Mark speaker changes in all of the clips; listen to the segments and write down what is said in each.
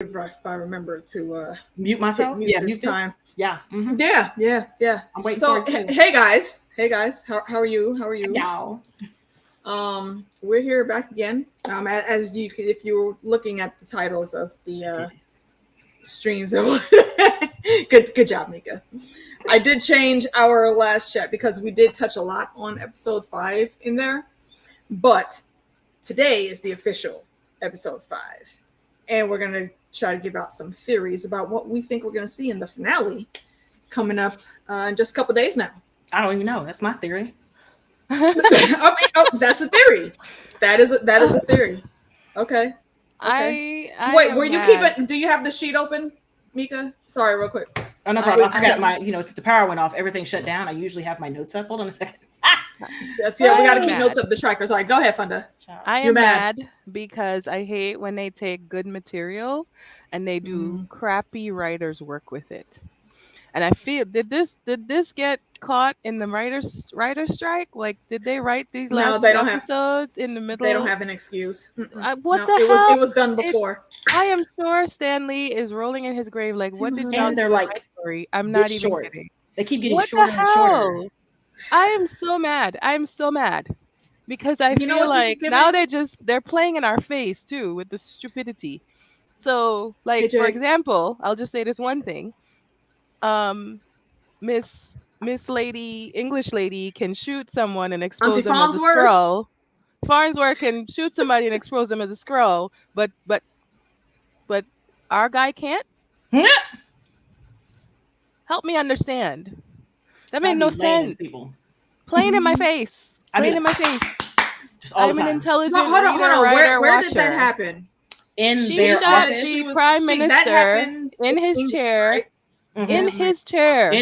Speaker 1: if I remember to
Speaker 2: mute myself.
Speaker 1: Mute this time.
Speaker 2: Yeah. Mm-hmm.
Speaker 1: Yeah.
Speaker 2: I'm waiting
Speaker 1: so,
Speaker 2: for it too.
Speaker 1: Hey guys, how are you?
Speaker 2: Y'all.
Speaker 1: We're here back again. As you, if you were looking at the titles of the streams, good job, Mika. I did change our last chat because we did touch a lot on episode 5 in there, but today is the official episode 5, and we're gonna try to give out some theories about what we think we're gonna see in the finale coming up in just a couple days now.
Speaker 2: I don't even know. That's my theory.
Speaker 1: That's a theory. That is a theory. Okay. Wait, were you keeping? Do you have the sheet open, Mika? Sorry, real quick.
Speaker 2: Oh no problem. I forgot my. Since the power went off, everything shut down. I usually have my notes up. Hold on a second.
Speaker 1: We got to keep notes of the trackers. All right, go ahead, Funda.
Speaker 3: I am mad because I hate when they take good material and they do crappy writers' work with it. And I feel did this get caught in the writer's strike? Like, did they write these last episodes in the middle?
Speaker 1: They don't have an excuse.
Speaker 3: What the hell?
Speaker 1: It was done before.
Speaker 3: I am sure Stanley is rolling in his grave. Like, what did y'all?
Speaker 2: They're like,
Speaker 3: I'm not even kidding.
Speaker 2: They keep getting shorter and shorter.
Speaker 3: I am so mad. Because I feel like now they're playing in our face too with the stupidity. So, like, for example, I'll just say this one thing. Miss Lady, English lady can shoot someone and expose them as a Skrull. Farnsworth can shoot somebody and expose them as a Skrull, but our guy can't? Help me understand. That made no sense. Playing in my face. In my face.
Speaker 2: Just all
Speaker 3: I'm an intelligent
Speaker 1: hold on. Where did that happen?
Speaker 2: In their office.
Speaker 3: The prime minister in his chair. Right? Mm-hmm. In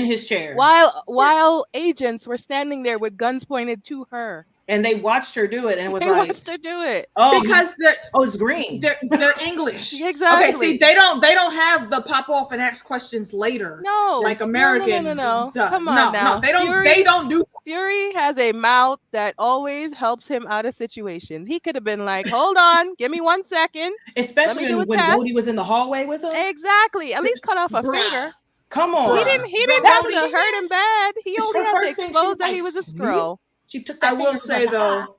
Speaker 3: his chair. While agents were standing there with guns pointed to her.
Speaker 2: And they watched her do it, and it was
Speaker 3: watched her do it.
Speaker 1: Oh, because
Speaker 2: it's green.
Speaker 1: They're English.
Speaker 3: Exactly.
Speaker 1: Okay, see, they don't have the pop off and ask questions later.
Speaker 3: No,
Speaker 1: like American.
Speaker 3: No. Come on now.
Speaker 1: No, they don't do.
Speaker 3: Fury has a mouth that always helps him out of situations. He could have been like, "Hold on, give me 1 second."
Speaker 2: Especially when Bodhi was in the hallway with him.
Speaker 3: Exactly. At least cut off a finger.
Speaker 2: Come on.
Speaker 3: He didn't have to hurt him bad. He only had to expose that he was a Skrull.
Speaker 2: She took that.
Speaker 1: I will say though,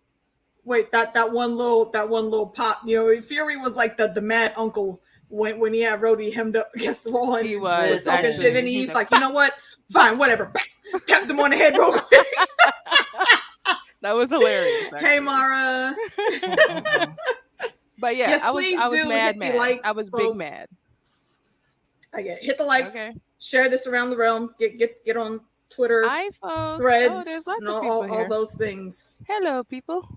Speaker 1: wait, that one little pop, Fury was like the mad uncle when he had Rhodey hemmed up against the wall and
Speaker 3: he was
Speaker 1: talking shit, and he's like, you know what? Fine, whatever. Tapped him on the head real quick.
Speaker 3: That was hilarious.
Speaker 1: Actually. Hey, Mara.
Speaker 3: But yeah, yes, I was mad. Likes, I was big mad.
Speaker 1: Okay, hit the likes. Okay. Share this around the realm. Get on Twitter,
Speaker 3: iPhone,
Speaker 1: Threads, and all those things.
Speaker 3: Hello, people.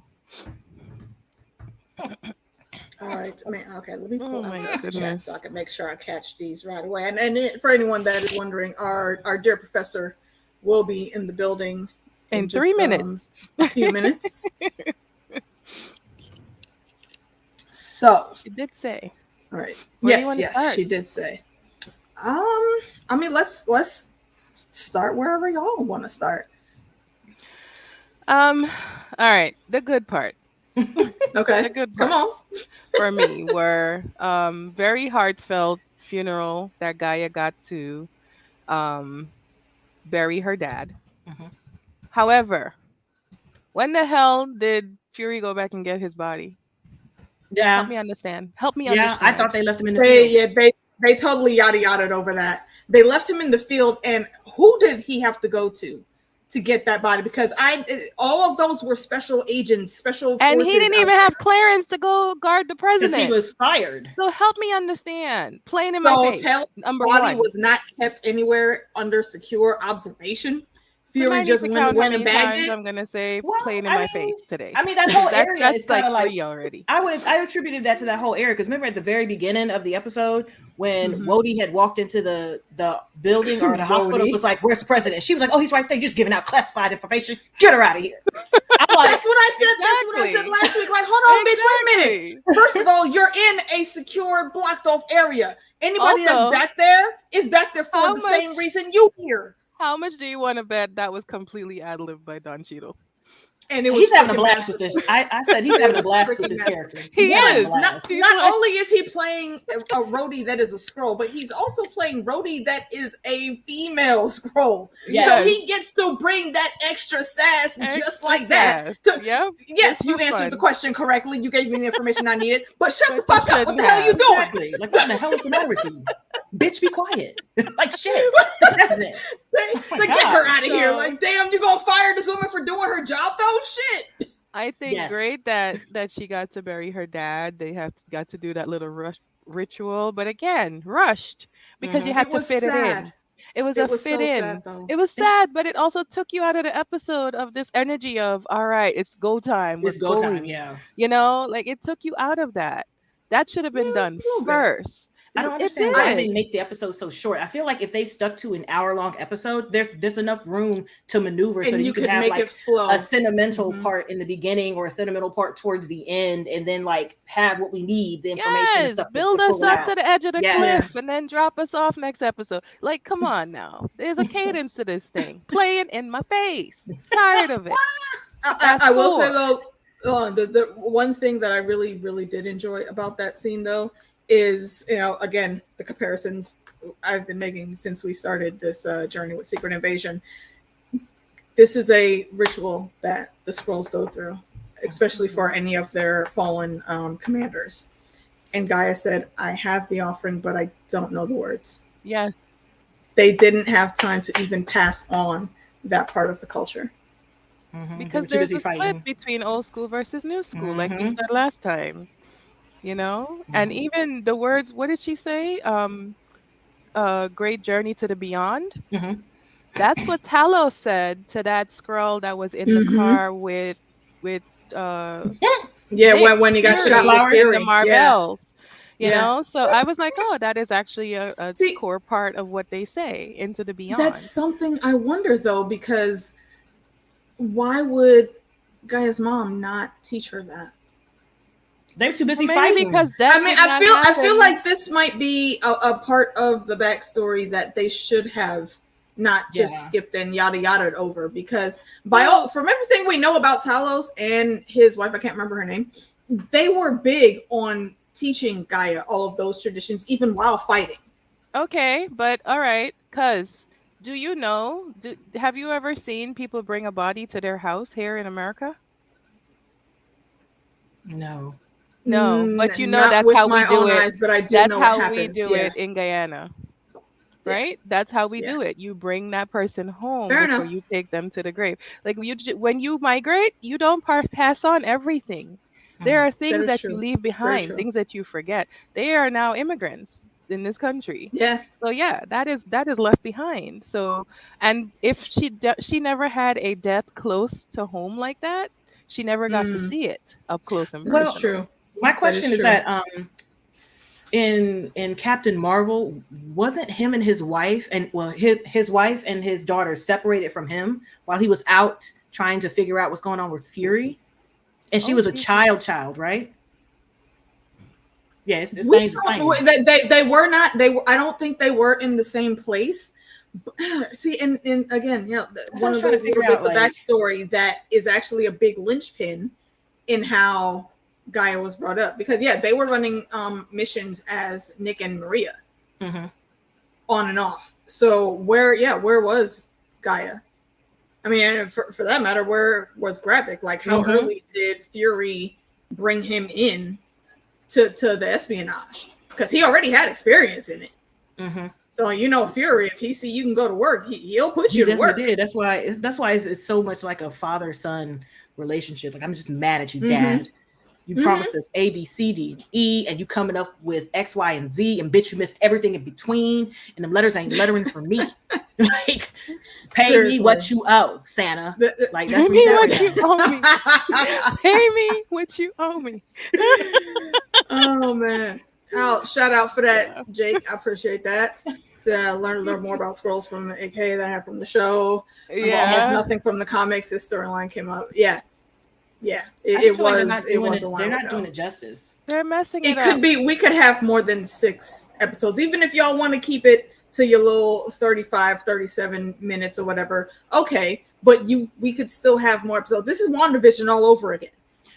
Speaker 1: All right, man. Okay, let me pull up the chat so I can make sure I catch these right away. And for anyone that is wondering, our dear professor will be in the building
Speaker 3: in 3 minutes.
Speaker 1: A few minutes. So
Speaker 3: she did say.
Speaker 1: All right. Yes, she did say. I mean, let's start wherever y'all want to start.
Speaker 3: All right, the good part.
Speaker 1: Okay.
Speaker 3: The good
Speaker 1: parts. Come on.
Speaker 3: For me were very heartfelt funeral that Gaia got to bury her dad. Mm-hmm. However, when the hell did Fury go back and get his body?
Speaker 2: Yeah.
Speaker 3: Help me understand.
Speaker 2: Yeah, I thought they left him in the field.
Speaker 1: Yeah, they totally yada-yada'd over that. They left him in the field, and who did he have to go to get that body? Because all of those were special agents, special forces.
Speaker 3: And he didn't even have clearance to go guard the president.
Speaker 2: Because he was fired.
Speaker 3: So help me understand. Playing in my face.
Speaker 1: Number one. The body was not kept anywhere under secure observation. Fury just went and bagged it.
Speaker 3: I'm gonna say playing in my face today.
Speaker 2: I mean, that whole area
Speaker 3: that's
Speaker 2: is kind of like
Speaker 3: already.
Speaker 2: I attributed that to that whole area because remember at the very beginning of the episode when Wody had walked into the building or the hospital, was like, "Where's the president?" She was like, "Oh, he's right there. You're just giving out classified information. Get her out of here."
Speaker 1: I'm like, that's what I said. Exactly. That's what I said last week. Like, hold on, bitch, wait a minute. First of all, you're in a secure, blocked off area. Anybody that's back there is back there for the same reason you here.
Speaker 3: How much do you want to bet that was completely ad-libbed by Don Cheadle?
Speaker 1: And it was
Speaker 2: he's having a
Speaker 1: freaking
Speaker 2: blast with this. I said he's having a blast with this character.
Speaker 3: He
Speaker 2: having
Speaker 3: is.
Speaker 2: a blast.
Speaker 1: Not only is he playing a Rhodey that is a scroll, but he's also playing Rhodey that is a female scroll.
Speaker 2: Yes.
Speaker 1: So he gets to bring that extra sass just like that.
Speaker 3: Yep.
Speaker 1: Yes, you answered the question correctly. You gave me the information I needed. But shut the fuck up. What the hell are you doing?
Speaker 2: Exactly. Like, what the hell is the matter with you? Bitch, be quiet. Like, shit. The president.
Speaker 1: Like, get her out of here. Like, damn, you gonna fire this woman for doing her job though? Shit.
Speaker 3: I think great that she got to bury her dad. They got to do that little ritual, but again, rushed because you had to fit it in. It was fit so in. Sad, it was sad, but it also took you out of the episode of this energy of, all right, it's go time.
Speaker 2: It's go time, yeah.
Speaker 3: You know, like it took you out of that. That should have been done first.
Speaker 2: I don't understand why they make the episode so short. I feel like if they stuck to an hour-long episode, there's enough room to maneuver so that you could have make like a sentimental part in the beginning or a sentimental part towards the end, and then like have what we need, the information and stuff.
Speaker 3: Build us up to the edge of the cliff and then drop us off next episode. Like, come on now. There's a cadence to this thing. Playing in my face. Tired of it.
Speaker 1: I will say though, the one thing that I really, really did enjoy about that scene though is, you know, again, the comparisons I've been making since we started this journey with Secret Invasion. This is a ritual that the Skrulls go through, especially for any of their fallen commanders. And Gaia said, I have the offering, but I don't know the words.
Speaker 3: Yes.
Speaker 1: They didn't have time to even pass on that part of the culture.
Speaker 3: Because there's a split between old school versus new school, like we said last time. You know, and even the words, what did she say? Great journey to the beyond. That's what Talos said to that Skrull that was in the car with when
Speaker 1: he got shot with
Speaker 3: the Marvels. You know, so I was like, oh, that is actually a core part of what they say, into the beyond.
Speaker 1: That's something I wonder though, because why would Gaia's mom not teach her that?
Speaker 2: They're too busy fighting.
Speaker 3: Because
Speaker 1: I feel like this might be a part of the backstory that they should have not just skipped and yada yada over, because from everything we know about Talos and his wife, I can't remember her name, they were big on teaching Gaia all of those traditions even while fighting.
Speaker 3: Okay, but all right, cuz do you know, have you ever seen people bring a body to their house here in America? No, but you know that's how we do it.
Speaker 1: Eyes, but I do
Speaker 3: that's
Speaker 1: know
Speaker 3: how
Speaker 1: what happens.
Speaker 3: We do it in Guyana, right? That's how we do it. You bring that person home before you take them to the grave. Like when you migrate, you don't pass on everything. There are things that you leave behind, things that you forget. They are now immigrants in this country.
Speaker 1: Yeah.
Speaker 3: So yeah, that is left behind. So, and if she never had a death close to home like that, she never got to see it up close and personal.
Speaker 1: Well, that's true.
Speaker 2: My question is that in Captain Marvel, wasn't him and his wife his wife and his daughter separated from him while he was out trying to figure out what's going on with Fury? And she was a child, right? Yes, they
Speaker 1: were not. I don't think they were in the same place. See, and again, you know, one of those little bits of backstory that is actually a big linchpin in how Gaia was brought up, because they were running missions as Nick and Maria on and off. So where was Gaia? I mean, for that matter, where was Gravik? Like, how early did Fury bring him in to the espionage? Because he already had experience in it. So you know, Fury, if he see you can go to work, he'll put you to work.
Speaker 2: Did. That's why it's so much like a father-son relationship. Like, I'm just mad at you, Dad. You promised us A, B, C, D, and E, and you coming up with X, Y, and Z, and bitch, you missed everything in between, and them letters ain't lettering for me. Like, pay me what you owe, Santa. Like, that's
Speaker 3: me what you owe me. Pay me what you owe me.
Speaker 1: Oh man! Shout out for that, Jake. I appreciate that. So I learned a little more about Skrulls from the AK than I had from the show. Almost nothing from the comics. This storyline came up. It was a while
Speaker 2: They're not
Speaker 1: ago.
Speaker 2: doing it justice.
Speaker 3: They're messing it up.
Speaker 1: Could be. We could have more than 6 episodes, even if y'all want to keep it to your little 35, 37 minutes or whatever. Okay, but we could still have more episodes. This is WandaVision all over again.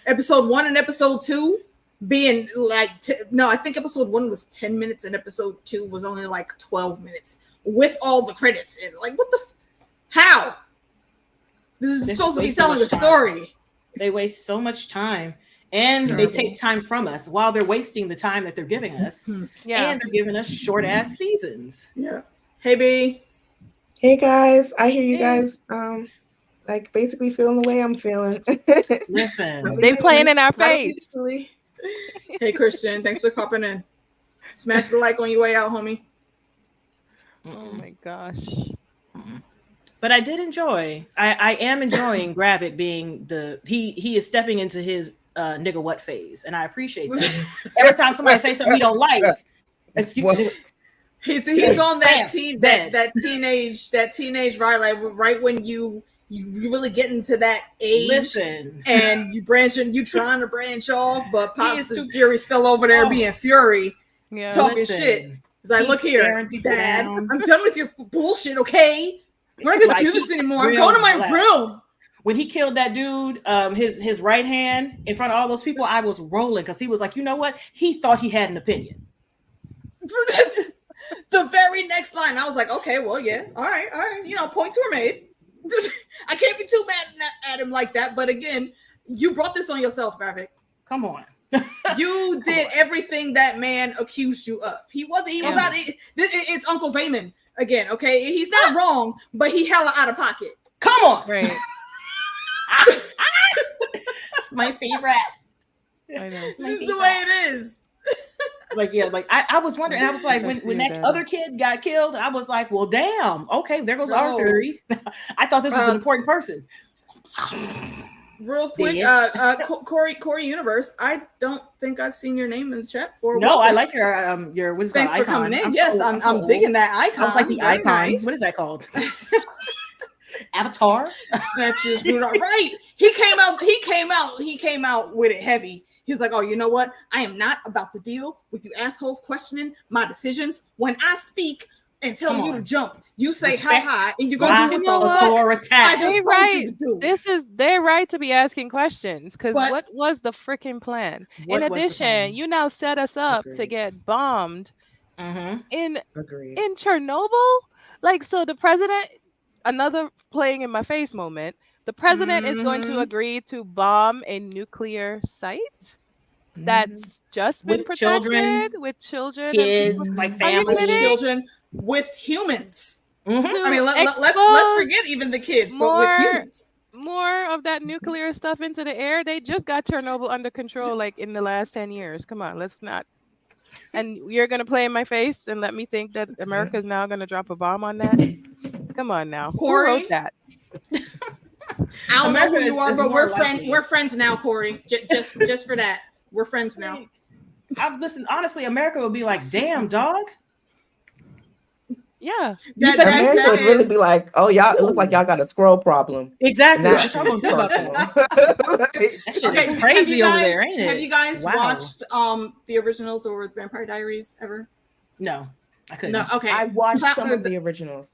Speaker 1: Episode 1 and episode 2 being like, no, I think episode 1 was 10 minutes and episode 2 was only like 12 minutes with all the credits in. Like, what the, how? This is supposed to be telling a story.
Speaker 2: They waste so much time. And they take time from us while they're wasting the time that they're giving us. Yeah. And they're giving us short ass seasons.
Speaker 1: Yeah. Hey, B.
Speaker 4: Hey, guys. I hear you guys like basically feeling the way I'm feeling.
Speaker 2: Listen.
Speaker 3: They playing in our face.
Speaker 1: Hey, Christian. Thanks for popping in. Smash the like on your way out, homie.
Speaker 3: Oh, my gosh.
Speaker 2: But I did enjoy. I am enjoying Gravik being he is stepping into his nigga what phase, and I appreciate that. Every time somebody say something he don't like, excuse me,
Speaker 1: he's on that teenage right when you really get into that age.
Speaker 2: Listen,
Speaker 1: and you trying to branch off, but Pops is Fury's still over there being Fury, talking shit. He's like, look here, Dad, I'm done with your bullshit. Okay, we're not gonna do this anymore. I'm going to my room.
Speaker 2: When he killed that dude, his right hand in front of all those people, I was rolling because he was like, you know what? He thought he had an opinion.
Speaker 1: The very next line, I was like, okay, well, yeah, all right. You know, points were made. I can't be too mad at him like that. But again, you brought this on yourself, Gravik.
Speaker 2: Come on.
Speaker 1: You did everything that man accused you of. He was out. It's Uncle Vayman again, okay? He's not wrong, but he hella out of pocket.
Speaker 2: Come on.
Speaker 3: Right.
Speaker 2: My favorite.
Speaker 3: I know.
Speaker 1: This is the way it is.
Speaker 2: I was wondering. I was like, when that other kid got killed, I was like, well, damn. Okay, there goes our theory. I thought this was an important person.
Speaker 1: Real quick, Corey Universe. I don't think I've seen your name in the chat before.
Speaker 2: No, I like your what's
Speaker 1: Thanks
Speaker 2: called
Speaker 1: for
Speaker 2: icon.
Speaker 1: coming in. Yes, I'm digging that icon.
Speaker 2: I was like the
Speaker 1: Very
Speaker 2: icon.
Speaker 1: nice.
Speaker 2: What is that called? Avatar.
Speaker 1: Snatches. Right. He came out with it heavy. He was like, oh, you know what? I am not about to deal with you assholes questioning my decisions. When I speak and tell you to jump, you say
Speaker 2: respect
Speaker 1: how high, and you're gonna do what the fuck
Speaker 2: I
Speaker 1: just told you to do.
Speaker 3: They're right to be asking questions, because what was the freaking plan? In addition, you now set us up to get bombed in Chernobyl. Like, so the president, another playing in my face moment, the president is going to agree to bomb a nuclear site that's just been protected with children,
Speaker 2: kids, like families,
Speaker 1: children, with humans. I mean, let's forget even the kids, but with humans.
Speaker 3: More of that nuclear stuff into the air. They just got Chernobyl under control, like in the last 10 years. Come on, let's not. And you're gonna play in my face and let me think that America's now gonna drop a bomb on that? Come on now,
Speaker 1: Corey,
Speaker 3: who wrote that?
Speaker 1: I don't know who you are, but we're friends now, Corey. Just for that, we're friends now.
Speaker 2: Listen, honestly, America would be like, "Damn, dog."
Speaker 3: Yeah,
Speaker 4: America would really be like, "Oh, y'all, it looks like y'all got a squirrel problem."
Speaker 2: Exactly. What y'all gonna do about that? That shit is crazy over there, ain't it?
Speaker 1: Have you guys watched the originals or Vampire Diaries ever?
Speaker 2: No, I couldn't.
Speaker 1: No, okay.
Speaker 4: I watched some of the originals.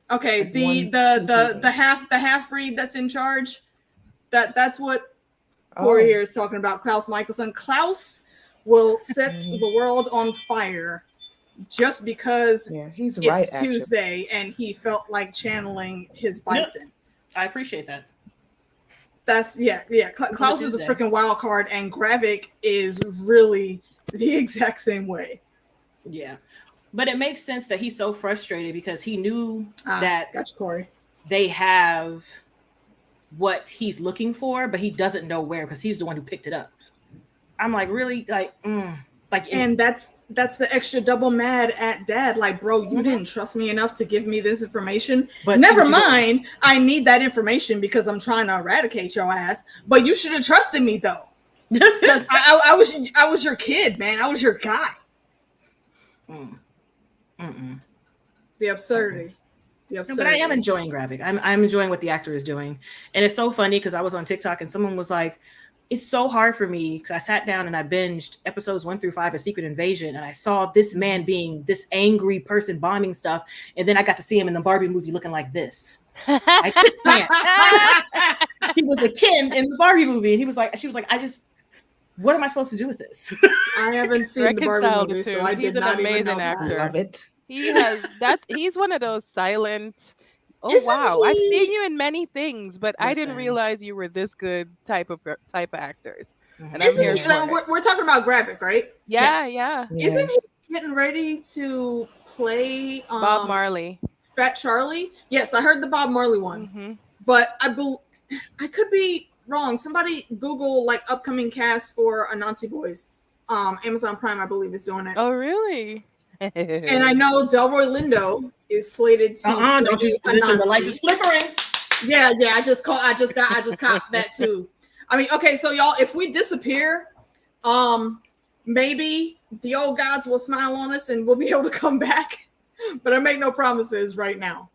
Speaker 1: Okay, like the half breed that's in charge. That's what Corey here is talking about. Klaus Michelson. Klaus will set the world on fire just because it's Tuesday and he felt like channeling his bison.
Speaker 2: I appreciate that.
Speaker 1: That's Klaus is a freaking wild card, and Gravik is really the exact same way.
Speaker 2: Yeah. But it makes sense that he's so frustrated because he knew that
Speaker 1: Corey.
Speaker 2: They have what he's looking for, but he doesn't know where because he's the one who picked it up. I'm like, really? And that's the extra double mad at Dad. Like, bro, you didn't trust me enough to give me this information. But never mind, I need that information because I'm trying to eradicate your ass. But you should have trusted me though, because I was your kid, man. I was your guy. The absurdity. But I am enjoying Gravik. I'm enjoying what the actor is doing, and it's so funny because I was on TikTok and someone was like, it's so hard for me because I sat down and I binged episodes 1 through 5 of Secret Invasion, and I saw this man being this angry person bombing stuff, and then I got to see him in the Barbie movie looking like this. I can't. He was a Ken in the Barbie movie, and she was like, what am I supposed to do with this?
Speaker 1: I haven't seen the Barbie movie, so I did not even know that.
Speaker 4: I love it.
Speaker 3: He's one of those silent. Oh
Speaker 1: Isn't
Speaker 3: wow! I've
Speaker 1: he-
Speaker 3: seen you in many things, but I didn't
Speaker 2: Listen.
Speaker 3: realize you were this good type of actors. And I'm
Speaker 1: Isn't
Speaker 3: here
Speaker 1: he?
Speaker 3: for it.
Speaker 1: We're talking about Graphic, right?
Speaker 3: Yeah.
Speaker 1: Isn't he getting ready to play
Speaker 3: Bob Marley?
Speaker 1: Fat Charlie? Yes, I heard the Bob Marley one,
Speaker 3: Mm-hmm.
Speaker 1: but I could be wrong. Somebody Google like upcoming cast for Anansi Boys. Amazon Prime, I believe, is doing it.
Speaker 3: Oh really?
Speaker 1: And I know Delroy Lindo is slated to.
Speaker 2: Don't you listen? The lights is flickering.
Speaker 1: Yeah. I just caught that too. I mean, okay, so y'all, if we disappear, maybe the old gods will smile on us and we'll be able to come back. But I make no promises right now.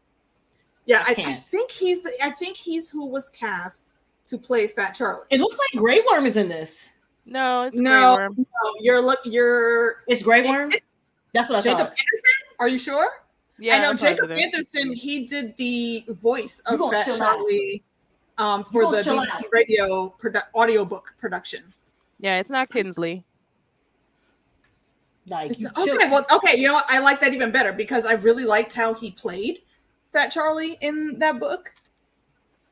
Speaker 1: Yeah, I think he's who was cast to play Fat Charlie.
Speaker 2: It looks like Grey Worm is in this.
Speaker 3: No, it's
Speaker 1: No,
Speaker 3: Grey Worm.
Speaker 1: you're.
Speaker 2: It's Grey Worm. That's what I
Speaker 1: Jacob
Speaker 2: thought.
Speaker 1: Anderson? Are you sure?
Speaker 3: Yeah,
Speaker 1: I know
Speaker 3: I'm
Speaker 1: Jacob
Speaker 3: positive.
Speaker 1: Anderson. He did the voice of
Speaker 2: You gonna
Speaker 1: Fat
Speaker 2: chill
Speaker 1: Charlie for the
Speaker 2: chill
Speaker 1: BBC
Speaker 2: out.
Speaker 1: Radio audiobook production.
Speaker 3: Yeah, it's not Kinsley.
Speaker 2: Like,
Speaker 1: Okay, you know what? I like that even better because I really liked how he played Fat Charlie in that book.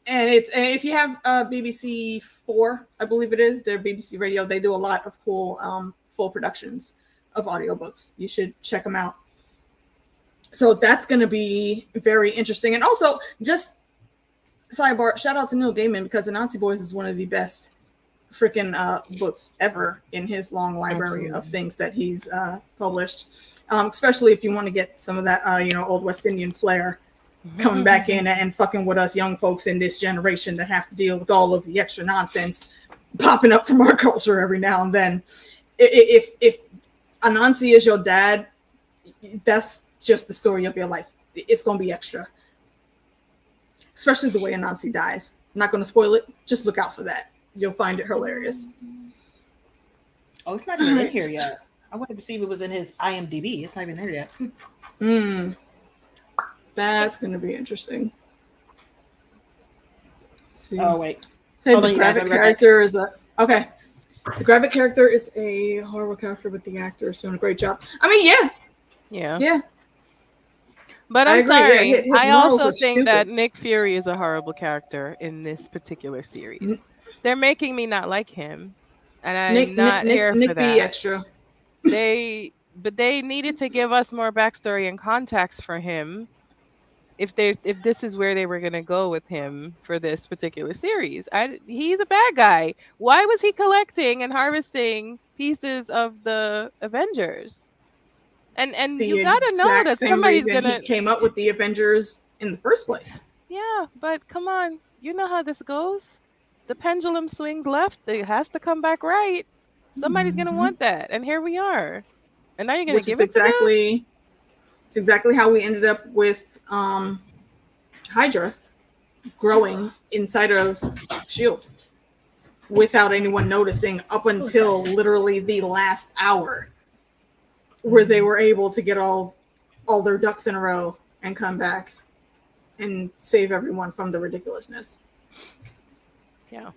Speaker 1: And if you have BBC 4, I believe it is, their BBC Radio, they do a lot of cool full productions of audiobooks. You should check them out. So that's going to be very interesting. And also, just sidebar, shout out to Neil Gaiman because Anansi Boys is one of the best freaking books ever in his long library of things that he's published. Especially if you want to get some of that, old West Indian flair coming back in and fucking with us young folks in this generation that have to deal with all of the extra nonsense popping up from our culture every now and then. If Anansi is your dad, that's just the story of your life. It's going to be extra. Especially the way Anansi dies. I'm not going to spoil it. Just look out for that. You'll find it hilarious.
Speaker 2: Oh, it's not even in here yet. I wanted to see if it was in his IMDb. It's not even there yet.
Speaker 1: That's going to be interesting. Let's see.
Speaker 2: Oh, wait.
Speaker 1: Hey, the graphic character is okay. The graphic character is a horrible character, but the actor is doing a great job. I mean, yeah.
Speaker 3: But
Speaker 1: I
Speaker 3: I'm
Speaker 1: agree.
Speaker 3: sorry.
Speaker 1: Yeah, his
Speaker 3: I
Speaker 1: morals
Speaker 3: also
Speaker 1: are
Speaker 3: think
Speaker 1: stupid.
Speaker 3: that Nick Fury is a horrible character in this particular series. They're making me not like him, and I'm not here for that.
Speaker 1: Be extra.
Speaker 3: They needed to give us more backstory and context for him. If this is where they were gonna go with him for this particular series, he's a bad guy. Why was he collecting and harvesting pieces of the Avengers? And you gotta know that somebody's gonna.
Speaker 1: He came up with the Avengers in the first place.
Speaker 3: Yeah, but come on, you know how this goes. The pendulum swings left; it has to come back right. Somebody's gonna want that, and here we are. And now you're gonna give it to them?
Speaker 1: It's exactly how we ended up with Hydra growing inside of S.H.I.E.L.D. without anyone noticing up until literally the last hour where they were able to get all their ducks in a row and come back and save everyone from the ridiculousness.
Speaker 3: Yeah.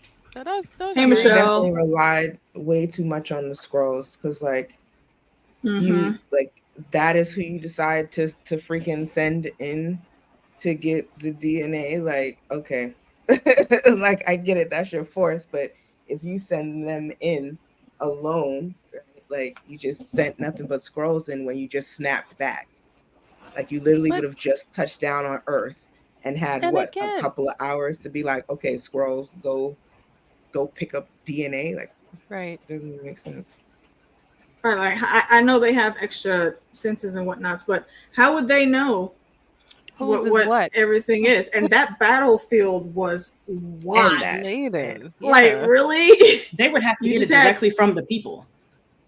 Speaker 3: So
Speaker 1: hey, Michelle.
Speaker 4: Definitely relied way too much on the scrolls because, you that is who you decide to freaking send in to get the DNA. Like, okay, I get it, that's your force, but if you send them in alone, like you just sent nothing but scrolls in when you just snapped back. Like you literally would have just touched down on Earth and had a couple of hours to be like, okay, scrolls, go pick up DNA. Like,
Speaker 3: right,
Speaker 1: doesn't make sense. Right, like I know they have extra senses and whatnots, but how would they know what everything is? And that battlefield was wide. Like, really?
Speaker 2: They would have to get it directly from the people.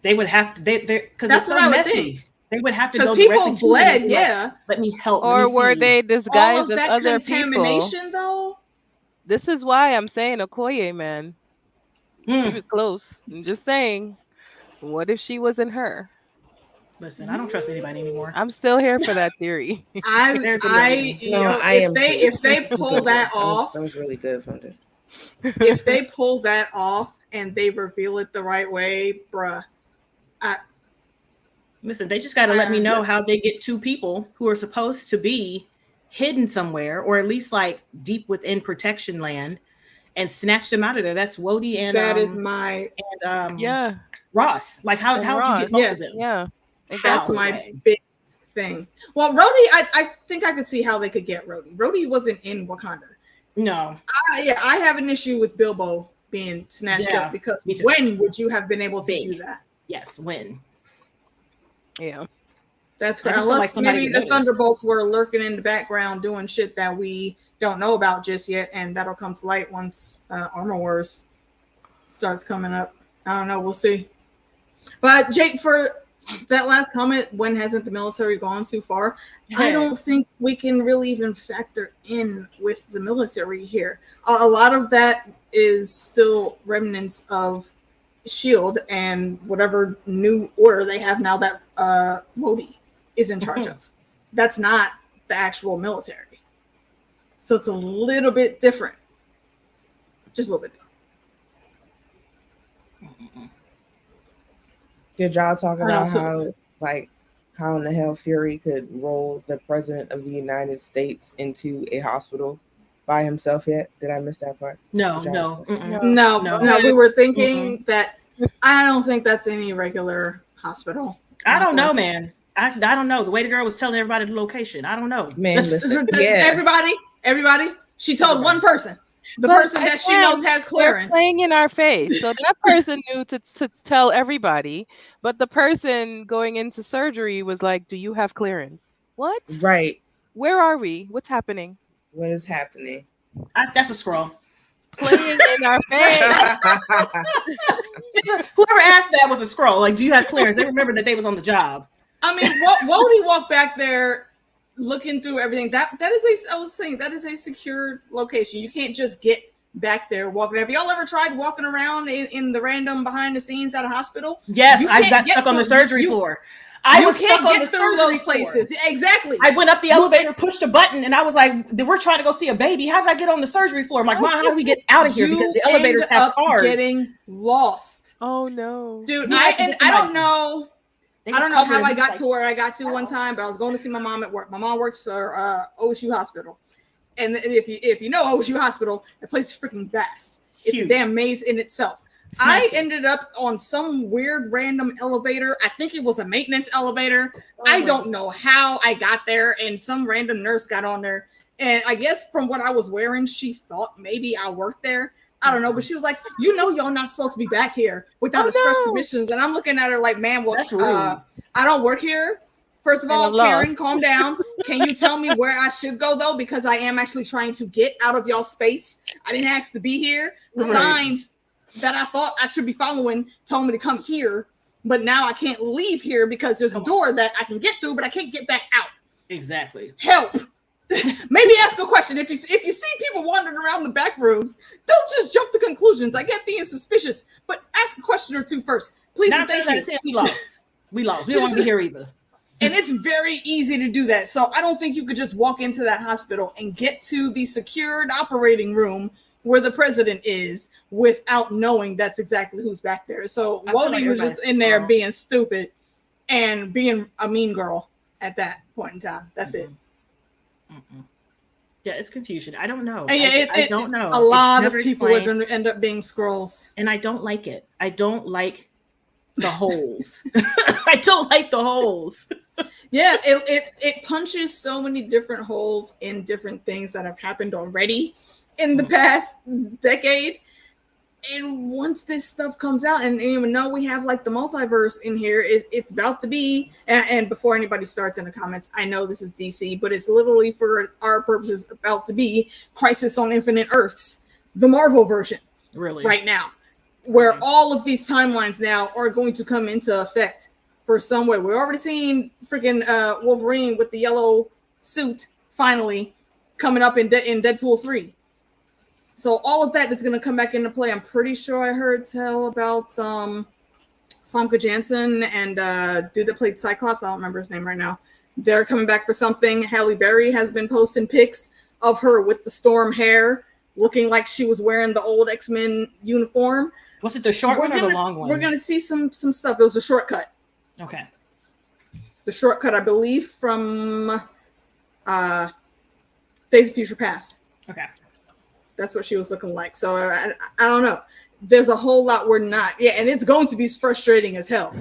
Speaker 2: They would have to, because it's so messy. They would have to go directly to
Speaker 1: bled,
Speaker 2: them.
Speaker 1: Yeah.
Speaker 2: Let me help.
Speaker 3: Or were they disguised as other
Speaker 1: contamination,
Speaker 3: people?
Speaker 1: Though.
Speaker 3: This is why I'm saying Okoye, man. She was close. I'm just saying. What if she wasn't her?
Speaker 2: Listen, I don't trust anybody anymore.
Speaker 3: I'm still here for that theory.
Speaker 2: There's a million.
Speaker 1: If they pull that off,
Speaker 4: that was really good, Funda.
Speaker 1: If they pull that off and they reveal it the right way, bruh.
Speaker 2: Listen, they just got to let me know how they get two people who are supposed to be hidden somewhere, or at least like deep within protection land, and snatch them out of there. That's Wody and Ross. Like how would you get both of them?
Speaker 3: Yeah,
Speaker 1: that's my big thing. Well, Rhodey, I think I could see how they could get Rhodey. Rhodey wasn't in Wakanda.
Speaker 2: No.
Speaker 1: I have an issue with Bilbo being snatched up because when would you have been able to do that?
Speaker 2: Yes, when.
Speaker 3: Yeah.
Speaker 1: That's correct. Unless maybe the Thunderbolts were lurking in the background doing shit that we don't know about just yet, and that'll come to light once Armor Wars starts coming up. I don't know. We'll see. But Jake, for that last comment, when hasn't the military gone too far? I don't think we can really even factor in with the military here. A lot of that is still remnants of S.H.I.E.L.D. and whatever new order they have now that Wody is in charge of. That's not the actual military. So it's a little bit different. Just a little bit.
Speaker 4: Did y'all talk about how in the hell Fury could roll the president of the United States into a hospital by himself yet? Did I miss that part?
Speaker 1: No. We were thinking that I don't think that's any regular hospital.
Speaker 2: I don't know, man. I don't know. The way the girl was telling everybody the location, I don't know.
Speaker 4: Man, listen,
Speaker 1: everybody. She told one person. The person that she knows has clearance.
Speaker 3: They're playing in our face. So that person knew to tell everybody, but the person going into surgery was like, "Do you have clearance?" What?
Speaker 4: Right.
Speaker 3: Where are we? What's happening?
Speaker 4: What is happening?
Speaker 2: That's a scroll.
Speaker 3: Playing in our face.
Speaker 2: Whoever asked that was a scroll. Like, do you have clearance? They remember that they was on the job.
Speaker 1: I mean, Wody walked back there looking through everything. That is a secure location. You can't just get back there walking. Have y'all ever tried walking around in the random behind the scenes at a hospital?
Speaker 2: Yes, I got stuck on the surgery floor. I was stuck on the surgery
Speaker 1: places. Exactly.
Speaker 2: I went up the elevator, pushed a button, and I was like, "We're trying to go see a baby. How did I get on the surgery floor?" I'm like, "Mom, how do we get out of here?" Because the elevators have cars.
Speaker 1: Getting lost.
Speaker 3: Oh no,
Speaker 1: dude! I don't know. I don't know how I got to where I got to one time, but I was going to see my mom at work. My mom works for OSU Hospital, and if you know OSU Hospital, that place is freaking vast. It's a damn maze in itself. I ended up on some weird random elevator. I think it was a maintenance elevator. I don't know how I got there, and some random nurse got on there. And I guess from what I was wearing, she thought maybe I worked there. I don't know, but she was like, y'all not supposed to be back here without express permissions. And I'm looking at her like, "Man, well, that's rude. I don't work here. First of all, Karen, calm down. Can you tell me where I should go, though? Because I am actually trying to get out of y'all's space. I didn't ask to be here. The signs that I thought I should be following told me to come here, but now I can't leave here because there's a door that I can get through, but I can't get back out."
Speaker 2: Exactly.
Speaker 1: Help. Maybe ask a question. If you see people wandering around the back rooms, don't just jump to conclusions. I get being suspicious, but ask a question or two first, please. And thank you.
Speaker 2: We lost. We don't want to be here either.
Speaker 1: And it's very easy to do that. So I don't think you could just walk into that hospital and get to the secured operating room where the president is without knowing that's exactly who's back there. So Wody was just in there being stupid and being a mean girl at that point in time. That's it.
Speaker 2: Yeah, it's confusion. I don't know.
Speaker 1: And
Speaker 2: I don't know.
Speaker 1: A lot of people are going to end up being scrolls.
Speaker 2: And I don't like it. I don't like the holes. I don't like the holes.
Speaker 1: Yeah, it punches so many different holes in different things that have happened already in the past decade. And once this stuff comes out, and even though we have like the multiverse in here, it's about to be, and before anybody starts in the comments, I know this is DC, but it's literally for our purposes about to be Crisis on Infinite Earths, the Marvel version,
Speaker 2: really
Speaker 1: right now, where all of these timelines now are going to come into effect for some way. We're already seeing freaking Wolverine with the yellow suit finally coming up in Deadpool 3. So all of that is going to come back into play. I'm pretty sure I heard tell about Famke Janssen and dude that played Cyclops. I don't remember his name right now. They're coming back for something. Halle Berry has been posting pics of her with the Storm hair, looking like she was wearing the old X-Men uniform.
Speaker 2: Was it the short one or the long one?
Speaker 1: We're going to see some stuff. It was a shortcut.
Speaker 2: Okay.
Speaker 1: The shortcut, I believe, from Days of Future Past.
Speaker 2: Okay.
Speaker 1: That's what she was looking like. So I don't know. There's a whole lot we're not. Yeah, and it's going to be frustrating as hell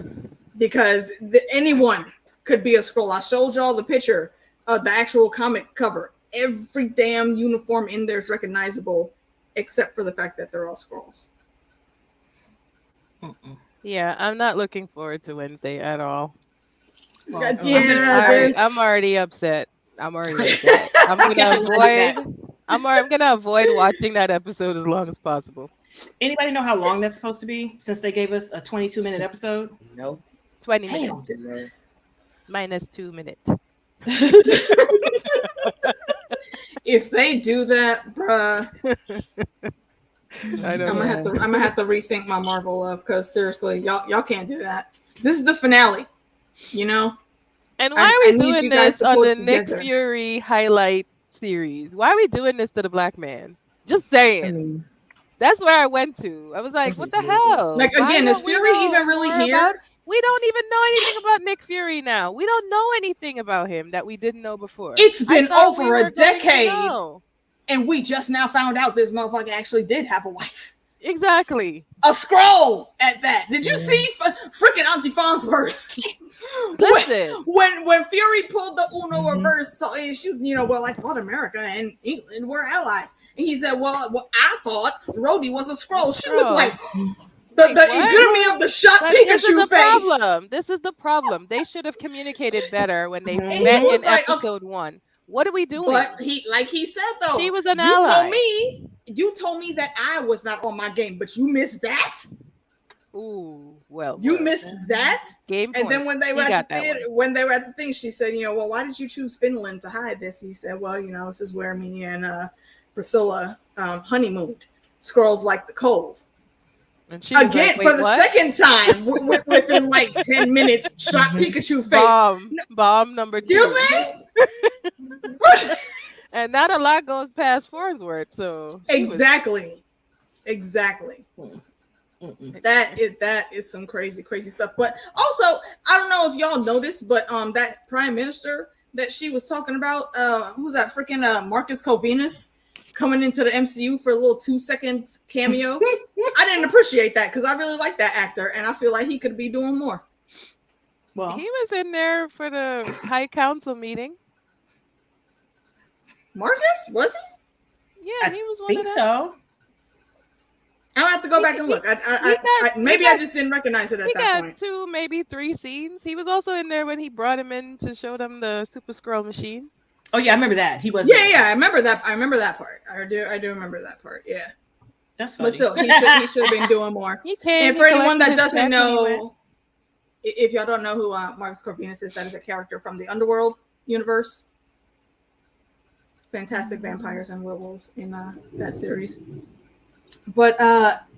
Speaker 1: because anyone could be a Skrull. I showed y'all the picture of the actual comic cover. Every damn uniform in there is recognizable except for the fact that they're all Skrulls.
Speaker 3: Yeah, I'm not looking forward to Wednesday at all.
Speaker 2: Well,
Speaker 3: I'm already upset. I'm gonna avoid watching that episode as long as possible.
Speaker 2: Anybody know how long that's supposed to be? Since they gave us a 22-minute episode.
Speaker 4: No.
Speaker 3: 20 minutes minus 2 minutes.
Speaker 1: If they do that, bruh,
Speaker 3: I
Speaker 1: I'm gonna have to rethink my Marvel love because seriously, y'all can't do that. This is the finale, you know.
Speaker 3: And why are we doing this on the
Speaker 1: together.
Speaker 3: Nick Fury highlight series? Why are we doing this to the black man? Just saying. That's where I went to. I was like, what the hell?
Speaker 1: Like, again, is Fury even really here?
Speaker 3: We don't even know anything about Nick Fury now. We don't know anything about him that we didn't know before.
Speaker 1: It's been over a decade, and we just now found out this motherfucker actually did have a wife.
Speaker 3: Exactly.
Speaker 1: A Skrull at that. Did you see freaking Auntie Fonsworth?
Speaker 3: Listen.
Speaker 1: When Fury pulled the Uno reverse, so she was, well, I thought America and England were allies. And he said, well I thought Rhodey was a Skrull. She looked like the epitome of the shot Pikachu face.
Speaker 3: This is the problem. They should have communicated better when they met in episode 1. What are we doing?
Speaker 1: But he said though,
Speaker 3: he was an ally.
Speaker 1: You told me that I was not on my game, but you missed that.
Speaker 3: Ooh, well,
Speaker 1: you missed that.
Speaker 3: Game
Speaker 1: and
Speaker 3: point.
Speaker 1: Then when they were at the theater, when they were at the thing, she said, well, why did you choose Finland to hide this? He said, well, this is where me and Priscilla honeymooned. Skrulls like the cold. Again, for the second time within like 10 minutes, shot Pikachu face.
Speaker 3: Bomb number 2.
Speaker 1: Excuse me?
Speaker 3: And not a lot goes past Farnsworth, so
Speaker 1: exactly. That is some crazy stuff. But also, I don't know if y'all noticed, but that prime minister that she was talking about, who's that freaking Marcus Covenus coming into the MCU for a little 2-second cameo. I didn't appreciate that because I really like that actor and I feel like he could be doing more.
Speaker 3: Well, he was in there for the High Council meeting.
Speaker 1: Marcus, was
Speaker 3: he? Yeah, he was one of them.
Speaker 2: I think so.
Speaker 1: I'll have to go back and look. I just didn't recognize it at that point.
Speaker 3: He got 2, maybe 3 scenes. He was also in there when he brought him in to show them the Super Skrull machine.
Speaker 2: Oh yeah, I remember that. He was.
Speaker 1: Yeah, I remember that. I remember that part. I do remember that part. Yeah,
Speaker 2: that's funny.
Speaker 1: But still, he should have been doing more. And for anyone that doesn't know, if y'all don't know who Marcus Corvinus is, that is a character from the Underworld universe. Fantastic vampires and werewolves in that series. But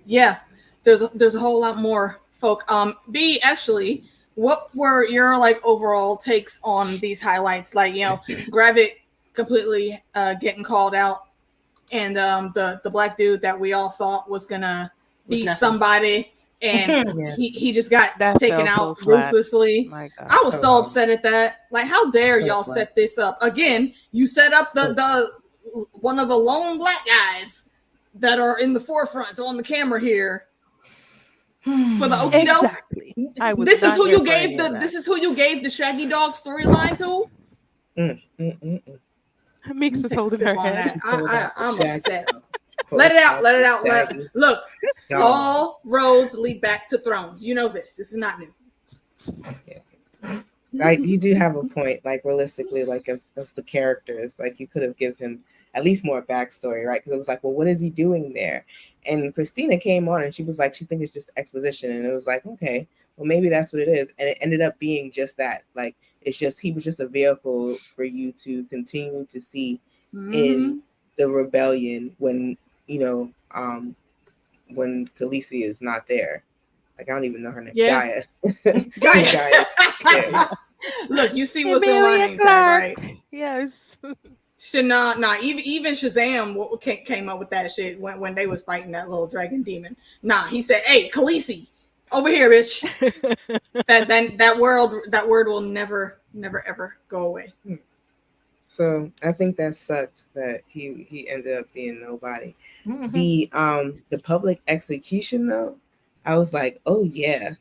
Speaker 1: yeah, there's a whole lot more folk. B, actually, what were your overall takes on these highlights? Gravik completely getting called out, and the black dude that we all thought was gonna be somebody, and he just got taken out ruthlessly. I was so upset at that. How dare y'all set this up again? You set up the one of the lone black guys that are in the forefront on the camera here for the okie doke.
Speaker 3: Exactly.
Speaker 1: This is who you gave the Shaggy Dog storyline to.
Speaker 3: Meeks is holding her head.
Speaker 1: I'm upset. Let it out. Look, all roads lead back to Thrones. You know this. This is not new.
Speaker 4: Yeah. You do have a point. Realistically, of the characters, you could have given him at least more backstory, right? Because it was well, what is he doing there? And Christina came on and she was she thinks it's just exposition, and it was okay, well maybe that's what it is, and it ended up being just that. It's just he was just a vehicle for you to continue to see in the rebellion when when Khalessi is not there. Like, I don't even know her name.
Speaker 1: Yeah.
Speaker 4: Gaia.
Speaker 1: Gaia.
Speaker 4: Yeah.
Speaker 1: Look, you see what's in my name tag, right?
Speaker 3: Yes.
Speaker 1: Should not. Even Shazam came up with that shit when they was fighting that little dragon demon. Nah, he said, "Hey, Khalessi, over here, bitch." that word will never ever go away.
Speaker 4: So I think that sucked that he ended up being nobody.
Speaker 2: Mhm.
Speaker 4: The public execution though, I was like, oh yeah,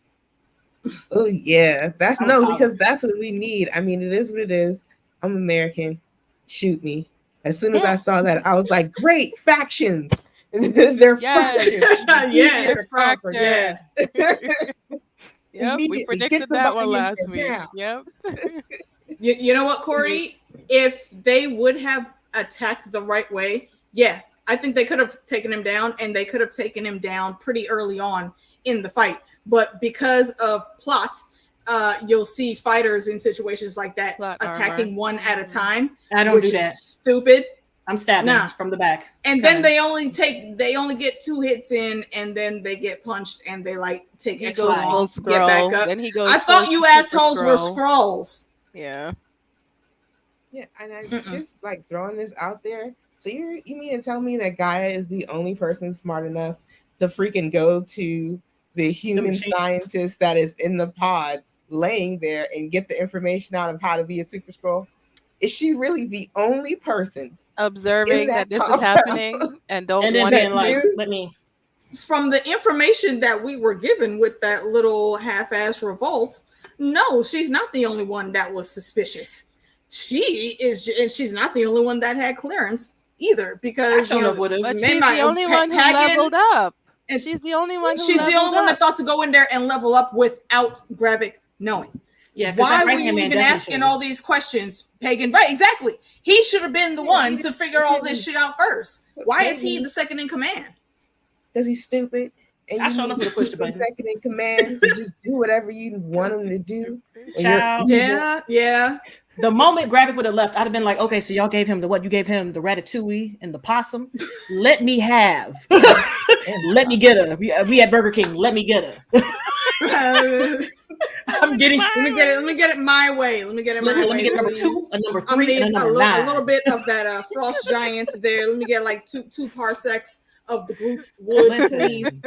Speaker 4: because that's what we need. I mean, it is what it is. I'm American. Shoot me. As soon as I saw that, I was like, great, factions. They're fractured.
Speaker 1: Yeah,
Speaker 3: they're fractured.
Speaker 1: Yeah.
Speaker 3: Yep, we predicted that one last week. Yep.
Speaker 1: You know what, Corey? If they would have attacked the right way, yeah, I think they could have taken him down, and they could have taken him down pretty early on in the fight. But because of plot, you'll see fighters in situations like that attacking one at a time.
Speaker 2: I don't do that.
Speaker 1: Stupid.
Speaker 2: I'm stabbing from the back.
Speaker 1: And then they only get 2 hits in, and then they get punched, and they like take extra long to get back up.
Speaker 3: Then he goes.
Speaker 1: I thought you assholes were Skrulls.
Speaker 3: Yeah.
Speaker 4: Yeah, and I just like throwing this out there. So you mean to tell me that Gaia is the only person smart enough to freaking go to the human scientist that is in the pod laying there and get the information out of how to be a super Skrull? Is she really the only person
Speaker 3: observing that this is happening and don't want it
Speaker 2: like, let me?
Speaker 1: From the information that we were given with that little half-ass revolt, no, she's not the only one that was suspicious. She is, and she's not the only one that had clearance either, because
Speaker 3: but she's the only one who leveled up. She's the only one.
Speaker 1: She's the only one that thought to go in there and level up without Gravik knowing.
Speaker 2: Yeah,
Speaker 1: why were you even asking all these questions, Pagan? Right, exactly. He should have been the one to figure all this shit out first. Why is he the second in command?
Speaker 4: Because he's stupid. And
Speaker 2: I showed up to push the button.
Speaker 4: Second in command to just do whatever you want him to do.
Speaker 2: Child.
Speaker 1: Yeah.
Speaker 2: The moment Gravik would have left, I'd have been like, okay, so y'all gave him the what? You gave him the ratatouille and the possum. Let me have. Let me get her. We at Burger King. Let me get her. I'm getting.
Speaker 1: Let me get it my way. Let me get it my way.
Speaker 2: Let me get number 2, a number 3, and a number 9.
Speaker 1: A little bit of that frost giant there. Let me get like two parsecs of the Groot wood, please.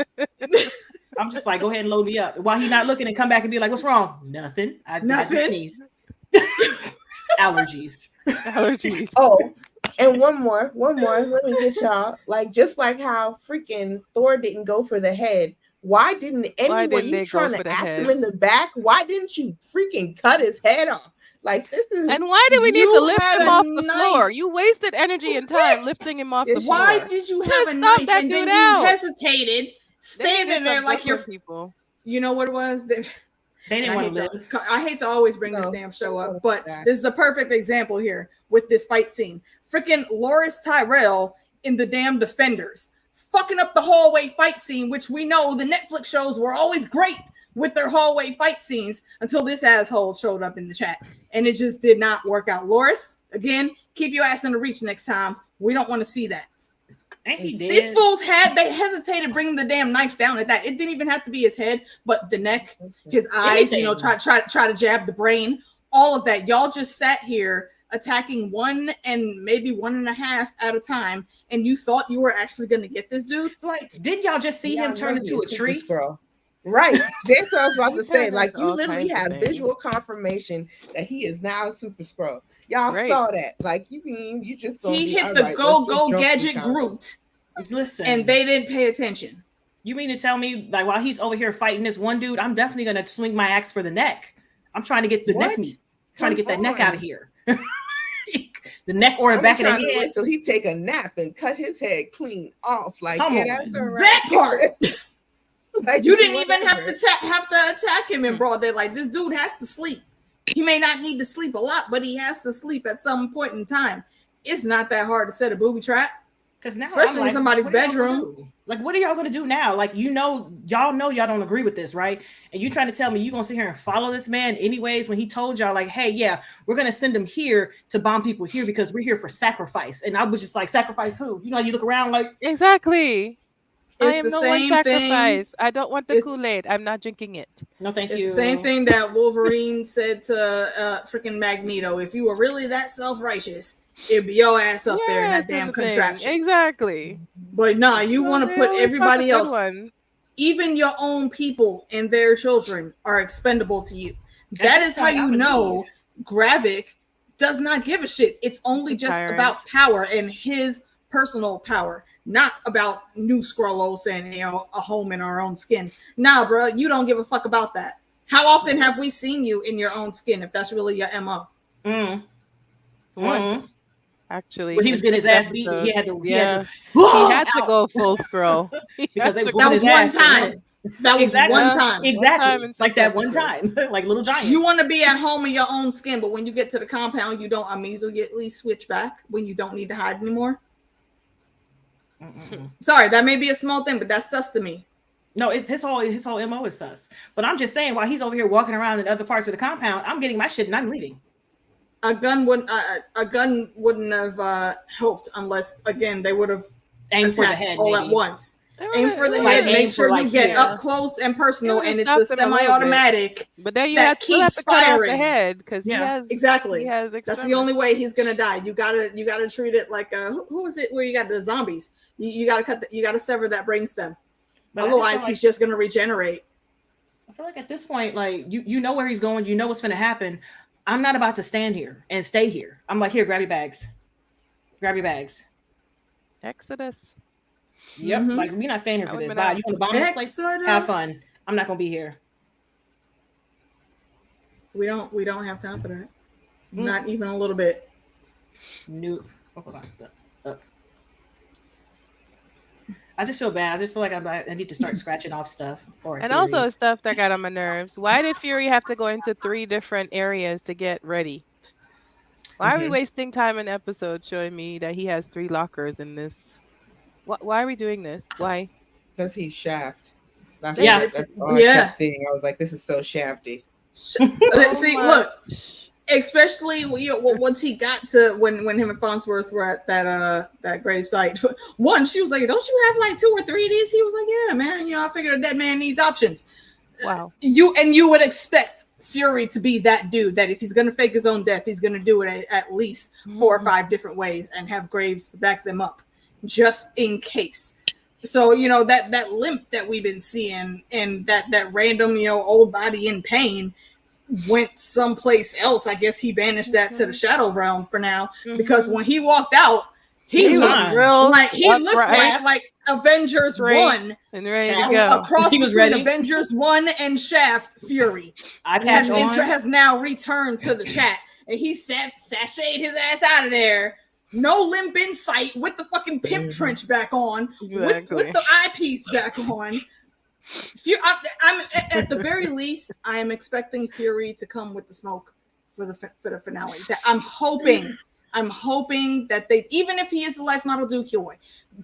Speaker 2: I'm just like, go ahead and load me up. While he's not looking and come back and be like, what's wrong? Nothing. I sneeze. Allergies.
Speaker 4: Oh, and one more. Let me get y'all. Like, just like how freaking Thor didn't go for the head. Why didn't anyone? You trying to axe him in the back? Why didn't you freaking cut his head off? Like, this is.
Speaker 3: And why did we need to lift him off the floor? You wasted energy and time lifting him off the floor.
Speaker 1: Why did you have a knife and then you hesitated, standing there like you're people? You know what it was? They
Speaker 2: didn't want to live.
Speaker 1: I hate to always bring this damn show up, but this is a perfect example here with this fight scene. Freaking Loris Tyrell in the damn Defenders, fucking up the hallway fight scene, which we know the Netflix shows were always great with their hallway fight scenes until this asshole showed up in the chat, and it just did not work out. Loris, again, keep your ass in the reach next time. We don't want to see that.
Speaker 2: And he did.
Speaker 1: These fools they hesitated bringing the damn knife down at that. It didn't even have to be his head, but the neck, his eyes, try to jab the brain, all of that. Y'all just sat here attacking 1 and maybe 1.5 at a time, and you thought you were actually going to get this dude?
Speaker 2: Like, didn't y'all just see him turn into a tree?
Speaker 4: Right. That's what I was about to say. Like, you literally have visual confirmation that he is now a super Skrull. Y'all saw that. Like, you just gonna
Speaker 1: he hit the go gadget Groot.
Speaker 2: Listen,
Speaker 1: and they didn't pay attention.
Speaker 2: You mean to tell me, like, while he's over here fighting this one dude, I'm definitely gonna swing my axe for the neck. I'm trying to get the neck meat. Trying to get that neck out of here. The neck or the back of the head.
Speaker 4: Until he take a nap and cut his head clean off. Like, that's
Speaker 1: that part. Like, you didn't even have to attack him in broad daylight. This dude has to sleep. He may not need to sleep a lot, but he has to sleep at some point in time. It's not that hard to set a booby trap.
Speaker 2: Because now,
Speaker 1: especially in somebody's bedroom.
Speaker 2: Like, what are y'all gonna do now? Like, y'all know y'all don't agree with this, right? And you trying to tell me you gonna sit here and follow this man anyways when he told y'all, like, hey, yeah, we're gonna send him here to bomb people here because we're here for sacrifice. And I was just like, sacrifice who? You know, you look around like,
Speaker 3: exactly.
Speaker 1: It's
Speaker 3: I am
Speaker 1: the
Speaker 3: no one
Speaker 1: same
Speaker 3: sacrifice.
Speaker 1: thing.
Speaker 3: I don't want the Kool-Aid. I'm not drinking it.
Speaker 2: No, thank
Speaker 1: It's
Speaker 2: you.
Speaker 1: the same thing that Wolverine said to freaking Magneto. If you were really that self-righteous, it'd be your ass up there in that damn contraption.
Speaker 3: Exactly.
Speaker 1: But nah, you want to put everybody else, even your own people and their children, are expendable to you. That is how you know Gravik does not give a shit. It's only just about power and his personal power, not about new Skrullos and, you know, a home in our own skin. Nah, bro, you don't give a fuck about that. How often have we seen you in your own skin if that's really your MO?
Speaker 3: Once. Actually,
Speaker 2: when he was getting his ass beat, he had to
Speaker 3: go full scroll
Speaker 2: because
Speaker 1: that was one time. That was one time.
Speaker 2: Exactly. Like that one time. Like Little Giants.
Speaker 1: You want to be at home in your own skin, but when you get to the compound, you don't immediately switch back when you don't need to hide anymore. Sorry, that may be a small thing, but that's sus to me.
Speaker 2: No, it's his whole MO is sus. But I'm just saying, while he's over here walking around in other parts of the compound, I'm getting my shit and I'm leaving.
Speaker 1: A gun wouldn't have helped unless, again, they would have
Speaker 2: aimed for the head
Speaker 1: all at once. Aim for the head. Make sure you get up close and personal, and it's a semi-automatic.
Speaker 3: But then you have to cut off the head because
Speaker 1: exactly.
Speaker 3: He has
Speaker 1: that's the only way he's gonna die. You gotta treat it like who is it? Where you got the zombies? You gotta sever that brainstem. But otherwise, he's just gonna regenerate.
Speaker 2: I feel like at this point, like you know where he's going. You know what's gonna happen. I'm not about to stand here and stay here. I'm like, here, grab your bags. Grab your bags.
Speaker 3: Exodus.
Speaker 2: Yep. Like, we're not staying here for this. Bye. You want to bomb this place? Have fun. I'm not gonna be here.
Speaker 1: We don't have time for that. Not even a little bit.
Speaker 2: Nope. Oh, hold on. I just feel bad. I just feel like I need to start scratching off stuff.
Speaker 3: And also stuff that got on my nerves. Why did Fury have to go into 3 different areas to get ready? Why are we wasting time in episodes showing me that he has 3 lockers in this? Why are we doing this? Why?
Speaker 4: Because he's Shaft. That's all I kept seeing. I was like, this is so shafty.
Speaker 1: See, look. Especially once he got to when him and Fonsworth were at that grave site. One, she was like, "Don't you have like 2 or 3 of these?" He was like, "Yeah, man. You know, I figured a dead man needs options."
Speaker 3: Wow.
Speaker 1: You would expect Fury to be that dude that if he's gonna fake his own death, he's gonna do it at least 4 or 5 different ways and have graves to back them up, just in case. So that limp that we've been seeing and that random old body in pain went someplace else. I guess he banished that to the shadow realm for now, because when he walked out, he looked like Avengers 1
Speaker 3: and ready to go.
Speaker 1: Across between Avengers 1 and Shaft Fury. Has now returned to the chat, and he sashayed his ass out of there. No limp in sight, with the fucking pimp trench back on, with the eyepiece back on. I'm at the very least, I am expecting Fury to come with the smoke for the finale. That I'm hoping that they, even if he is a life model Dookie,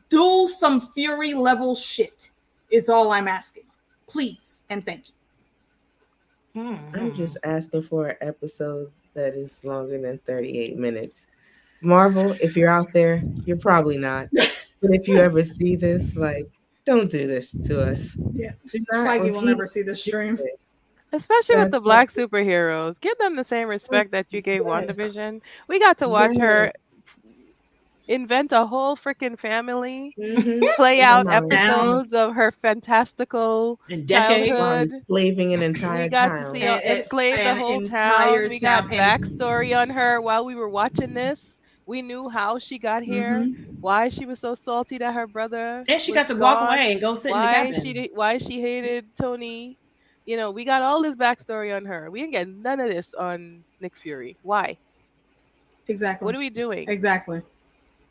Speaker 1: do some Fury level shit is all I'm asking. Please and thank you.
Speaker 4: I'm just asking for an episode that is longer than 38 minutes. Marvel, if you're out there, you're probably not. But if you ever see this, like, don't do this to us.
Speaker 1: Yeah, Feige will never see this stream.
Speaker 3: Especially with the black superheroes. Give them the same respect that you gave WandaVision. We got to watch her invent a whole freaking family, play out episodes of her fantastical childhood.
Speaker 4: Enslaving an entire town.
Speaker 3: We got to see enslave the whole town. We got backstory on her while we were watching this. We knew how she got here, why she was so salty that her brother.
Speaker 2: And she got to walk away and go sit in the cabin.
Speaker 3: Why she hated Tony. We got all this backstory on her. We didn't get none of this on Nick Fury. Why?
Speaker 1: Exactly.
Speaker 3: What are we doing?
Speaker 1: Exactly.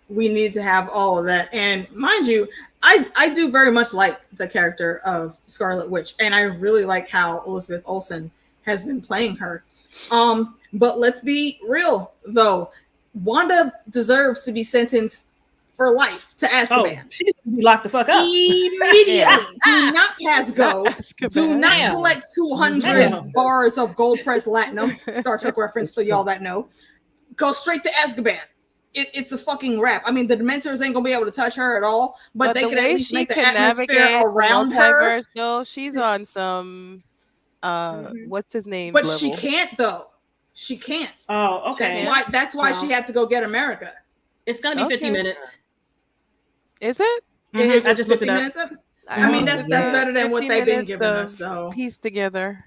Speaker 1: We need to have all of that. And mind you, I do very much like the character of Scarlet Witch, and I really like how Elizabeth Olsen has been playing her. But let's be real, though. Wanda deserves to be sentenced for life to Azkaban.
Speaker 2: She needs to be locked the fuck up.
Speaker 1: Immediately. Do not pass go. Do not
Speaker 2: Damn.
Speaker 1: collect 200
Speaker 2: Damn.
Speaker 1: bars of gold press latinum. Star Trek reference for y'all that know. Go straight to Azkaban. It's a fucking wrap. I mean, the Dementors ain't gonna be able to touch her at all, but they
Speaker 3: the
Speaker 1: can at
Speaker 3: way
Speaker 1: least
Speaker 3: she
Speaker 1: make the
Speaker 3: can
Speaker 1: atmosphere
Speaker 3: navigate
Speaker 1: around
Speaker 3: the
Speaker 1: her.
Speaker 3: multiverse, though, she's on some what's his name?
Speaker 1: But
Speaker 3: level.
Speaker 1: she can't though. She can't.
Speaker 2: Oh, okay.
Speaker 1: That's why she had to go get America.
Speaker 2: It's gonna be 50 minutes.
Speaker 3: Is it?
Speaker 1: Is
Speaker 2: I just looked it up.
Speaker 1: I mean, that's better than what they've been giving us, though.
Speaker 3: Piece together.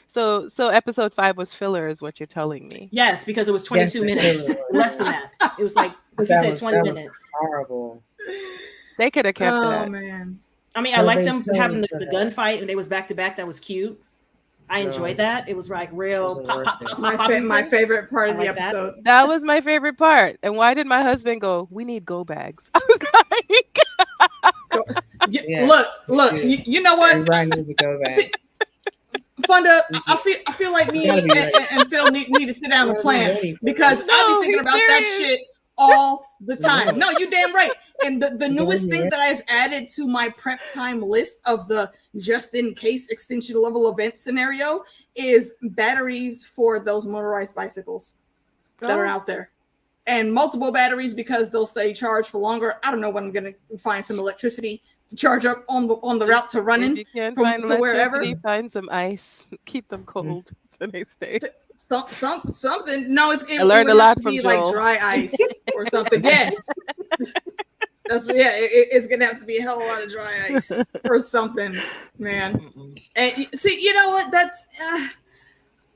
Speaker 3: So episode 5 was filler, is what you're telling me?
Speaker 2: Yes, because it was 22 minutes, less than that. It was like you said, 20 minutes.
Speaker 4: Horrible.
Speaker 3: They could have kept that.
Speaker 1: Oh man.
Speaker 2: I mean, I like them having the gunfight, and they was back to back. That was cute. I enjoyed that. It was like real pop.
Speaker 1: My favorite part of the episode.
Speaker 3: That was my favorite part. And why did my husband go, we need go bags? I was like,
Speaker 1: look, you know what?
Speaker 4: Everybody needs to go back.
Speaker 1: See, Funda, I feel like me and Phil need to sit down and plan because I'll be thinking about that shit all the time. No, you damn right. And the newest thing that I've added to my prep time list of the just in case extinction level event scenario is batteries for those motorized bicycles that are out there. And multiple batteries because they'll stay charged for longer. I don't know when I'm going to find some electricity to charge up on the route to running to wherever.
Speaker 3: Find some ice. Keep them cold so they stay.
Speaker 1: Something. No, I
Speaker 3: learned a lot from
Speaker 1: be
Speaker 3: Joel.
Speaker 1: like dry ice or something. Yeah. It's gonna have to be a hell of a lot of dry ice or something, man. And see, you know what? That's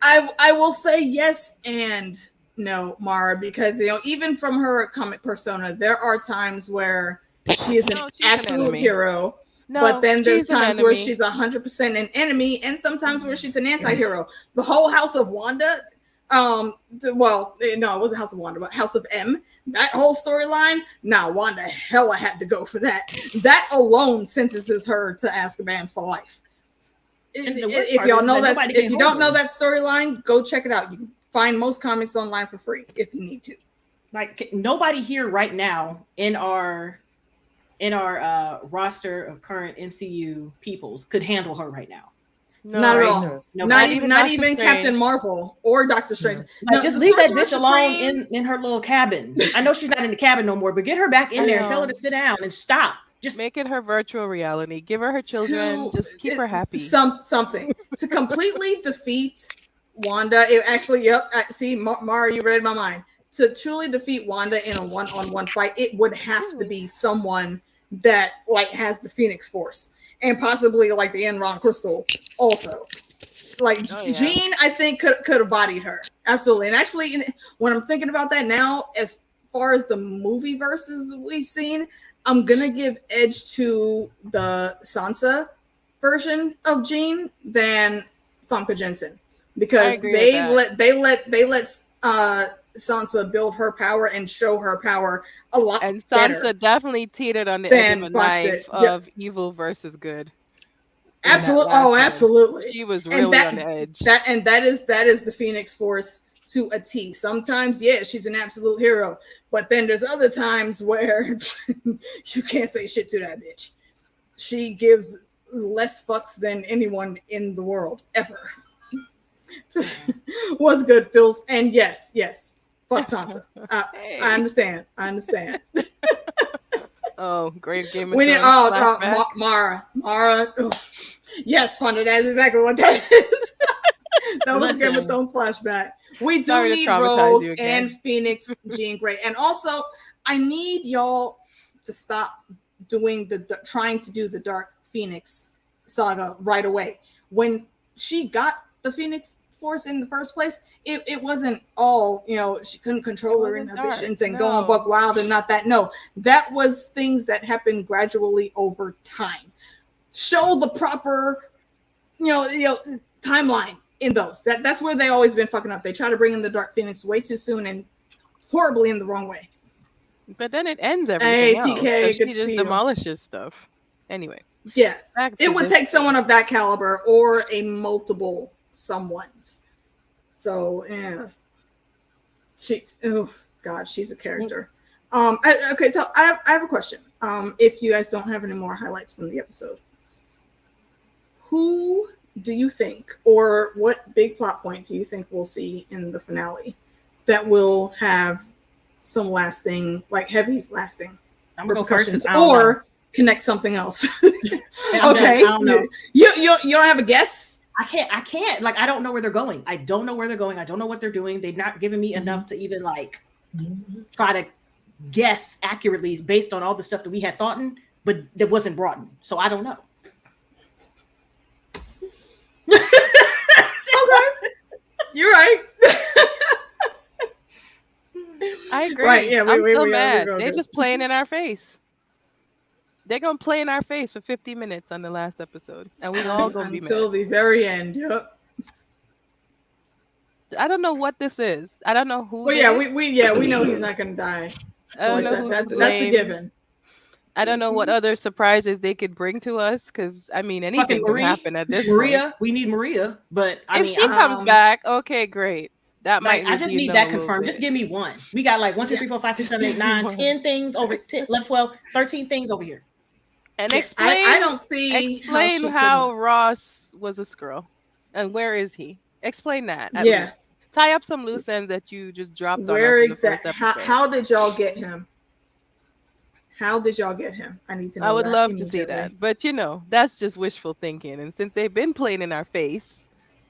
Speaker 1: I will say yes and no, Mara, because even from her comic persona, there are times where she is an absolute hero. But then there's times where she's 100% an enemy, and sometimes where she's an anti-hero. The whole House of Wanda, no, it wasn't House of Wanda, but House of M. That whole storyline, Wanda hella had to go for that. That alone sentences her to Azkaban for life. If y'all know that, if you don't know that storyline, go check it out. You can find most comics online for free if you need to.
Speaker 2: Like nobody here right now in our roster of current MCU peoples could handle her right now.
Speaker 1: No, not at all. No. Not even Captain Marvel or Doctor Strange.
Speaker 2: No. Just leave that bitch alone in her little cabin. I know she's not in the cabin no more, but get her back in there and tell her to sit down and stop. Just
Speaker 3: make it her virtual reality. Give her children. Just keep her happy.
Speaker 1: Something to completely defeat Wanda. See, Mara, you read my mind. To truly defeat Wanda in a one-on-one fight, it would have to be someone that has the Phoenix Force and possibly the Enron Crystal also. Jean, I think could have bodied her. Absolutely. And actually, when I'm thinking about that now, as far as the movie verses we've seen, I'm gonna give edge to the Sansa version of Jean than Famke Janssen because they let Sansa build her power and show her power a lot. And
Speaker 3: Sansa definitely teetered on the edge of a knife of evil versus good.
Speaker 1: Absolutely. Oh, absolutely.
Speaker 3: She was really on the edge.
Speaker 1: That is the Phoenix Force to a T. Sometimes, she's an absolute hero, but then there's other times where you can't say shit to that bitch. She gives less fucks than anyone in the world ever. Was good, Phil's, and yes, fuck Sansa. I understand. Oh, great Game of Thrones. Mara. Yes, Funda, that's exactly what that is. That was a Game of Thrones flashback. We do need Rogue and Phoenix, Jean Grey, and also I need y'all to stop doing trying to do the Dark Phoenix saga right away. When she got the Phoenix Force in the first place, it wasn't all she couldn't control her inhibitions and going buck wild and not that. No, that was things that happened gradually over time. Show the proper timeline in those. That's where they always been fucking up. They try to bring in the Dark Phoenix way too soon and horribly in the wrong way.
Speaker 3: But then it ends everything else.
Speaker 1: TK,
Speaker 3: so she just demolishes stuff. Anyway.
Speaker 1: Yeah. It would take someone of that caliber or a multiple someone's. So she's a character. Okay, so I have a question. If you guys don't have any more highlights from the episode, who do you think, or what big plot point do you think we'll see in the finale that will have some lasting, like heavy lasting repercussions, or connect something else? Okay,
Speaker 2: I don't know.
Speaker 1: You don't have a guess?
Speaker 2: I can't. Like, I don't know where they're going. I don't know where they're going. I don't know what they're doing. They've not given me enough to even like try to guess accurately based on all the stuff that we had thought in, but that wasn't brought in. So I don't know.
Speaker 1: Okay, you're right.
Speaker 3: I agree.
Speaker 1: Right, yeah,
Speaker 3: I'm so mad. They're just playing in our face. They're gonna play in our face for 50 minutes on the last episode, and we all gonna be mad
Speaker 1: until the very end. Yep.
Speaker 3: I don't know what this is. I don't know who.
Speaker 1: Well, yeah, we know he's not gonna die.
Speaker 3: I don't know
Speaker 1: That's a given.
Speaker 3: I don't know what other surprises they could bring to us, because I mean anything can happen at this point.
Speaker 2: We need Maria, but
Speaker 3: if she comes back, okay, great. That
Speaker 2: like,
Speaker 3: might.
Speaker 2: I just need that confirmed. Just give me one. We got like 1, 2, 3, 4, 5, 6, 7, 8, 9, 10 things over 10, 11, 12, 13 things over here.
Speaker 3: And explain.
Speaker 1: I don't see.
Speaker 3: Explain how Ross was a Skrull, and where is he? Explain that.
Speaker 1: Yeah.
Speaker 3: Least. Tie up some loose ends that you just dropped on us.
Speaker 1: Where exactly? How did y'all get him? How did y'all get him? I need to know.
Speaker 3: I would love to see that, but you know, that's just wishful thinking. And since they've been playing in our face,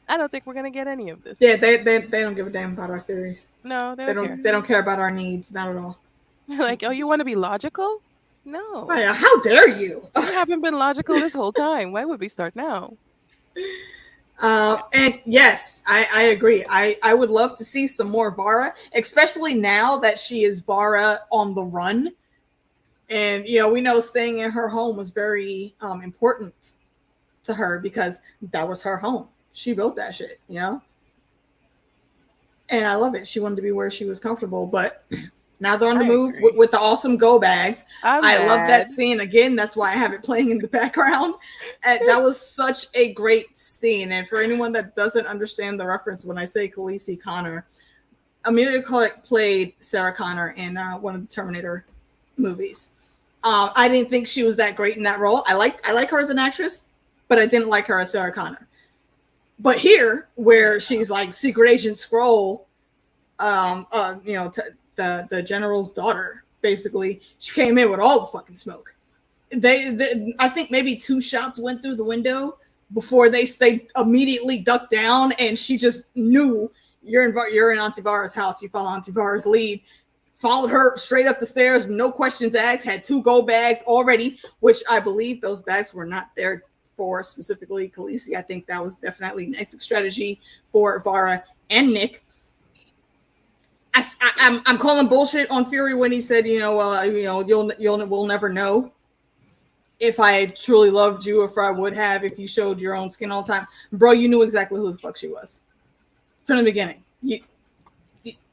Speaker 3: I don't think we're gonna get any of this.
Speaker 1: Yeah, they don't give a damn about our theories.
Speaker 3: No, they don't care.
Speaker 1: They don't care about our needs, not at all.
Speaker 3: Like, oh, you want to be logical? No.
Speaker 1: How dare you?
Speaker 3: We haven't been logical this whole time. Why would we start now?
Speaker 1: And yes, I agree. I would love to see some more Varra, especially now that she is Varra on the run. And, you know, we know staying in her home was very important to her because that was her home. She built that shit, you know? And I love it. She wanted to be where she was comfortable, but now they're on the move with the awesome go bags. I love that scene. Again, that's why I have it playing in the background. That was such a great scene. And for anyone that doesn't understand the reference when I say Khalessi Connor, Emilia Clarke played Sarah Connor in one of the Terminator movies. I didn't think she was that great in that role. I like her as an actress, but I didn't like her as Sarah Connor. But here, where she's like Secret Agent Skrull, you know, the general's daughter, basically, she came in with all the fucking smoke. I think maybe 2 shots went through the window before they immediately ducked down, and she just knew you're in Aunty Varra's house. You follow Aunty Varra's lead. Followed her straight up the stairs, no questions asked. Had 2 go bags already, which I believe those bags were not there for specifically Khalessi. I think that was definitely an exit strategy for Varra and Nick. I'm calling bullshit on Fury when he said, you know, we'll never know if I truly loved you, or if I would have if you showed your own skin all the time. Bro, you knew exactly who the fuck she was from the beginning. You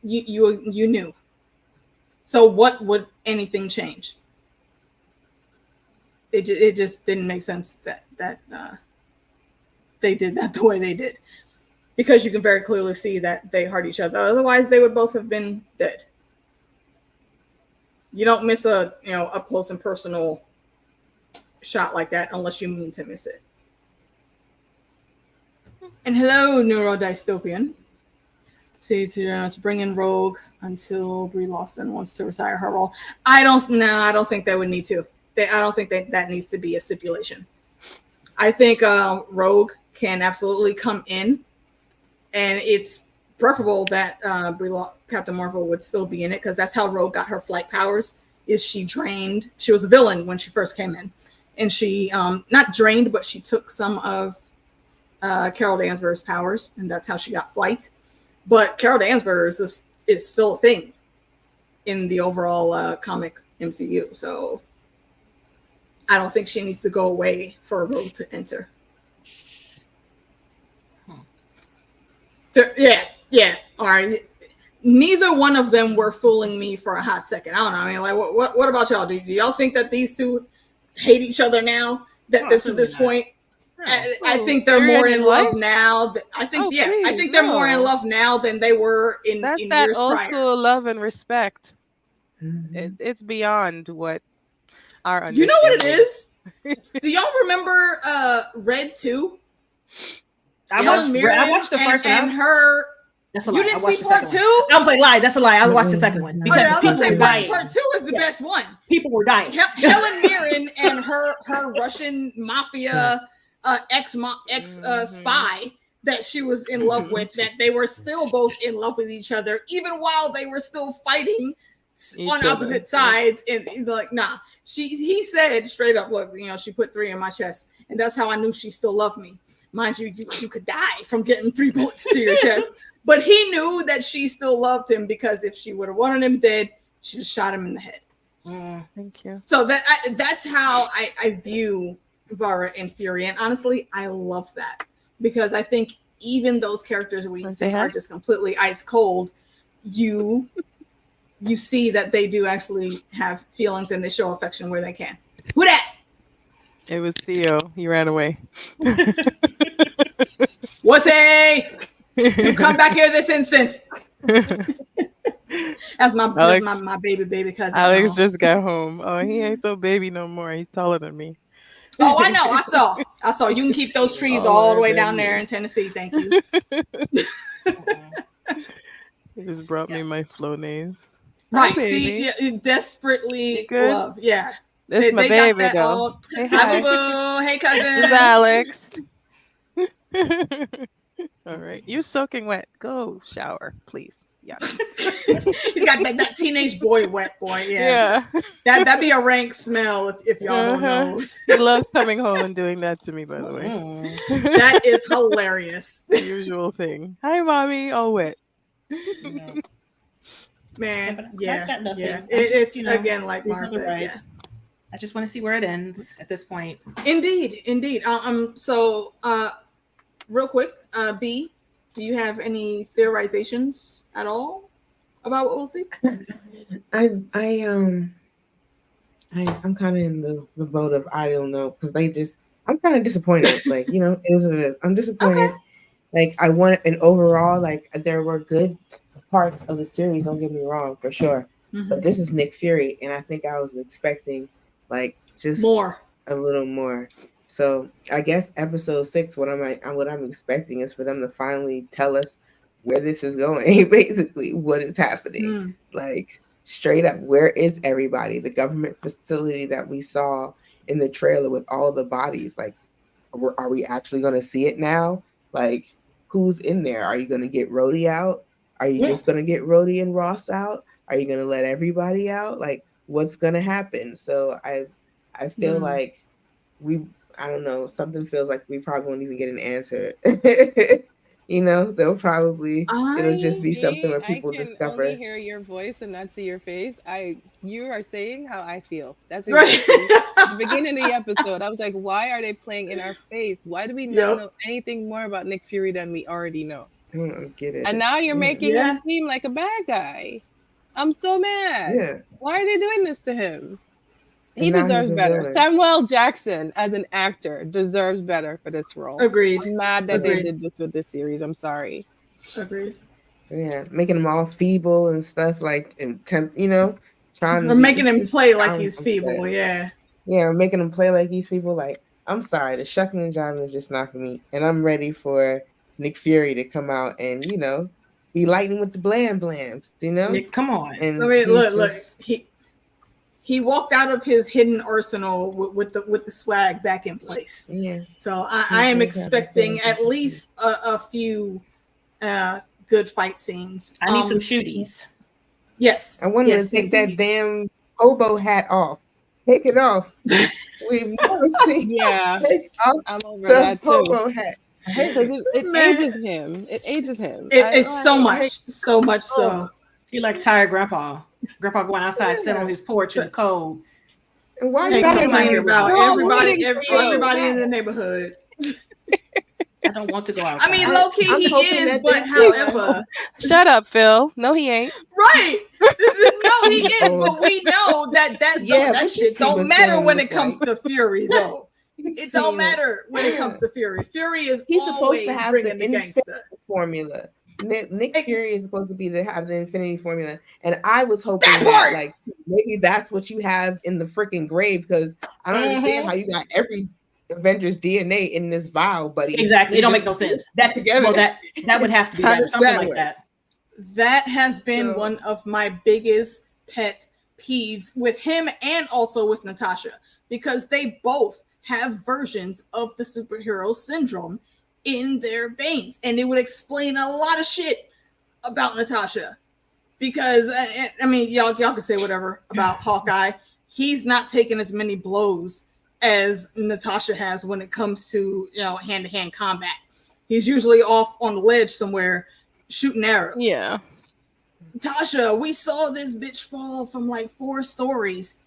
Speaker 1: knew. So what would anything change? It just didn't make sense that they did that the way they did, because you can very clearly see that they hurt each other. Otherwise, they would both have been dead. You don't miss a up close and personal shot like that unless you mean to miss it. And hello, Neurodystopian. To bring in Rogue until Brie Larson wants to retire her role. I don't think they would need to. I don't think that needs to be a stipulation. I think Rogue can absolutely come in, and it's preferable that Captain Marvel would still be in it, because that's how Rogue got her flight powers. Is she drained? She was a villain when she first came in, and she not drained, but she took some of Carol Danvers' powers, and that's how she got flight. But Carol Danvers is still a thing in the overall comic MCU. So I don't think she needs to go away for Rogue to enter. Yeah. All right. Neither one of them were fooling me for a hot second. I don't know. I mean, like, what about y'all? Do y'all think that these two hate each other now? That to this point? I think they're more in love now. I think they're more in love now than they were in years prior.
Speaker 3: That's that old school love and respect. It's beyond what our
Speaker 1: You know what it
Speaker 3: understanding.
Speaker 1: is? Do y'all remember Red 2?
Speaker 2: I watched the first one.
Speaker 1: And her.
Speaker 2: That's a lie.
Speaker 1: You didn't see part 2?
Speaker 2: I was like, lie. That's a lie. I watched the second one because
Speaker 1: I was
Speaker 2: people
Speaker 1: gonna
Speaker 2: were
Speaker 1: say
Speaker 2: dying.
Speaker 1: part 2 is the best one.
Speaker 2: People were dying.
Speaker 1: Helen Mirren and her Russian mafia ex spy that she was in love with, that they were still both in love with each other, even while they were still fighting on opposite sides. And like, nah, he said straight up, look, she put 3 in my chest, and that's how I knew she still loved me. Mind you, you could die from getting 3 bullets to your chest, but he knew that she still loved him, because if she would have wanted him dead, she just shot him in the head.
Speaker 3: Thank you.
Speaker 1: So that's how I view Varra and Fury, and honestly, I love that, because I think even those characters we think are just completely ice cold, you see that they do actually have feelings and they show affection where they can. Who that?
Speaker 3: It was Theo. He ran away.
Speaker 1: What's you come back here this instant. That's my baby cousin.
Speaker 3: Alex just got home. Oh, he ain't so baby no more. He's taller than me.
Speaker 1: Oh, I know. I saw. You can keep those trees all the way down there in Tennessee. Thank you.
Speaker 3: He just brought me my Flonase.
Speaker 1: Right. See, desperately love. Yeah.
Speaker 3: This is my baby, though.
Speaker 1: Hey, hi, boo-boo. Hey, cousin.
Speaker 3: This is Alex. All right. You soaking wet. Go shower, please. Yeah.
Speaker 1: He's got that teenage boy wet boy. Yeah. That'd be a rank smell if y'all don't know.
Speaker 3: He loves coming home and doing that to me, by the way.
Speaker 1: That is hilarious.
Speaker 3: The usual thing. Hi, mommy. All wet.
Speaker 1: Man, yeah. It's again, like Mar said. Right. Yeah.
Speaker 2: I just want to see where it ends at this point.
Speaker 1: Indeed. So, real quick, B, do you have any theorizations at all about what we'll see?
Speaker 4: I'm kind of in the boat of I don't know, because I'm kind of disappointed. Like, it is what it is. I'm disappointed. Okay. Like, I want an overall, like, there were good parts of the series, don't get me wrong, for sure. Mm-hmm. But this is Nick Fury, and I think I was expecting like just
Speaker 1: more,
Speaker 4: a little more. So I guess episode 6, what I'm expecting is for them to finally tell us where this is going, basically what is happening. Like, straight up, where is everybody? The government facility that we saw in the trailer with all the bodies, like, are we actually going to see it now? Like, who's in there? Are you going to get Rhodey out? Are you just going to get Rhodey and Ross out? Are you going to let everybody out? Like, what's going to happen? So I feel like I don't know, something feels like we probably won't even get an answer. They'll probably, it'll just be something where people discover.
Speaker 3: I can only hear your voice and not see your face. You are saying how I feel. That's exactly the beginning of the episode. I was like, why are they playing in our face? Why do we not know anything more about Nick Fury than we already know?
Speaker 4: I don't get it.
Speaker 3: And now you're making him seem like a bad guy. I'm so mad. Yeah. Why are they doing this to him? He deserves better. Villain. Samuel Jackson, as an actor, deserves better for this role.
Speaker 1: Agreed.
Speaker 3: I'm mad that they did this with this series. I'm sorry.
Speaker 1: Agreed.
Speaker 4: Yeah, making him all feeble and stuff, like,
Speaker 1: we're making him play like he's feeble. Yeah.
Speaker 4: Yeah, we're making him play like he's feeble. Like, I'm sorry, the shucking and jiving is just knocking me, and I'm ready for Nick Fury to come out and be lightning with the blam blams.
Speaker 2: Nick, come on.
Speaker 1: And look. He walked out of his hidden arsenal with the swag back in place. Yeah. So I am expecting at least a few good fight scenes.
Speaker 2: I need some shooties.
Speaker 1: Yes.
Speaker 4: I want to take that damn hobo hat off. Take it off. We've never seen.
Speaker 3: Yeah. I'm over that too.
Speaker 4: Hobo hat.
Speaker 3: Because it ages him. It ages him.
Speaker 1: It's so much so.
Speaker 2: He like tired grandpa. Grandpa going outside, sitting on his porch in the cold.
Speaker 4: And why you
Speaker 1: complaining about everybody in the neighborhood?
Speaker 2: I don't want to go outside.
Speaker 1: I mean, low key he is, but however,
Speaker 3: shut up, Phil. No, he ain't.
Speaker 1: Right? No, he is, but we know that shit don't matter when it comes to Fury, though. It don't matter when it comes to Fury. Fury is
Speaker 4: he's
Speaker 1: always
Speaker 4: supposed to have
Speaker 1: bringing the gangster
Speaker 4: formula. Nick Fury is supposed to be have the Infinity Formula, and I was hoping that like maybe that's what you have in the freaking grave, because I don't understand how you got every Avengers DNA in this vial, buddy.
Speaker 2: Exactly, it don't make no sense. That would have to be something like that.
Speaker 1: That has been one of my biggest pet peeves with him and also with Natasha, because they both have versions of the superhero syndrome in their veins, and it would explain a lot of shit about Natasha. Because I mean, y'all can say whatever about Hawkeye. He's not taking as many blows as Natasha has when it comes to, you know, hand-to-hand combat. He's usually off on the ledge somewhere shooting arrows.
Speaker 3: Yeah.
Speaker 1: Tasha, we saw this bitch fall from like 4 stories,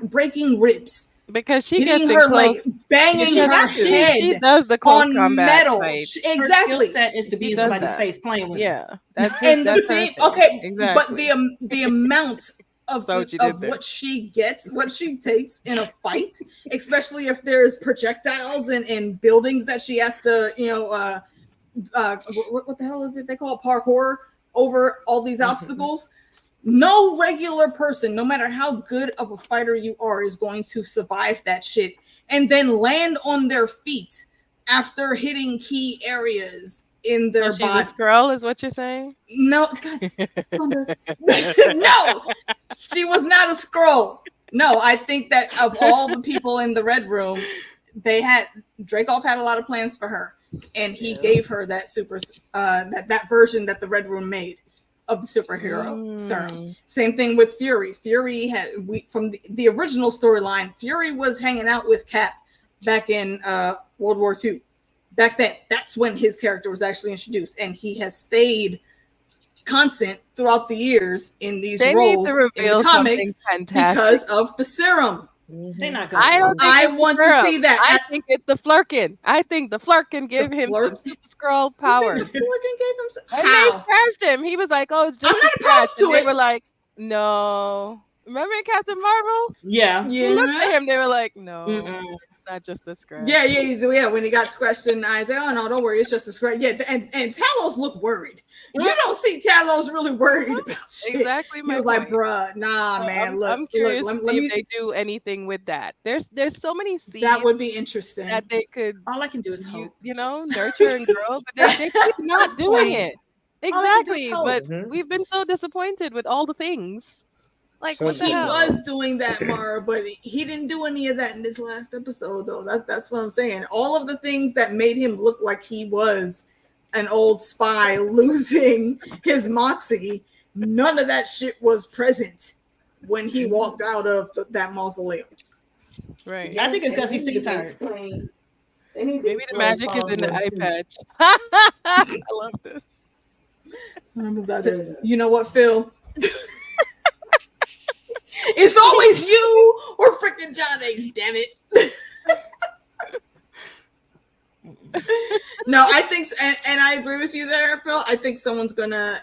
Speaker 1: breaking ribs.
Speaker 3: Because she
Speaker 1: hitting
Speaker 3: gets
Speaker 1: her,
Speaker 3: close,
Speaker 1: like banging her head.
Speaker 3: She does the close
Speaker 1: on
Speaker 3: combat
Speaker 1: metal.
Speaker 3: fight.
Speaker 1: Exactly.
Speaker 2: Her skill set is to be in somebody's face playing with.
Speaker 3: Yeah, that's
Speaker 1: and
Speaker 3: that's
Speaker 1: the thing.
Speaker 3: her thing.
Speaker 1: Okay,
Speaker 3: exactly.
Speaker 1: But the amount of
Speaker 3: what
Speaker 1: she gets, what she takes in a fight, especially if there's projectiles and buildings that she has to, you know, what the hell is it they call it, parkour over all these obstacles. No regular person, no matter how good of a fighter you are, is going to survive that shit and then land on their feet after hitting key areas in their
Speaker 3: so
Speaker 1: body.
Speaker 3: She's a Skrull, is what you're saying?
Speaker 1: No, God, no, she was not a Skrull. No, I think that of all the people in the Red Room, Dreykov had a lot of plans for her, and he gave her that that version that the Red Room made of the superhero serum. Same thing with Fury. Fury from the original storyline, Fury was hanging out with Cap back in World War II. Back then, that's when his character was actually introduced, and he has stayed constant throughout the years in these roles in the comics because of the serum.
Speaker 2: They're not gonna
Speaker 1: I want to see that.
Speaker 3: I think it's the Flurkin. I think the Flurkin gave him some Super Skrull power.
Speaker 1: The Flurkin gave him some.
Speaker 3: And they scratched him. He was like, "Oh, it's just a scratch." And they were like, "No." Remember in Captain Marvel?
Speaker 2: Yeah.
Speaker 3: You looked at him. They were like, "No, it's not just a scratch."
Speaker 1: Yeah. When he got scratched in the eyes, like, "Oh no, don't worry, it's just a scratch." Yeah, and Talos looked worried. You don't see Talos really worried about shit.
Speaker 3: Exactly.
Speaker 1: He was like, "Bruh, nah, man.
Speaker 3: I'm curious to see if they do anything with that. There's so many seeds
Speaker 1: that would be interesting
Speaker 3: that they could.
Speaker 2: All I can do is hope,
Speaker 3: nurture and grow, but they keep not doing it. Exactly. But we've been so disappointed with all the things. Like, what the hell?
Speaker 1: He was doing that, Mara, but he didn't do any of that in this last episode, though. That's what I'm saying. All of the things that made him look like he was an old spy losing his moxie, none of that shit was present when he walked out of that mausoleum.
Speaker 3: Right.
Speaker 2: I think it's because he's sick and tired.
Speaker 3: Maybe the magic is in the eye patch. I love this.
Speaker 1: You know what, Phil? It's always you or freaking John H. Damn it. No, I think, and I agree with you there, Phil. I think someone's gonna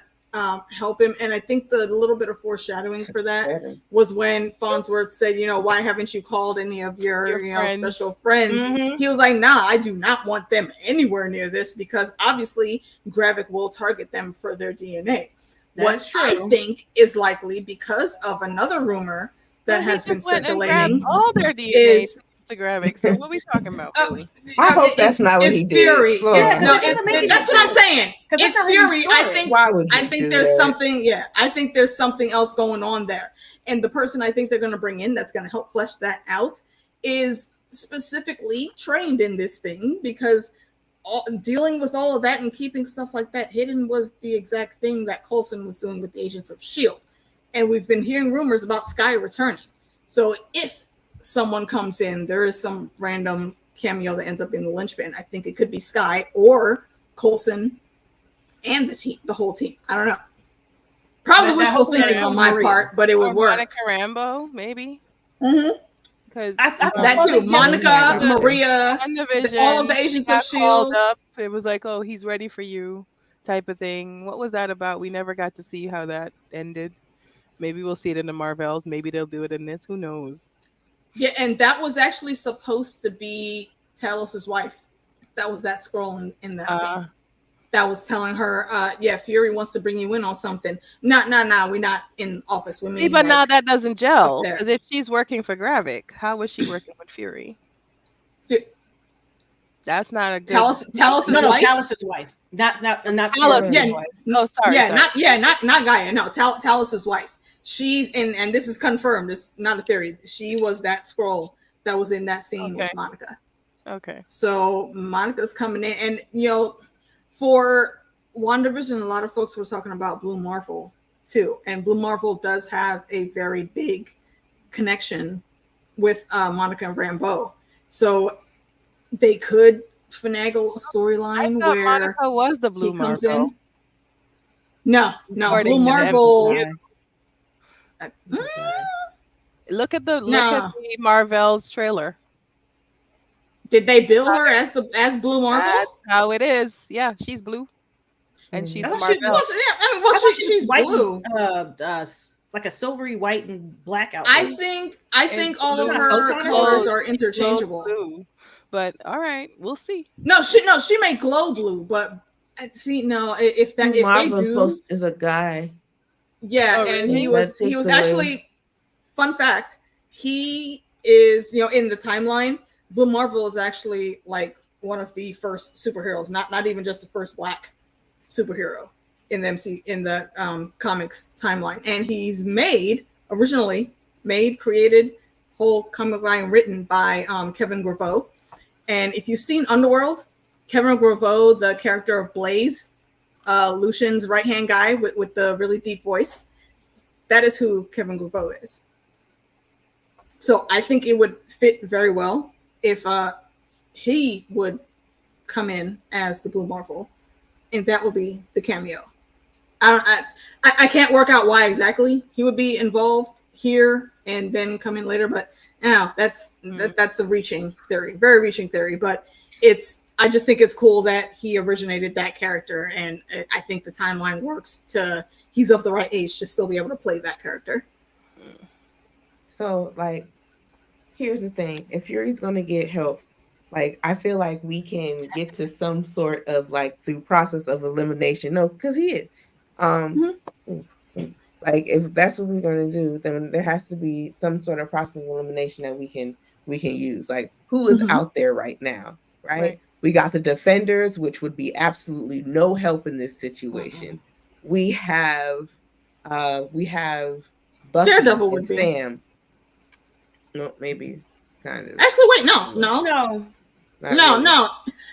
Speaker 1: help him, and I think the little bit of foreshadowing for that was when Fonsworth said, "You know, why haven't you called any of your special friends?" He was like, "Nah, I do not want them anywhere near this because obviously Gravik will target them for their DNA." What I think is likely because of another rumor that has been circulating
Speaker 3: all their DNA is to Gravik. So what are we talking about, really?
Speaker 4: I hope that's not what he
Speaker 1: Fury.
Speaker 4: did.
Speaker 1: That's what I'm saying. It's Fury. I think there's something. Yeah, I think there's something else going on there. And the person I think they're going to bring in that's going to help flesh that out is specifically trained in this thing, because dealing with all of that and keeping stuff like that hidden was the exact thing that Coulson was doing with the Agents of S.H.I.E.L.D. And we've been hearing rumors about Skye returning. So if someone comes in, there is some random cameo that ends up in the linchpin. I think it could be Skye or Coulson and the whole team. I don't know. Probably wishful thinking on my part, but it would work.
Speaker 3: Monica Rambeau, maybe. Because
Speaker 1: that too, Monica, Maria, all of the Agents of S.H.I.E.L.D.
Speaker 3: It was like, "Oh, he's ready for you," type of thing. What was that about? We never got to see how that ended. Maybe we'll see it in the Marvels. Maybe they'll do it in this. Who knows?
Speaker 1: Yeah, and that was actually supposed to be Talos's wife. That was that Skrull in that scene. that was telling her, yeah, Fury wants to bring you in on something. No, we're not in office. We
Speaker 3: See,
Speaker 1: mean
Speaker 3: but now
Speaker 1: like
Speaker 3: that doesn't
Speaker 1: up
Speaker 3: gel
Speaker 1: there.
Speaker 3: because if she's working for Gravik, how was she working with Fury? That's not a good.
Speaker 1: Talos'
Speaker 2: No,
Speaker 1: wife.
Speaker 2: Talos' wife. Not
Speaker 3: Talos'
Speaker 2: Fury's
Speaker 1: Yeah,
Speaker 2: wife.
Speaker 3: Oh, sorry.
Speaker 1: not Gaia. No, Talos' wife. She's and this is confirmed. It's not a theory. She was that scroll that was in that scene with Monica.
Speaker 3: Okay.
Speaker 1: So Monica's coming in, and you know, for WandaVision, a lot of folks were talking about Blue Marvel too, and Blue Marvel does have a very big connection with Monica and Rambeau, so they could finagle a storyline where
Speaker 3: Monica was the Blue
Speaker 1: he comes
Speaker 3: Marvel.
Speaker 1: in. No,
Speaker 3: According
Speaker 1: Blue
Speaker 3: to the
Speaker 1: Marvel.
Speaker 3: Look at the Marvel's trailer.
Speaker 1: Did they bill her as Blue Marvel?
Speaker 3: That's how it is. Yeah, she's blue, and she's Marvel.
Speaker 1: She's
Speaker 2: white
Speaker 1: blue.
Speaker 2: Like a silvery white and black outfit.
Speaker 1: I think all of her colors are interchangeable.
Speaker 3: Blue. But all right, we'll see.
Speaker 1: No, she may glow blue, but see, no, if they do,
Speaker 4: is a guy.
Speaker 1: Yeah, and he was actually, fun fact, he is, you know, in the timeline, Blue Marvel is actually like one of the first superheroes, not even just the first black superhero in the comics timeline. And he's originally created, whole comic line written by Kevin Graveau. And if you've seen Underworld, Kevin Graveau, the character of Blaze, Lucian's right-hand guy with the really deep voice, that is who Kevin Graveau is. So I think it would fit very well if he would come in as the Blue Marvel, and that would be the cameo. I can't work out why exactly he would be involved here and then come in later, but now that's a reaching theory, very reaching theory. But I just think it's cool that he originated that character, and I think the timeline works he's of the right age to still be able to play that character.
Speaker 4: So, like, here's the thing. If Fury's going to get help, like, I feel like we can get to some sort of, like, through process of elimination. No, because he is. Like, if that's what we're going to do, then there has to be some sort of process of elimination that we can use. Like, who is out there right now, right? We got the Defenders, which would be absolutely no help in this situation. We have Buffy
Speaker 1: Daredevil
Speaker 4: and Sam. No, maybe kind of.
Speaker 1: Actually, wait, no.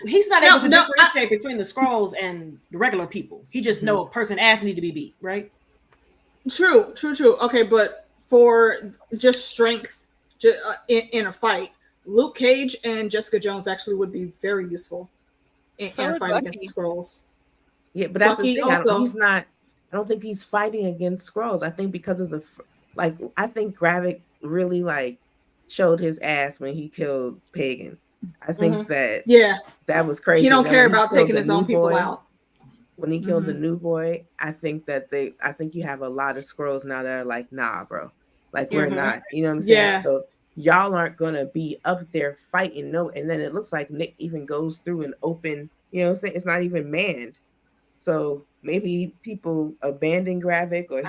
Speaker 2: He's not able to differentiate between the Skrulls and the regular people. He just know a person ass need to be beat, right?
Speaker 1: True. Okay, but for just strength in a fight, Luke Cage and Jessica Jones actually would be very usful in a fight against the Skrulls.
Speaker 4: Yeah, but that's the thing. I don't think he's fighting against Skrulls. I think because of I think Gravik really showed his ass when he killed Pagan. I think that was crazy.
Speaker 1: He don't care about taking his own people out.
Speaker 4: When he killed the new boy, I think you have a lot of Skrulls now that are like, nah, bro. Like, we're not, you know what I'm saying?
Speaker 1: Yeah.
Speaker 4: So y'all aren't gonna be up there fighting. No, and then it looks like Nick even goes through an open, you know what I'm saying? It's not even manned. So maybe people abandon Gravik, or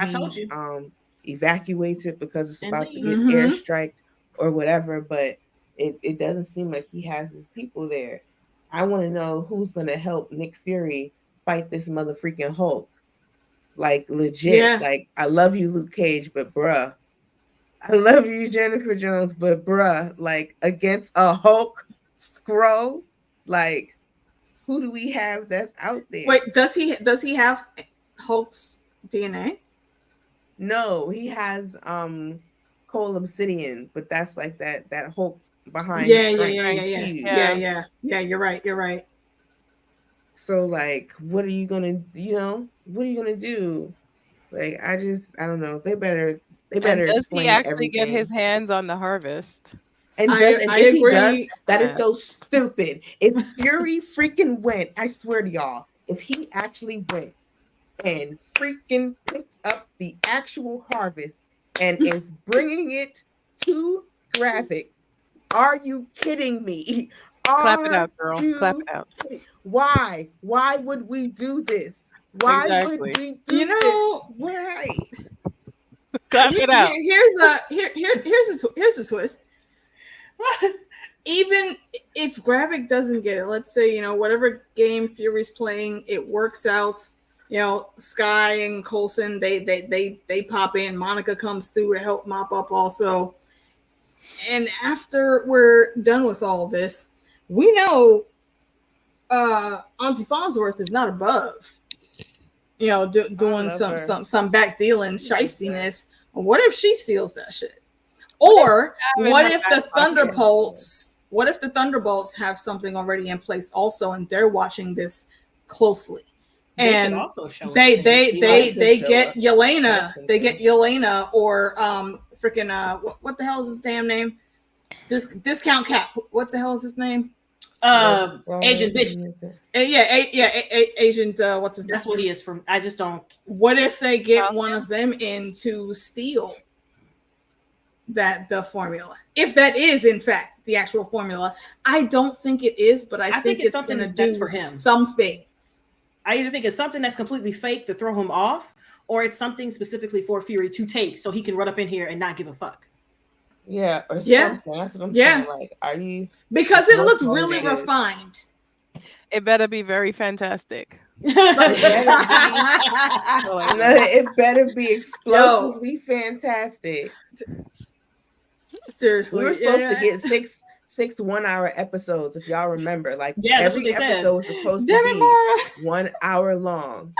Speaker 4: he evacuates it because it's about to get airstriked or whatever, but it doesn't seem like he has his people there. I want to know who's gonna help Nick Fury fight this motherfucking Hulk. Like, legit.
Speaker 1: Yeah.
Speaker 4: Like, I love you, Luke Cage, but bruh. I love you, Jennifer Jones, but bruh, like, against a Hulk Skrull, like, who do we have that's out there?
Speaker 1: Wait, does he have Hulk's DNA?
Speaker 4: No, he has Cole Obsidian, but that's like that Hulk behind.
Speaker 1: Yeah. You're right.
Speaker 4: So, like, what are you gonna do? Like, I don't know. They better
Speaker 3: does
Speaker 4: explain
Speaker 3: he actually
Speaker 4: everything.
Speaker 3: get his hands on the harvest?
Speaker 4: And if he does, that is so stupid. If Fury freaking went, I swear to y'all, if he actually went and freaking picked up the actual harvest and is bringing it to Gravik, are you kidding me?
Speaker 3: Clap it out, girl. Clap it out.
Speaker 4: Why? Why would we do this? Why would
Speaker 3: Exactly.
Speaker 4: we do this? Why?
Speaker 3: Clap it out.
Speaker 1: Here's a twist. Even if Gravik doesn't get it, let's say, you know, whatever game Fury's playing, it works out. You know, Sky and Coulson, they pop in. Monica comes through to help mop up also. And after we're done with all this, we know Auntie Fonsworth is not above, you know, doing some back dealing shystiness. What if she steals that shit? Or what if the Thunderbolts? What if the Thunderbolts have something already in place also, and they're watching this closely? And they get Yelena. They get Yelena or freaking what the hell is his damn name? Discount Cap. What the hell is his name?
Speaker 2: Agent Bitch.
Speaker 1: Agent. What's his name?
Speaker 2: That's what he is from. I just don't.
Speaker 1: What if they get one of them in to steal the formula? If that is in fact the actual formula, I don't think it is, but I think it's something going to do for him. Something.
Speaker 2: I either think it's something that's completely fake to throw him off, or it's something specifically for Fury to take so he can run up in here and not give a fuck.
Speaker 4: Yeah, or something. That's what I'm saying. Like, are you?
Speaker 1: Because it looked really refined.
Speaker 3: It better be very fantastic.
Speaker 4: It better be explosively fantastic.
Speaker 1: Seriously,
Speaker 4: we were supposed to get six 1-hour episodes, if y'all remember. Like, every episode was supposed to be 1 hour long.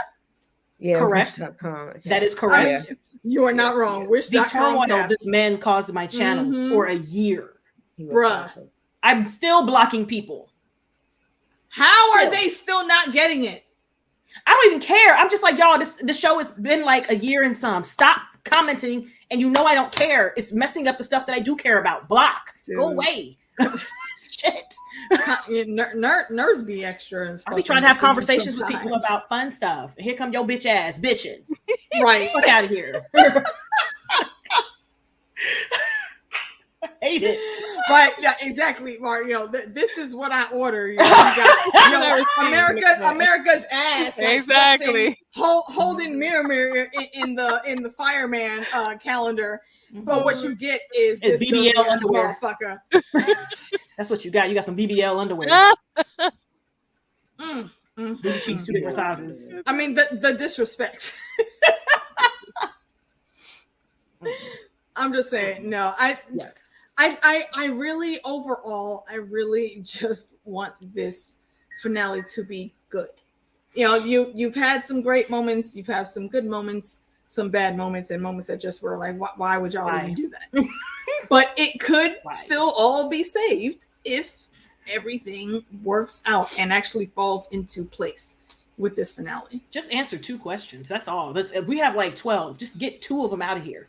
Speaker 4: Yeah,
Speaker 2: correct. That is correct.
Speaker 1: I mean, you are not wrong.
Speaker 2: The turmoil this man caused my channel for a year,
Speaker 1: bruh.
Speaker 2: I'm still blocking people.
Speaker 1: How are they still not getting it?
Speaker 2: I don't even care. I'm just like, y'all, this show has been like a year and some. Stop commenting, and you know I don't care. It's messing up the stuff that I do care about. Block. Dude. Go away. Shit.
Speaker 1: Nerds be extra.
Speaker 2: I be trying to have conversations with people about fun stuff. Here come your bitch ass bitching.
Speaker 1: Right.
Speaker 2: Fuck out of here. I hate it.
Speaker 1: Right. Yeah, exactly, Mark. You know, this is what I order. You know, America's ass. Like,
Speaker 3: exactly.
Speaker 1: Holding mirror in the fireman calendar. But what you get is this
Speaker 2: BBL underwear.
Speaker 1: Motherfucker.
Speaker 2: That's what you got. You got some BBL underwear. Booty cheeks, 2 different sizes.
Speaker 1: I mean, the disrespect. I'm just saying, no. I really, overall, I really just want this finale to be good. You know, you've had some great moments, you've had some good moments, some bad moments, and moments that just were like, why would y'all even do that? But it could still all be saved if everything works out and actually falls into place with this finale.
Speaker 2: Just answer 2 questions. That's all. We have like 12. Just get 2 of them out of here.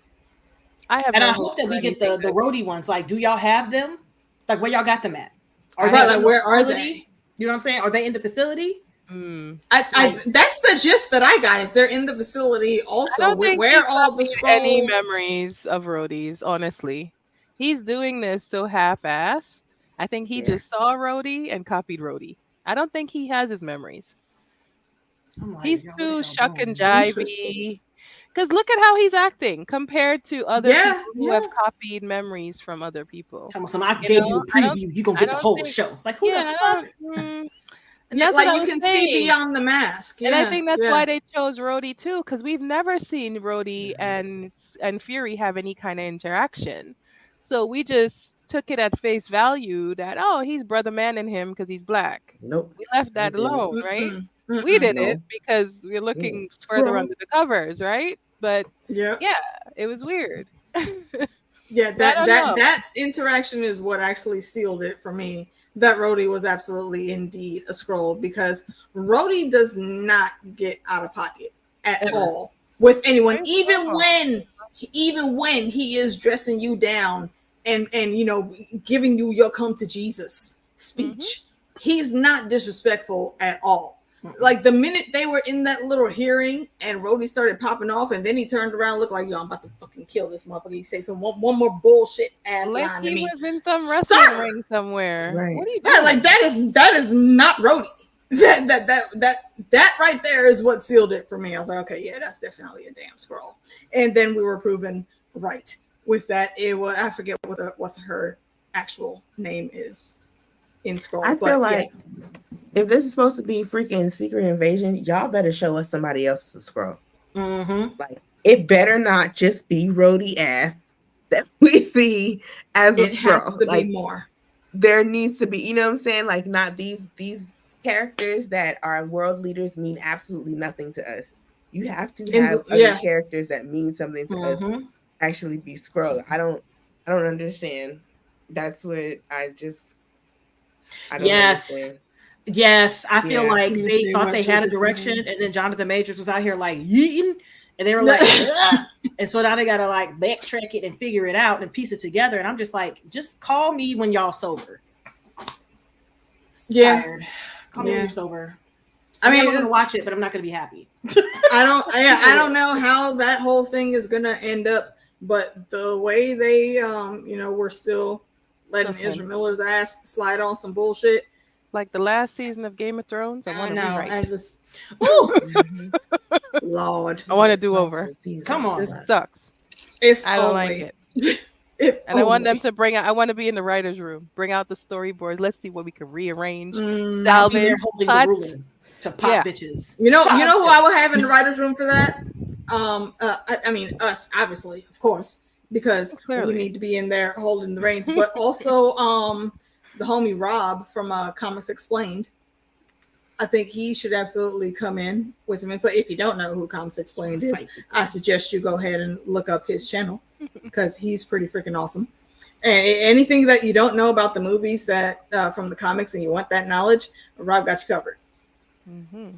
Speaker 2: I hope that we get the roadie ones. Like, do y'all have them? Like, where y'all got them at?
Speaker 1: Where are they?
Speaker 2: You know what I'm saying? Are they in the facility?
Speaker 1: That's the gist that I got. Is they're in the facility also? Where all the scrolls?
Speaker 3: Any memories of roadies? Honestly, he's doing this so half-assed. I think he just saw Rhodey and copied Rhodey. I don't think he has his memories. He's too shuck and jivey. Because look at how he's acting compared to other people who have copied memories from other people.
Speaker 2: I gave you a preview. You're going to get the whole show. Like, who the fuck?
Speaker 1: And that's like you can see beyond the mask.
Speaker 3: And I think that's why they chose Rhodey too, because we've never seen Rhodey and Fury have any kind of interaction. So we just took it at face value that, he's brother man in him because he's black.
Speaker 4: Nope.
Speaker 3: We left that alone, right? We did it because we're looking further under the covers, right? But it was weird.
Speaker 1: That interaction is what actually sealed it for me. That Rhodey was absolutely indeed a scroll, because Rhodey does not get out of pocket at all with anyone, even when he is dressing you down and you know, giving you your come to Jesus speech. He's not disrespectful at all. Like the minute they were in that little hearing and Rhodey started popping off, and then he turned around, looked like, yo, I'm about to fucking kill this motherfucker. He said one more bullshit ass
Speaker 3: Like
Speaker 1: line to
Speaker 3: he
Speaker 1: me.
Speaker 3: was in some wrestling ring somewhere.
Speaker 4: Right.
Speaker 3: What are you doing?
Speaker 1: Right, like that is not Rhodey. That right there is what sealed it for me. I was like, okay, yeah, that's definitely a damn scroll. And then we were proven right with that. It was, I forget what her actual name is in scroll.
Speaker 4: I feel like if this is supposed to be freaking Secret Invasion, y'all better show us somebody else's scroll.
Speaker 2: Mm-hmm.
Speaker 4: Like it better not just be Rhodey ass that we see as a scroll.
Speaker 1: Has to
Speaker 4: like
Speaker 1: be more.
Speaker 4: There needs to be, you know what I'm saying? Like not these characters that are world leaders mean absolutely nothing to us. You have to have other characters that mean something to us actually be scroll. I don't understand. That's what I don't understand.
Speaker 2: Yes, I feel like they thought they had a direction, and then Jonathan Majors was out here like yeeting, and they were like, and so now they gotta like backtrack it and figure it out and piece it together. And I'm just like, just call me when y'all sober.
Speaker 1: Yeah,
Speaker 2: tired. Call me when you're sober.
Speaker 1: I mean,
Speaker 2: I'm gonna watch it, but I'm not gonna be happy.
Speaker 1: I don't know how that whole thing is gonna end up, but the way they, we're still letting Ezra Miller's ass slide on some bullshit.
Speaker 3: Like the last season of Game of Thrones. I want to rewrite.
Speaker 1: I just, Lord,
Speaker 3: I want to do over.
Speaker 2: Come on,
Speaker 3: this sucks.
Speaker 1: If
Speaker 3: I don't
Speaker 1: only.
Speaker 3: like it. And I want them to bring out. I want to be in the writers' room. Bring out the storyboards. Let's see what we can rearrange, salvage, cut.
Speaker 2: To pop bitches.
Speaker 1: You know who I will have in the writers' room for that? I mean us, obviously, of course, because we need to be in there holding the reins. But also, the homie Rob from Comics Explained. I think he should absolutely come in with some input. If you don't know who Comics Explained is, I suggest you go ahead and look up his channel because he's pretty freaking awesome. And anything that you don't know about the movies that from the comics and you want that knowledge, Rob got you covered.
Speaker 3: Mm-hmm.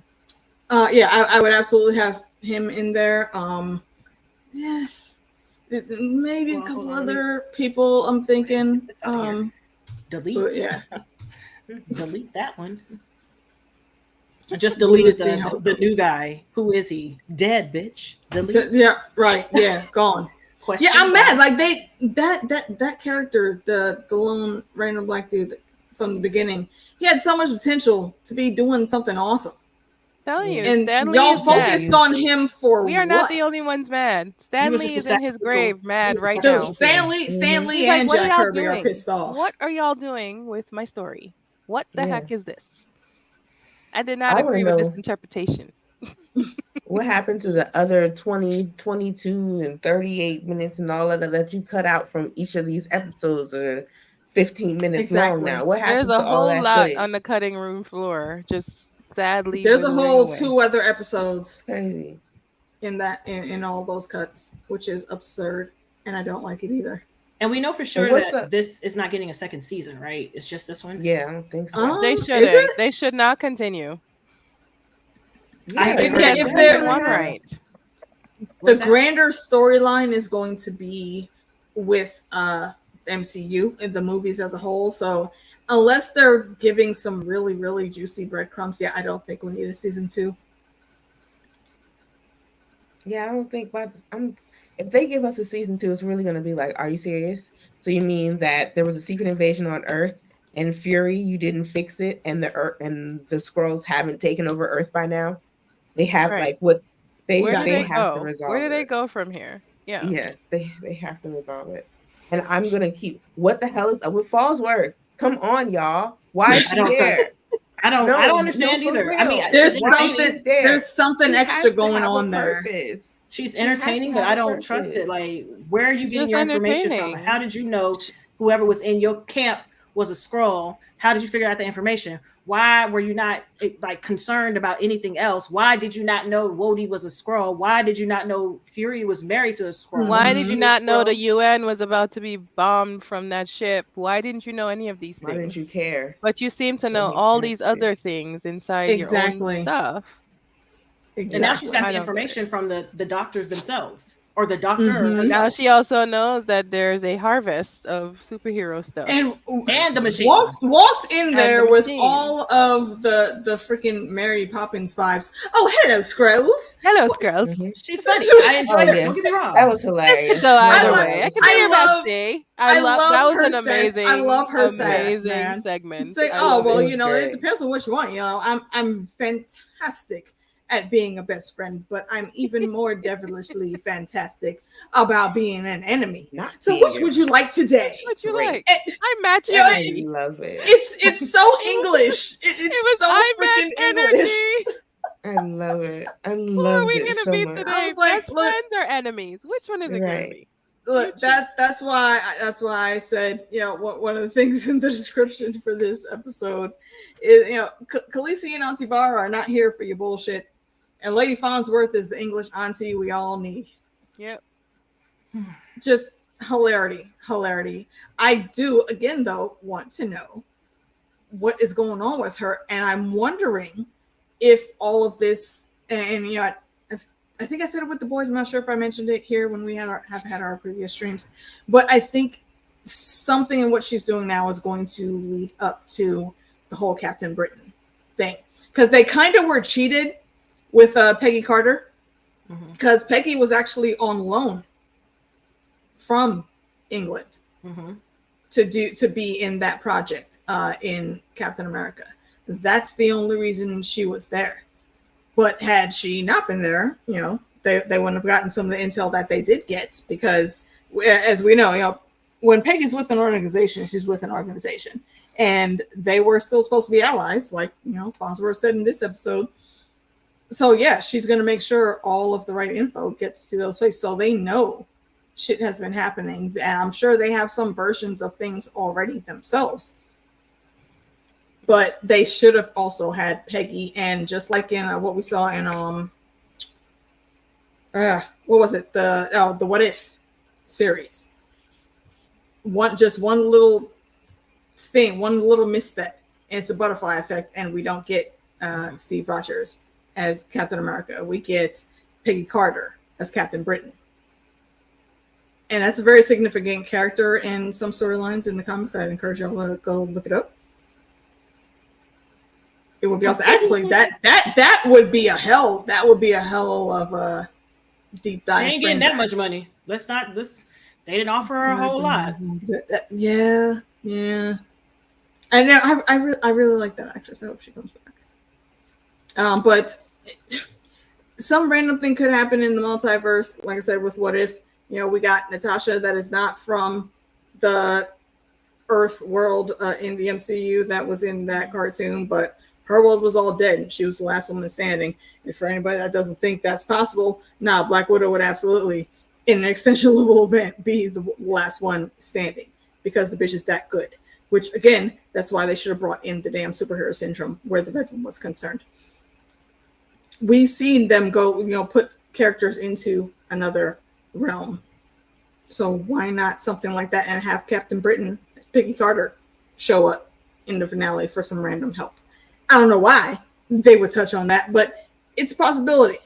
Speaker 1: I would absolutely have him in there. Maybe a couple other people I'm thinking.
Speaker 2: Delete. Delete that one. I just deleted the new guy. Who is he? Dead, bitch. Delete.
Speaker 1: Yeah, right. Yeah, gone. Yeah, I'm mad. Like that character, the lone random black dude from the beginning, he had so much potential to be doing something awesome.
Speaker 3: Telling you,
Speaker 1: and
Speaker 3: Stanley
Speaker 1: y'all
Speaker 3: is
Speaker 1: focused
Speaker 3: mad.
Speaker 1: on him for
Speaker 3: we are not the only ones mad. Stanley is in his grave, mad right now.
Speaker 1: Stanley and
Speaker 3: like,
Speaker 1: Jack Kirby are pissed off.
Speaker 3: What are y'all doing with my story? What the heck is this? I did not agree with this interpretation.
Speaker 4: What happened to the other 20, 22, and 38 minutes and all of that you cut out from each of these episodes are 15 minutes long now? What happened
Speaker 3: There's a
Speaker 4: to all
Speaker 3: whole
Speaker 4: that
Speaker 3: lot
Speaker 4: footage?
Speaker 3: on the cutting room floor. Just sadly,
Speaker 1: there's a whole 2 other episodes
Speaker 4: crazy
Speaker 1: in all those cuts, which is absurd, and I don't like it either.
Speaker 2: And we know for sure that this is not getting a second season, right? It's just this one.
Speaker 4: Yeah, I don't think so.
Speaker 3: They shouldn't. They should not continue.
Speaker 1: Yeah,
Speaker 3: if they're one right.
Speaker 1: The grander storyline is going to be with MCU and the movies as a whole. So unless they're giving some really, really juicy breadcrumbs, I don't think we need a season 2.
Speaker 4: Yeah, I don't think. But if they give us a season 2, it's really going to be like, are you serious? So you mean that there was a secret invasion on Earth and Fury, you didn't fix it, and the Skrulls haven't taken over Earth by now? They have like what they have to resolve.
Speaker 3: Where do they go from here?
Speaker 4: Yeah, they have to resolve it. And I'm gonna keep. What the hell is up with Fonsworth? Come on, y'all. Why is she there?
Speaker 2: I don't understand either.
Speaker 4: Real.
Speaker 2: I mean,
Speaker 1: there's something extra going on there.
Speaker 2: She's entertaining, but I don't trust it. Like, where are you getting your information from? How did you know whoever was in your camp was a Skrull? How did you figure out the information? Why were you not like concerned about anything else? Why did you not know Wody was a Skrull? Why did you not know Fury was married to a Skrull?
Speaker 3: Why did you not know the UN was about to be bombed from that ship? Why didn't you know any of these things?
Speaker 4: Why didn't you care?
Speaker 3: But you seem to know all these other things inside your own stuff.
Speaker 2: And now she's got the information from the doctors themselves. or the doctor or
Speaker 1: Mhm.
Speaker 3: Now
Speaker 2: herself.
Speaker 3: she also knows that there's a harvest of superhero stuff.
Speaker 1: And
Speaker 2: And the machine.
Speaker 1: walked in
Speaker 3: And
Speaker 1: there
Speaker 3: the
Speaker 1: with
Speaker 3: machine.
Speaker 1: all of the freaking Mary Poppins vibes. Oh, hello, Skrulls.
Speaker 3: Hello,
Speaker 1: What-
Speaker 3: Skrulls.
Speaker 2: She's funny. I enjoyed her.
Speaker 4: yes.
Speaker 2: Don't get me wrong.
Speaker 4: That was hilarious.
Speaker 3: So either
Speaker 1: love-
Speaker 3: way, I can
Speaker 1: I
Speaker 3: see your
Speaker 1: love-
Speaker 3: bestie.
Speaker 1: I
Speaker 3: love
Speaker 1: love
Speaker 3: that was
Speaker 1: her
Speaker 3: an
Speaker 1: sass.
Speaker 3: amazing,
Speaker 1: I love her sass,
Speaker 3: amazing
Speaker 1: man.
Speaker 3: segment.
Speaker 1: It's like,
Speaker 3: I
Speaker 1: oh
Speaker 3: love
Speaker 1: well,
Speaker 3: it.
Speaker 1: you know,
Speaker 4: Great.
Speaker 1: it depends on which one. You know, I'm fantastic at being a best friend, but I'm even more devilishly fantastic about being an enemy.
Speaker 4: Not
Speaker 1: So
Speaker 4: being
Speaker 1: which
Speaker 4: your-
Speaker 1: would you like today?
Speaker 3: What you
Speaker 4: Great.
Speaker 3: like?
Speaker 1: It-
Speaker 3: I match
Speaker 1: you know,
Speaker 4: I
Speaker 3: energy.
Speaker 4: love it.
Speaker 1: it's so English. It's
Speaker 3: It was
Speaker 1: so
Speaker 3: I
Speaker 1: freaking
Speaker 3: match
Speaker 1: English.
Speaker 3: energy.
Speaker 4: I love it. I
Speaker 3: Who are
Speaker 4: loved
Speaker 3: we
Speaker 4: it
Speaker 3: gonna
Speaker 4: so
Speaker 3: be
Speaker 4: much.
Speaker 3: today?
Speaker 1: I was like,
Speaker 3: Best
Speaker 1: look-
Speaker 3: friends or enemies? Which one is it gonna
Speaker 4: Right.
Speaker 3: be?
Speaker 1: Look,
Speaker 3: You
Speaker 1: that's why I said, you know, one of the things in the description for this episode is, you know, Khalessi and Aunty Varra are not here for your bullshit, and Lady Fonsworth is the English auntie we all need.
Speaker 3: Yep.
Speaker 1: Just hilarity. I do again though want to know what is going on with her, and I'm wondering if all of this, and you know, I think I said it with the boys. I'm not sure if I mentioned it here when we have had our previous streams, but I think something in what she's doing now is going to lead up to the whole Captain Britain thing, because they kind of were cheated with Peggy Carter, because Peggy was actually on loan from England to be in that project in Captain America. That's the only reason she was there. But had she not been there, you know, they wouldn't have gotten some of the intel that they did get, because as we know, you know, when Peggy's with an organization, she's with an organization, and they were still supposed to be allies, like, you know, Fonsworth said in this episode. So yeah, she's going to make sure all of the right info gets to those places, so they know shit has been happening, and I'm sure they have some versions of things already themselves. But they should have also had Peggy, and just like in what we saw in what was it, the What If series, one little thing, one little misstep, and it's the butterfly effect, and we don't get Steve Rogers as Captain America. We get Peggy Carter as Captain Britain, and that's a very significant character in some storylines in the comics. I'd encourage y'all to go look it up. It would be also actually that would be a hell of a deep dive.
Speaker 2: She ain't getting that much money. They didn't offer her a whole lot.
Speaker 1: Yeah. I know. I really like that actress. I hope she comes back. But some random thing could happen in the multiverse. Like I said, with What If, you know, we got Natasha that is not from the Earth world in the MCU that was in that cartoon, but her world was all dead, and she was the last woman standing. And for anybody that doesn't think that's possible, Black Widow would absolutely, in an extension level event, be the last one standing, because the bitch is that good. Which, again, that's why they should have brought in the damn superhero syndrome where the Red Room was concerned. We've seen them go, you know, put characters into another realm. So why not something like that, and have Captain Britain, Peggy Carter, show up in the finale for some random help? I don't know why they would touch on that, but it's a possibility.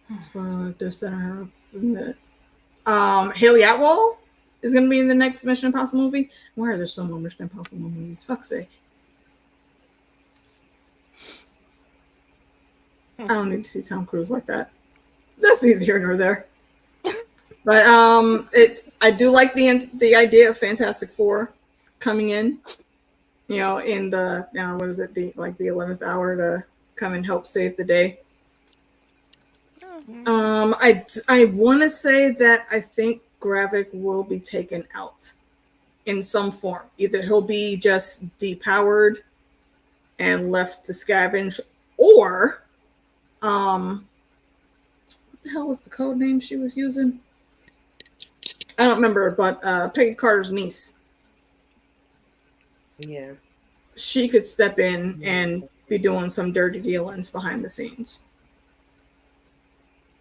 Speaker 1: That's why they're setting her up. Haley Atwell is going to be in the next Mission Impossible movie. Why are there so many Mission Impossible movies? Fuck's sake. I don't need to see Tom Cruise like that. That's neither here nor there. But I do like the idea of Fantastic Four coming in, you know, in the what is it, the 11th hour to come and help save the day. I want to say that I think Gravik will be taken out in some form. Either he'll be just depowered and left to scavenge, or what the hell was the code name she was using? I don't remember, but Peggy Carter's niece.
Speaker 4: Yeah.
Speaker 1: She could step in and be doing some dirty dealings behind the scenes.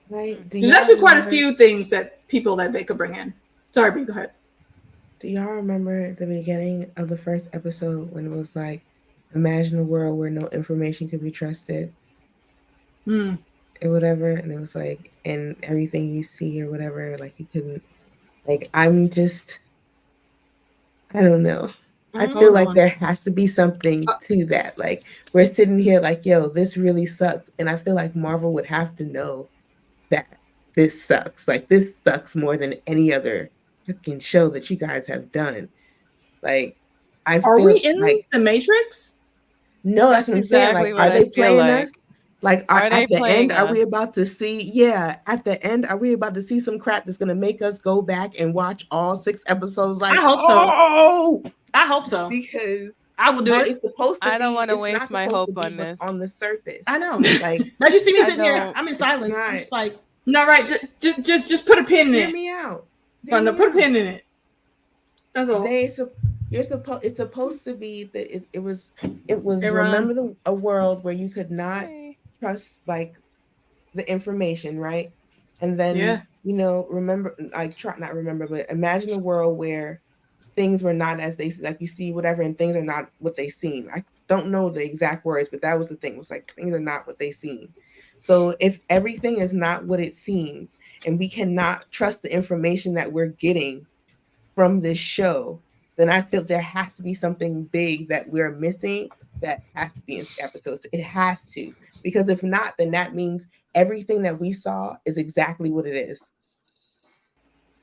Speaker 4: Right.
Speaker 1: There's actually quite a few things that they could bring in. Sorry, B, go ahead.
Speaker 4: Do y'all remember the beginning of the first episode when it was like, imagine a world where no information could be trusted?
Speaker 1: Mm.
Speaker 4: or whatever, and it was like, and everything you see or whatever, like you couldn't, like, I'm just, I don't know. I feel like there has to be something to that. Like, we're sitting here like, yo, this really sucks. And I feel like Marvel would have to know that this sucks. Like, this sucks more than any other fucking show that you guys have done. Like,
Speaker 1: Are we in the Matrix?
Speaker 4: No, that's what I'm saying. Like, are they playing us? Like, at the end, are we about to see? Yeah, at the end, are we about to see some crap that's gonna make us go back and watch all 6 episodes? Like,
Speaker 2: I hope so. I hope so,
Speaker 4: because
Speaker 2: I will do it.
Speaker 4: It's supposed to be.
Speaker 3: I don't want to waste my hope on this.
Speaker 4: On the surface,
Speaker 2: I know. Like, as you see me sitting here, I'm in silence. I'm just like,
Speaker 1: no, right. Just put a pin in it.
Speaker 4: Hear me out.
Speaker 1: Put a pin in it. That's all.
Speaker 4: It's supposed to be that it was remember a world where you could not trust like the information, right? And then remember, like, not remember, but imagine a world where things were not as they, like, you see whatever, and things are not what they seem. I don't know the exact words, but that was the thing. It was like, things are not what they seem. So if everything is not what it seems, and we cannot trust the information that we're getting from this show, then I feel there has to be something big that we're missing that has to be in episodes. It has to, because if not, then that means everything that we saw is exactly what it is.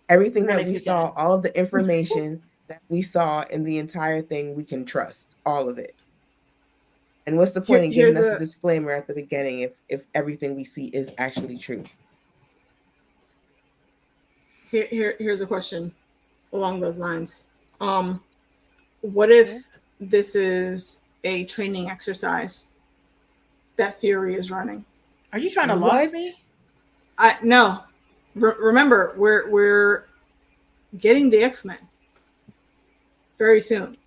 Speaker 4: Everything that we saw, all of the information that we saw in the entire thing, we can trust all of it. And what's the point in giving us a disclaimer at the beginning if everything we see is actually true?
Speaker 1: Here's a question along those lines. What if this is a training exercise that Fury is running?
Speaker 2: Are you trying to lose me?
Speaker 1: No. Remember, we're getting the X-Men very soon.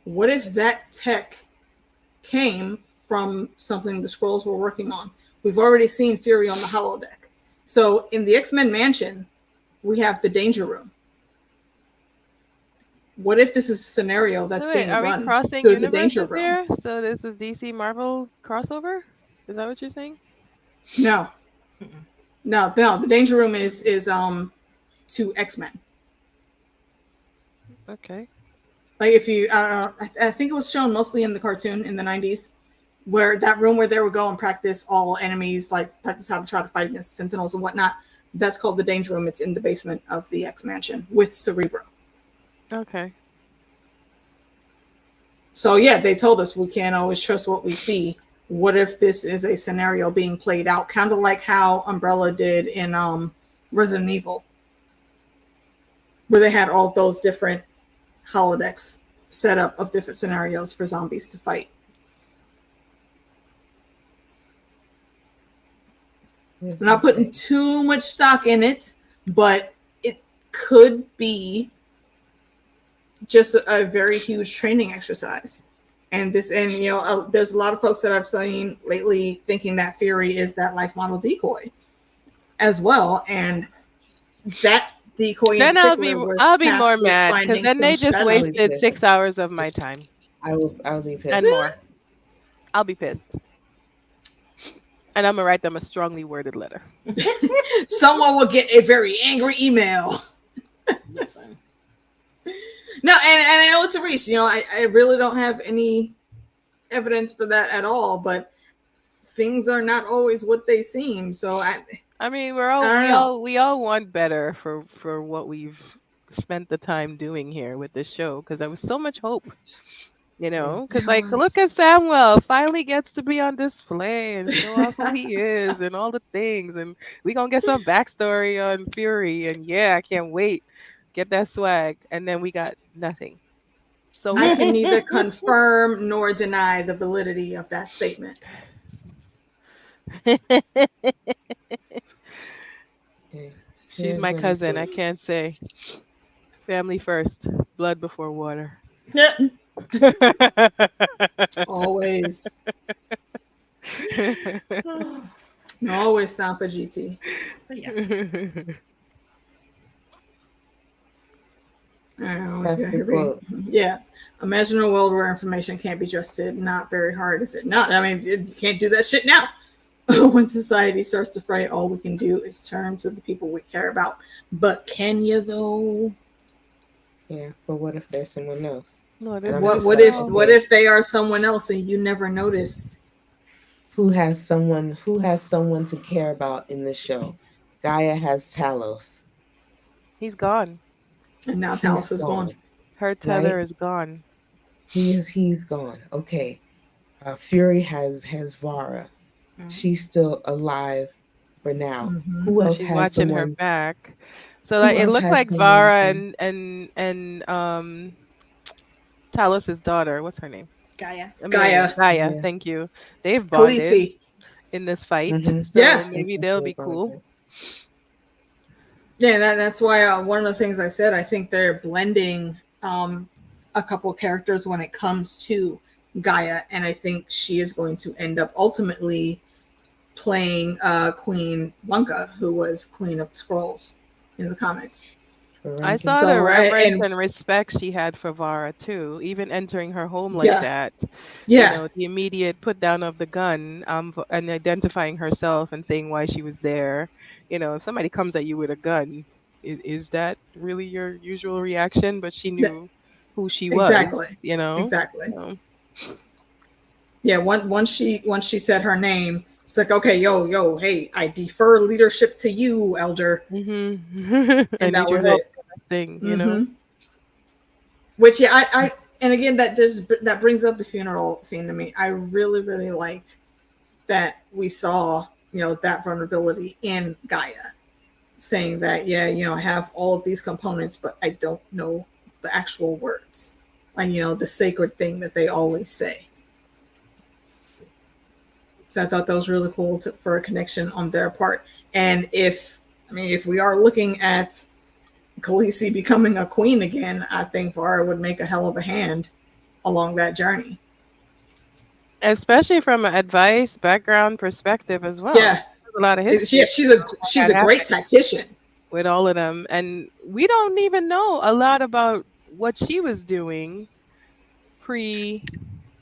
Speaker 1: What if that tech came from something the Skrulls were working on? We've already seen Fury on the holodeck. So in the X-Men mansion, we have the Danger Room. What if this is a scenario that's being run through the Danger Room?
Speaker 3: Here? So this is DC Marvel crossover? Is that what you're saying?
Speaker 1: No. No. The Danger Room is to X-Men.
Speaker 3: Okay.
Speaker 1: Like, if you, I think it was shown mostly in the cartoon in the 90s, where that room where they would go and practice all enemies, like practice how to try to fight against Sentinels and whatnot. That's called the Danger Room. It's in the basement of the X-Mansion with Cerebro.
Speaker 3: Okay.
Speaker 1: So yeah, they told us we can't always trust what we see. What if this is a scenario being played out, kind of like how Umbrella did in Resident Evil, where they had all of those different holodecks set up of different scenarios for zombies to fight. I'm not putting too much stock in it, but it could be just a very huge training exercise. And there's a lot of folks that I've seen lately thinking that Fury is that life model decoy as well. And that decoy
Speaker 3: then I'll be more mad, because then they just wasted 6 hours of my time.
Speaker 4: I'll be pissed.
Speaker 3: And more. I'll be pissed. And I'm gonna write them a strongly worded letter.
Speaker 1: Someone will get a very angry email.
Speaker 2: Listen.
Speaker 1: No, and I know it's a reach. I really don't have any evidence for that at all, but things are not always what they seem. So
Speaker 3: I mean, we all want better for what we've spent the time doing here with this show, because there was so much hope. Because look at Samuel, finally gets to be on display and show off who he is and all the things, and we gonna get some backstory on Fury, and I can't wait. Get that swag, and then we got nothing. So
Speaker 1: I can neither confirm nor deny the validity of that statement.
Speaker 3: She's my cousin. I can't say. Family first, blood before water.
Speaker 1: Yeah. Always. Always down for GT.
Speaker 4: That's the quote.
Speaker 1: Yeah. Imagine a world where information can't be trusted. Not very hard, is it? Not. I mean, you can't do that shit now. when society starts to fray, all we can do is turn to the people we care about. But can you though?
Speaker 4: Yeah, but what if there's someone else?
Speaker 3: What
Speaker 4: And
Speaker 3: if
Speaker 4: I'm
Speaker 1: What
Speaker 4: just
Speaker 1: what
Speaker 4: like,
Speaker 1: if
Speaker 3: so?
Speaker 1: what
Speaker 4: okay,
Speaker 1: if they are someone else and you never noticed?
Speaker 4: who has someone to care about in the show? Gaia has Talos.
Speaker 3: He's gone.
Speaker 1: And now
Speaker 4: He's
Speaker 1: Talos is gone.
Speaker 4: gone,
Speaker 3: Her
Speaker 4: right?
Speaker 3: tether is gone.
Speaker 4: He's gone. Okay. Fury has Varra. She's still alive for now.
Speaker 1: Mm-hmm.
Speaker 4: Who
Speaker 3: So
Speaker 4: else
Speaker 3: she's
Speaker 4: has
Speaker 3: watching her
Speaker 4: someone?
Speaker 3: back. So
Speaker 4: Who
Speaker 3: like it
Speaker 4: else
Speaker 3: looked
Speaker 4: has
Speaker 3: like
Speaker 4: someone?
Speaker 3: Vara and Talos's daughter. What's her name?
Speaker 2: Gaia.
Speaker 1: Gaia.
Speaker 3: Gaia.
Speaker 4: Yeah.
Speaker 3: Thank you. They've bonded
Speaker 1: Khaleesi.
Speaker 3: in this fight,
Speaker 4: Mm-hmm.
Speaker 1: Yeah.
Speaker 3: so maybe they'll be cool.
Speaker 1: Yeah, that's why one of the things I said, I think they're blending a couple characters when it comes to Gaia, and I think she is going to end up ultimately playing Queen Wonka, who was Queen of Scrolls in the comics.
Speaker 3: I saw
Speaker 1: So,
Speaker 3: the reverence
Speaker 1: and
Speaker 3: and respect she had for Vara too, even entering her home like
Speaker 1: yeah,
Speaker 3: that. You
Speaker 1: yeah,
Speaker 3: know, the immediate put down of the gun, and identifying herself and saying why she was there. You know, if somebody comes at you with a gun, is that really your usual reaction? But she
Speaker 1: th-
Speaker 3: knew who she was.
Speaker 1: exactly,
Speaker 3: You know.
Speaker 1: exactly.
Speaker 3: So,
Speaker 1: Yeah, once she said her name, it's like, okay, yo, hey, I defer leadership to you, Elder,
Speaker 3: I
Speaker 1: and
Speaker 3: need
Speaker 1: that
Speaker 3: your
Speaker 1: was
Speaker 3: help
Speaker 1: it.
Speaker 3: for that thing. You know.
Speaker 1: Mm-hmm. Which, yeah, I and again that brings up the funeral scene to me. I really, really liked that we saw, that vulnerability in Gaia, saying that, yeah, I have all of these components, but I don't know the actual words, like, the sacred thing that they always say. So I thought that was really cool for a connection on their part. And if we are looking at Khaleesi becoming a queen again, I think Varra would make a hell of a hand along that journey.
Speaker 3: Especially from an advice background perspective as well.
Speaker 1: Yeah,
Speaker 3: There's a lot of
Speaker 1: yeah,
Speaker 3: history
Speaker 1: she's
Speaker 3: that
Speaker 1: a great
Speaker 3: happened
Speaker 1: tactician.
Speaker 3: with all of them, and we don't even know a lot about what she was doing pre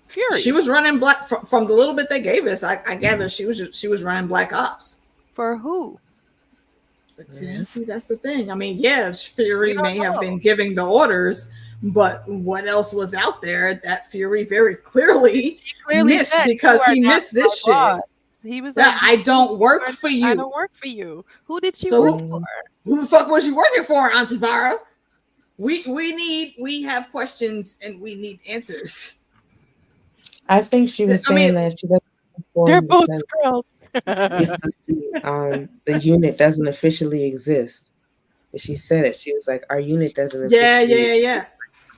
Speaker 1: She
Speaker 3: Fury.
Speaker 1: was running black from the little bit they gave us. I gather she was running Black Ops.
Speaker 3: For who?
Speaker 1: But see, that's the thing. I mean, yeah,
Speaker 3: We
Speaker 1: Fury
Speaker 3: don't
Speaker 1: may have
Speaker 3: know.
Speaker 1: been giving the orders, but what else was out there that Fury very clearly
Speaker 3: He clearly
Speaker 1: missed,
Speaker 3: said, "You
Speaker 1: because
Speaker 3: are
Speaker 1: he
Speaker 3: not
Speaker 1: missed
Speaker 3: my
Speaker 1: this shit.
Speaker 3: boss." He was
Speaker 1: Yeah,
Speaker 3: like,
Speaker 1: I don't work for
Speaker 3: I
Speaker 1: you.
Speaker 3: don't work for you." Who did she work
Speaker 1: So
Speaker 3: for?
Speaker 1: who the fuck was you working for, Auntie Varra? We have questions and we need answers.
Speaker 4: I think she was
Speaker 1: I mean,
Speaker 4: saying that she doesn't
Speaker 3: They're
Speaker 4: perform
Speaker 3: both
Speaker 4: because
Speaker 3: girls.
Speaker 4: the unit doesn't officially exist. But she said it. She was like, "Our unit doesn't officially
Speaker 1: yeah.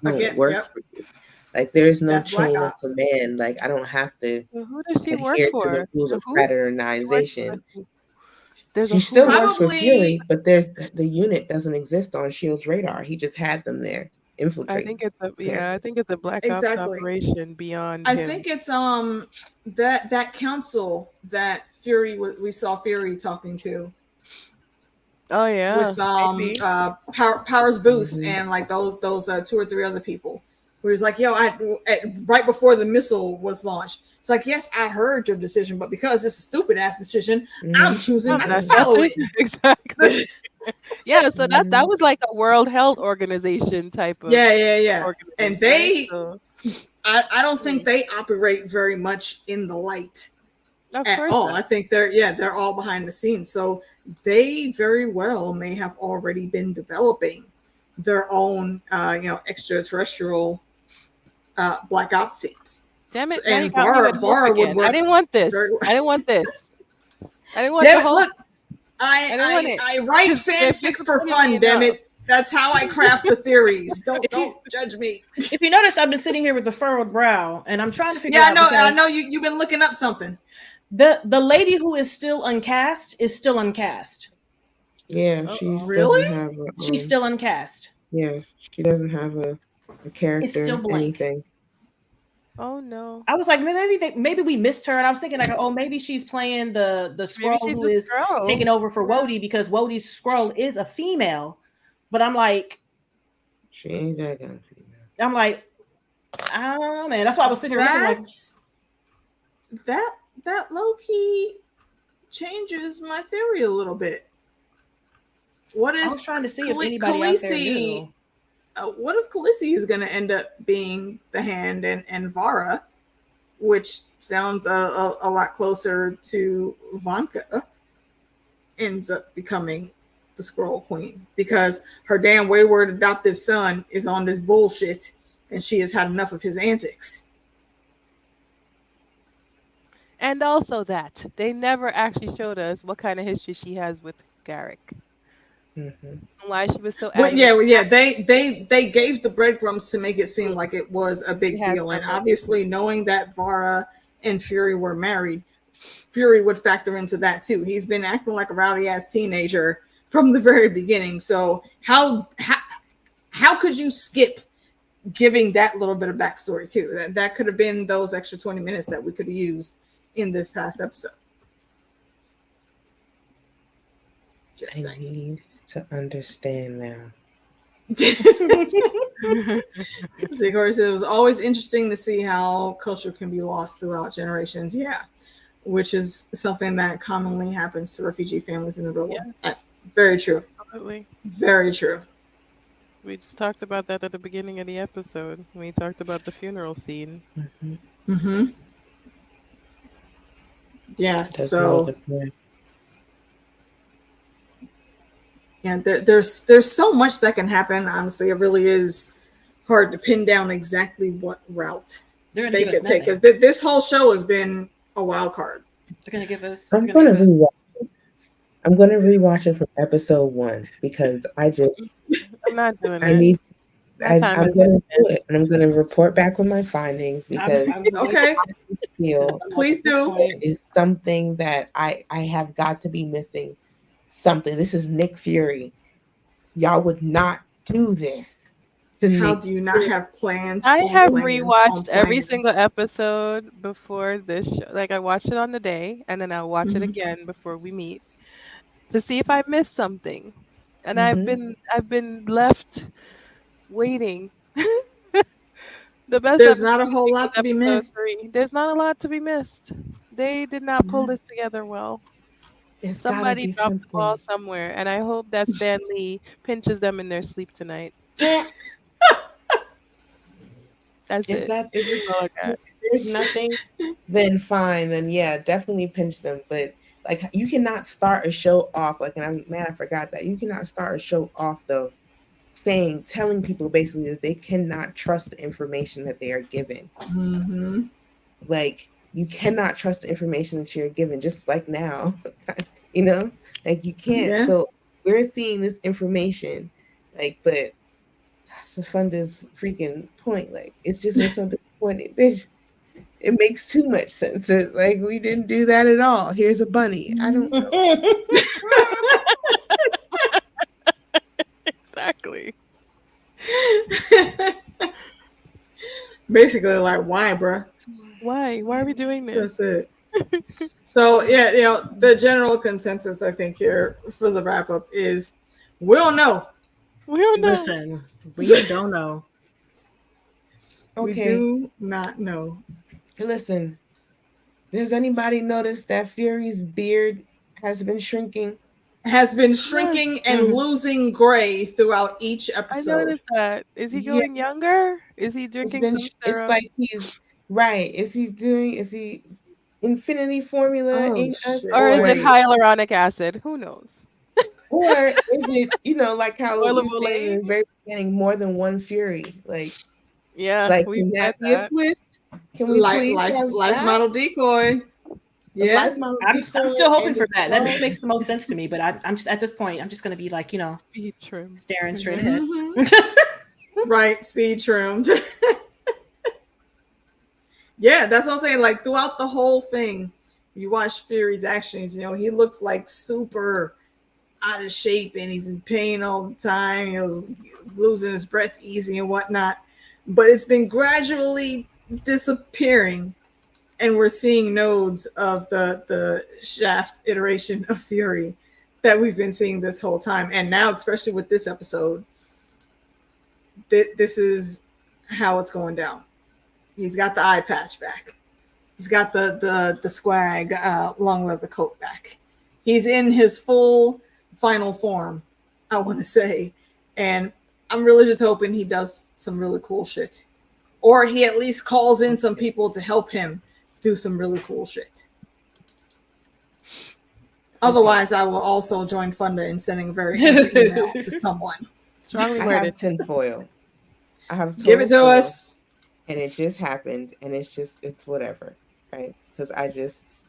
Speaker 4: don't
Speaker 1: Again,
Speaker 4: work
Speaker 1: yep.
Speaker 4: for you. Like, there's no
Speaker 1: That's Black
Speaker 4: chain of
Speaker 1: Ops.
Speaker 4: command. Like, I don't have to
Speaker 3: So who does she work
Speaker 4: adhere to the
Speaker 3: for?
Speaker 4: rules
Speaker 3: The
Speaker 4: of
Speaker 3: who? She works for
Speaker 4: fraternization."
Speaker 3: the who? There's a
Speaker 4: She still
Speaker 3: who.
Speaker 4: works for Fury,
Speaker 1: Probably,
Speaker 4: but the unit doesn't exist on Shield's radar. He just had them there,
Speaker 3: I
Speaker 4: infiltrating.
Speaker 3: think it's a
Speaker 4: Apparently,
Speaker 3: I think it's a Black Ops
Speaker 1: exactly.
Speaker 3: operation beyond
Speaker 1: I
Speaker 3: him.
Speaker 1: think it's that council that we saw Fury talking to
Speaker 3: Oh yeah,
Speaker 1: with
Speaker 3: maybe.
Speaker 1: Power's Booth
Speaker 4: mm-hmm.
Speaker 1: and like those two or three other people. Where he's like, yo, right before the missile was launched, it's like, yes, I heard your decision, but because it's a stupid ass decision, I'm choosing not to follow it.
Speaker 3: Exactly. Yeah, so that
Speaker 4: Mm-hmm.
Speaker 3: was like a World Health Organization type of
Speaker 1: Yeah. And
Speaker 3: organization, right?
Speaker 1: they,
Speaker 3: So
Speaker 1: I don't think they operate very much in the light
Speaker 3: of
Speaker 1: at
Speaker 3: course
Speaker 1: all.
Speaker 3: not.
Speaker 1: I think they're all behind the scenes. So they very well may have already been developing their own, extraterrestrial Black Ops teams.
Speaker 3: Damn it! Now you
Speaker 1: And
Speaker 3: got me with hope
Speaker 1: Varra would
Speaker 3: again. I
Speaker 1: work
Speaker 3: didn't want this.
Speaker 1: very well.
Speaker 3: I didn't want this. I didn't want
Speaker 1: Damn
Speaker 3: the
Speaker 1: it!
Speaker 3: hope.
Speaker 1: Look,
Speaker 3: I didn't want it.
Speaker 1: I write
Speaker 3: Just- they're
Speaker 1: fanfic for
Speaker 3: disappointing
Speaker 1: fun.
Speaker 3: me
Speaker 1: Damn
Speaker 3: enough.
Speaker 1: it! That's how I craft the theories. Don't judge me.
Speaker 2: If you notice, I've been sitting here with the furrowed brow, and I'm trying to figure
Speaker 1: Yeah,
Speaker 2: out.
Speaker 1: I know you've been looking up something.
Speaker 2: The lady who is still uncast is still uncast.
Speaker 4: Yeah, she
Speaker 1: Really?
Speaker 4: doesn't have a.
Speaker 2: She's still uncast.
Speaker 4: Yeah, she doesn't have a character.
Speaker 2: It's still blank.
Speaker 4: Anything.
Speaker 3: Oh no.
Speaker 2: I was like, maybe we missed her, and I was thinking like, oh, maybe she's playing the scroll
Speaker 3: she's
Speaker 2: who
Speaker 3: the
Speaker 2: is
Speaker 3: Skrull.
Speaker 2: taking over for Wody, because Wody's scroll is a female. But I'm like,
Speaker 4: She ain't that kind of female.
Speaker 2: I'm like, oh man, that's why I was sitting here looking like
Speaker 1: That low key changes my theory a little bit. What if
Speaker 2: I was trying to see if anybody out there knew.
Speaker 1: What if Khalessi is going to end up being the Hand and Varra, which sounds a lot closer to Vanka, ends up becoming the Scroll Queen because her damn wayward adoptive son is on this bullshit and she has had enough of his antics.
Speaker 3: And also that they never actually showed us what kind of history she has with Garrick.
Speaker 4: Mm-hmm.
Speaker 3: Why she was so
Speaker 1: yeah. They gave the breadcrumbs to make it seem like it was a big deal, and obviously knowing that Varra and Fury were married, Fury would factor into that too. He's been acting like a rowdy ass teenager from the very beginning. So how could you skip giving that little bit of backstory too? That could have been those extra 20 minutes that we could have used in this past episode. Just
Speaker 4: I
Speaker 1: saying.
Speaker 4: need to understand now.
Speaker 1: Of said it was always interesting to see how culture can be lost throughout generations. Yeah, which is something that commonly happens to refugee families in the real world. Yeah. Very true.
Speaker 3: Absolutely.
Speaker 1: Very true.
Speaker 3: We just talked about that at the beginning of the episode. We talked about the funeral scene.
Speaker 4: Mm-hmm.
Speaker 1: Mm-hmm. Yeah.
Speaker 4: That's
Speaker 1: so. Yeah, there's so much that can happen. Honestly, it really is hard to pin down exactly what route they could take because this whole show has been a wild card.
Speaker 2: They're gonna give us.
Speaker 4: I'm gonna rewatch it from episode 1 because I'm not doing it. I'm gonna do it, and I'm gonna report back with my findings because
Speaker 1: okay. Please do.
Speaker 4: Is something that I have got to be missing. Something. This is Nick Fury. Y'all would not do this to me.
Speaker 1: How do you not have plans?
Speaker 3: I have rewatched every single episode before this show. Like I watched it on the day, and then I'll watch it again before we meet to see if I missed something. And I've been left waiting. The best.
Speaker 1: There's not a whole lot to be missed.
Speaker 3: There's not a lot to be missed. They did not pull this together well. Somebody dropped the ball somewhere, and I hope that Stan Lee pinches them in their sleep tonight. That's it.
Speaker 4: If there's nothing, then fine. Then yeah, definitely pinch them. But like, you cannot start a show off and I forgot that you cannot start a show off though, telling people basically that they cannot trust the information that they are given.
Speaker 1: Mm-hmm.
Speaker 4: Like. You cannot trust the information that you're given, just like now, like you can't. Yeah. So we're seeing this information, but Funda's freaking point, it's just so disappointing. It makes too much sense. We didn't do that at all. Here's a bunny. I don't know.
Speaker 3: Exactly.
Speaker 1: Basically, why, bruh?
Speaker 3: Why are we doing this?
Speaker 1: That's it. So yeah, the general consensus I think here for the wrap up is we'll know.
Speaker 2: Listen, we don't know.
Speaker 1: Okay. We do not know.
Speaker 4: Listen, does anybody notice that Fury's beard has been shrinking? And losing gray throughout each episode.
Speaker 3: I noticed that. Is he going younger? Is he drinking some syrup?
Speaker 4: It's like he's right. Is he infinity formula?
Speaker 3: Or is it hyaluronic acid? Who knows?
Speaker 4: Or is it, like how we were saying in the very beginning, more than one Fury?
Speaker 3: Yeah.
Speaker 4: Can that be a twist? Can we please
Speaker 1: life model decoy? Yeah,
Speaker 2: I'm still hoping for that. That just makes the most sense to me. But I'm just at this point, I'm just gonna be staring straight ahead.
Speaker 1: Right, speed trimmed. Yeah, that's what I'm saying. Throughout the whole thing, you watch Fury's actions. He looks super out of shape and he's in pain all the time. Losing his breath easy and whatnot. But it's been gradually disappearing. And we're seeing nodes of the Shaft iteration of Fury that we've been seeing this whole time. And now, especially with this episode, this is how it's going down. He's got the eye patch back. He's got the swag long leather coat back. He's in his full final form, I want to say. And I'm really just hoping he does some really cool shit. Or he at least calls in some people to help him do some really cool shit. Otherwise, I will also join Funda in sending a very angry email to someone.
Speaker 3: Strongly
Speaker 4: I
Speaker 3: worded.
Speaker 4: have tinfoil. I have
Speaker 1: Give it to
Speaker 4: total foil,
Speaker 1: us.
Speaker 4: and it just happened, and it's whatever, right? Because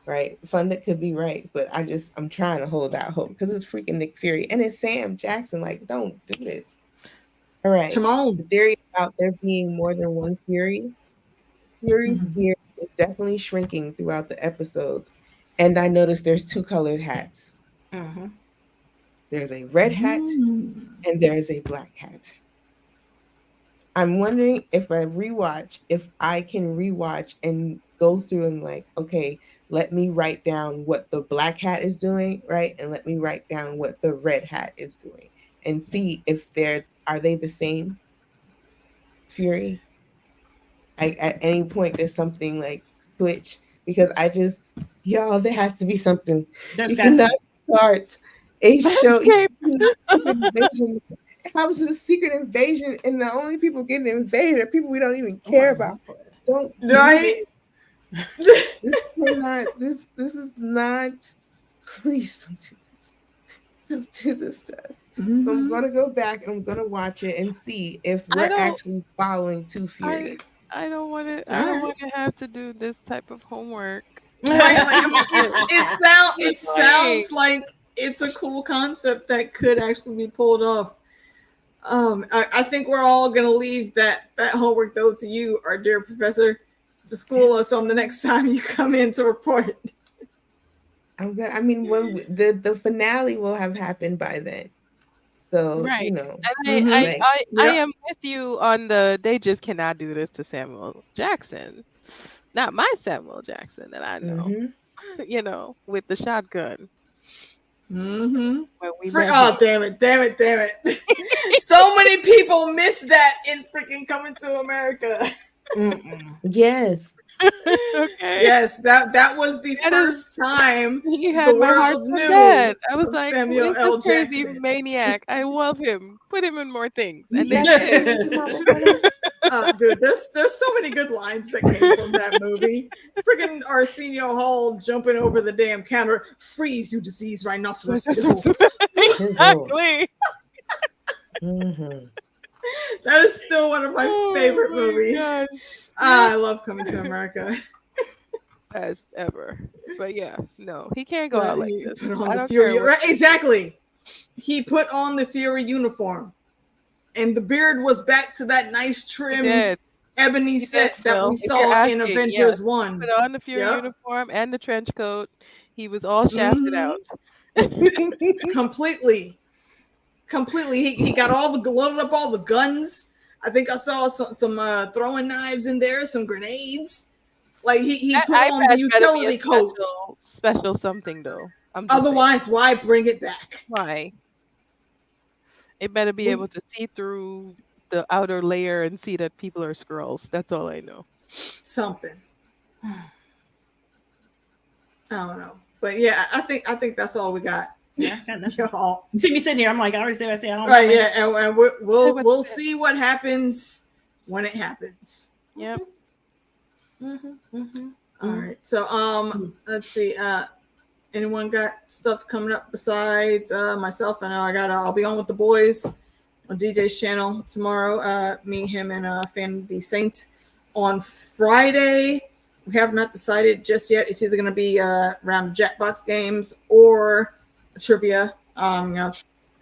Speaker 4: right, Funda could be right, but I'm trying to hold out hope because it's freaking Nick Fury and it's Sam Jackson. Like, don't do this. All right.
Speaker 1: Come on.
Speaker 4: The theory about there being more than one Fury. Fury's beard is definitely shrinking throughout the episodes. And I noticed there's 2 colored hats.
Speaker 2: Mm-hmm.
Speaker 4: There's a red hat and there's a black hat. I'm wondering if I can rewatch and go through and like, okay, let me write down what the black hat is doing, right? And let me write down what the red hat is doing and see if are they the same Fury? At any point there's something like switch, because there has to be something. You cannot start a show. How is it a secret invasion and the only people getting invaded are people we don't even care about? Don't
Speaker 1: right.
Speaker 4: This is not. Please don't do this. Don't do this stuff. Mm-hmm. So I'm gonna go back and I'm gonna watch it and see if we're actually following 2 Furies.
Speaker 3: I don't want to. I don't want to have to do this type of homework.
Speaker 1: Right? Like, I mean, it sounds like it's a cool concept that could actually be pulled off. I think we're all gonna leave that homework though to you, our dear professor, to school us on the next time you come in to report.
Speaker 4: I'm good. I mean, when the finale will have happened by then. So,
Speaker 3: right.
Speaker 4: you know.
Speaker 3: And I am with you on they just cannot do this to Samuel Jackson. Not my Samuel Jackson that I know. Mm-hmm. You know, with the shotgun.
Speaker 1: Mm-hmm. Damn it. So many people miss that in freaking Coming to America.
Speaker 4: Yes.
Speaker 3: Okay.
Speaker 1: Yes, that was the first time
Speaker 3: he had
Speaker 1: the
Speaker 3: my
Speaker 1: world
Speaker 3: heart
Speaker 1: knew.
Speaker 3: Dead. I was like,
Speaker 1: Samuel L.
Speaker 3: crazy
Speaker 1: Jackson.
Speaker 3: maniac. I love him. Put him in more things. And
Speaker 1: dude, there's so many good lines that came from that movie. Freaking Arsenio Hall jumping over the damn counter. Freeze, you diseased rhinoceros pizzle.
Speaker 3: Exactly.
Speaker 4: Mm-hmm.
Speaker 1: That is still one of my favorite movies. I love Coming to America.
Speaker 3: Best ever. But yeah, no, he can't go out like this.
Speaker 1: Put on the Fury. Right, exactly. He put on the Fury uniform. And the beard was back to that nice trimmed ebony set that we saw in Avengers 1.
Speaker 3: Put on the Fury uniform and the trench coat. He was all shafted out.
Speaker 1: Completely. He got loaded up all the guns. I think I saw some throwing knives in there, some grenades. Like he put on the utility coat.
Speaker 3: Special something though.
Speaker 1: Otherwise, why bring it back?
Speaker 3: Why? It better be able to see through the outer layer and see that people are Skrulls. That's all I know.
Speaker 1: Something. I don't know, but yeah, I think that's all we got.
Speaker 2: Yeah, y'all. You see me sitting here. I'm like, I already said I don't know.
Speaker 1: Right, yeah, and we'll see what happens when it happens.
Speaker 3: Yep.
Speaker 1: All right. So let's see. Anyone got stuff coming up besides myself? I know I'll be on with the boys on DJ's channel tomorrow. Me, him, and Fandom D Saint on Friday. We have not decided just yet. It's either going to be around Jackbox games or trivia.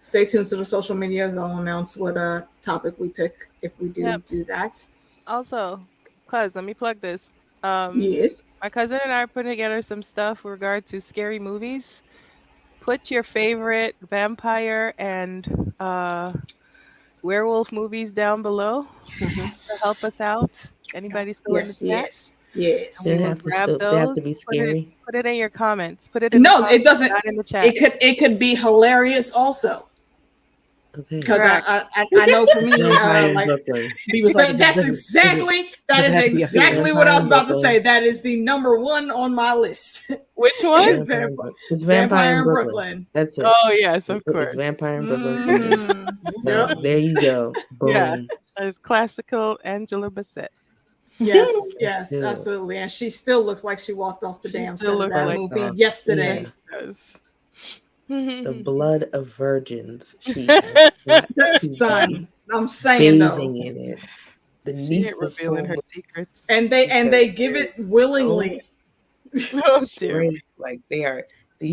Speaker 1: Stay tuned to the social medias. I'll announce what topic we pick if we do that.
Speaker 3: Also, cuz let me plug this.
Speaker 1: Yes.
Speaker 3: My cousin and I are putting together some stuff with regard to scary movies. Put your favorite vampire and werewolf movies down below to help us out. Anybody still in the chat?
Speaker 1: Yes.
Speaker 4: They have to be scary.
Speaker 3: Put it in your comments. Put it in the comments,
Speaker 1: it doesn't.
Speaker 3: Not in the chat.
Speaker 1: It could be hilarious also.
Speaker 4: Okay.
Speaker 1: Because I know for me,
Speaker 4: Vampire in
Speaker 1: like
Speaker 4: Brooklyn.
Speaker 2: He was like,
Speaker 1: that's
Speaker 2: doesn't
Speaker 1: exactly
Speaker 2: vampire
Speaker 1: what I was about to
Speaker 4: Brooklyn.
Speaker 1: say. That is the number one on my list.
Speaker 3: Which one?
Speaker 1: It's
Speaker 4: It's Vampire in Brooklyn.
Speaker 1: Brooklyn.
Speaker 4: That's it.
Speaker 3: Oh yes, of
Speaker 4: It's
Speaker 3: course.
Speaker 4: Vampire in Brooklyn for me.
Speaker 1: Mhm.
Speaker 4: So
Speaker 1: Yep.
Speaker 4: there you go. Boom.
Speaker 3: Yeah. It's classical Angela Bassett.
Speaker 1: Yes, yes,
Speaker 4: Yeah.
Speaker 1: absolutely. And she still looks like she walked off the
Speaker 3: She
Speaker 1: damn set
Speaker 3: still
Speaker 1: of
Speaker 3: looks
Speaker 1: that
Speaker 3: like
Speaker 1: movie
Speaker 4: that.
Speaker 1: yesterday.
Speaker 3: Yes.
Speaker 4: The blood of virgins. She has got
Speaker 1: That
Speaker 4: to be
Speaker 1: son, I'm saying though,
Speaker 4: bathing in it.
Speaker 3: She
Speaker 4: Beneath
Speaker 3: ain't
Speaker 4: the
Speaker 3: revealing her
Speaker 4: full
Speaker 3: secrets.
Speaker 1: and they give it willingly.
Speaker 3: Oh dear.
Speaker 4: straight, like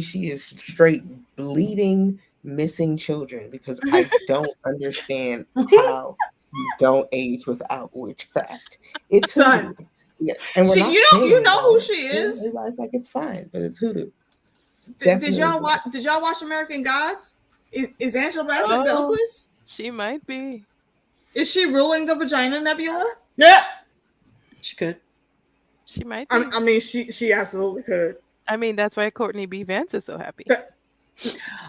Speaker 4: she is straight bleeding, missing children because I don't understand how you don't age without witchcraft. It's
Speaker 1: Son.
Speaker 4: hoodoo. Yeah, and we're
Speaker 1: She,
Speaker 4: not
Speaker 1: you
Speaker 4: saying
Speaker 1: know who
Speaker 4: it,
Speaker 1: she is.
Speaker 4: It's like it's fine, but it's hoodoo.
Speaker 1: Did y'all watch American Gods? Is Angela Bassett Belquist?
Speaker 3: She might be.
Speaker 1: Is she ruling the Vagina Nebula?
Speaker 2: Yeah, she could.
Speaker 3: She might be.
Speaker 1: I mean, she absolutely could.
Speaker 3: I mean, that's why Courtney B. Vance is so happy.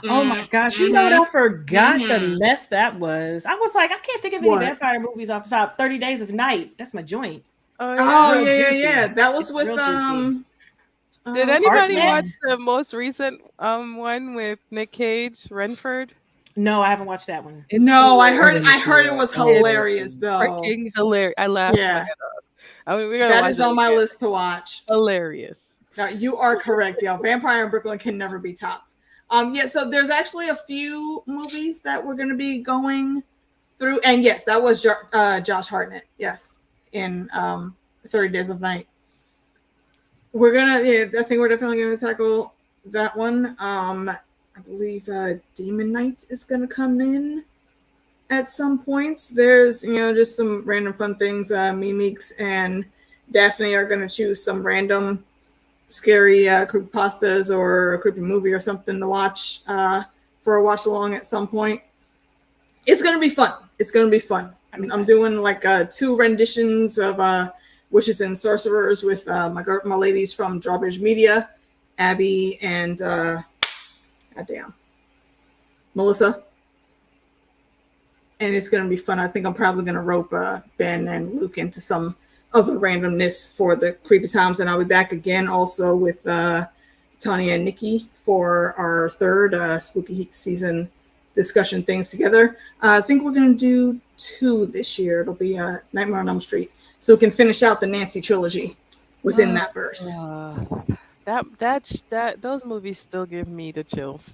Speaker 2: Oh my gosh, you know what? I forgot the mess that was. I was like, I can't think of any
Speaker 1: What?
Speaker 2: vampire movies off the top. 30 Days of Night. That's my joint.
Speaker 1: Oh
Speaker 2: real
Speaker 1: yeah,
Speaker 2: juicy.
Speaker 1: yeah. That was
Speaker 2: It's
Speaker 1: with
Speaker 2: real juicy.
Speaker 3: Did anybody
Speaker 2: Heartnet?
Speaker 3: watch the most recent one with Nick Cage, Renford?
Speaker 2: No, I haven't watched that one.
Speaker 1: No, I
Speaker 3: hilarious.
Speaker 1: heard it was hilarious though.
Speaker 3: Freaking hilarious. I laughed my
Speaker 1: Yeah,
Speaker 3: head off. I mean, we gotta
Speaker 1: that
Speaker 3: watch
Speaker 1: is
Speaker 3: it
Speaker 1: on my
Speaker 3: again.
Speaker 1: list to watch.
Speaker 3: Hilarious.
Speaker 1: Now, you are correct, y'all. Vampire in Brooklyn can never be topped. Yeah, so there's actually a few movies that we're going to be going through. And yes, that was Josh Hartnett. Yes, in 30 Days of Night. We're going to, I think we're definitely going to tackle that one. I believe Demon Knight is going to come in at some points. There's, just some random fun things. Meeks and Daphne are going to choose some random scary creepypastas or a creepy movie or something to watch for a watch along at some point. It's gonna be fun. I'm doing like 2 renditions of Witches and Sorcerers with my ladies from Drawbridge Media, Abby and goddamn Melissa. And it's gonna be fun. I think I'm probably gonna rope Ben and Luke into some other randomness for the creepy times, and I'll be back again also with Tanya and Nikki for our 3rd spooky season discussion things together. I think we're going to do 2 this year. It'll be Nightmare on Elm Street, so we can finish out the Nancy trilogy within that verse.
Speaker 3: Those movies still give me the chills.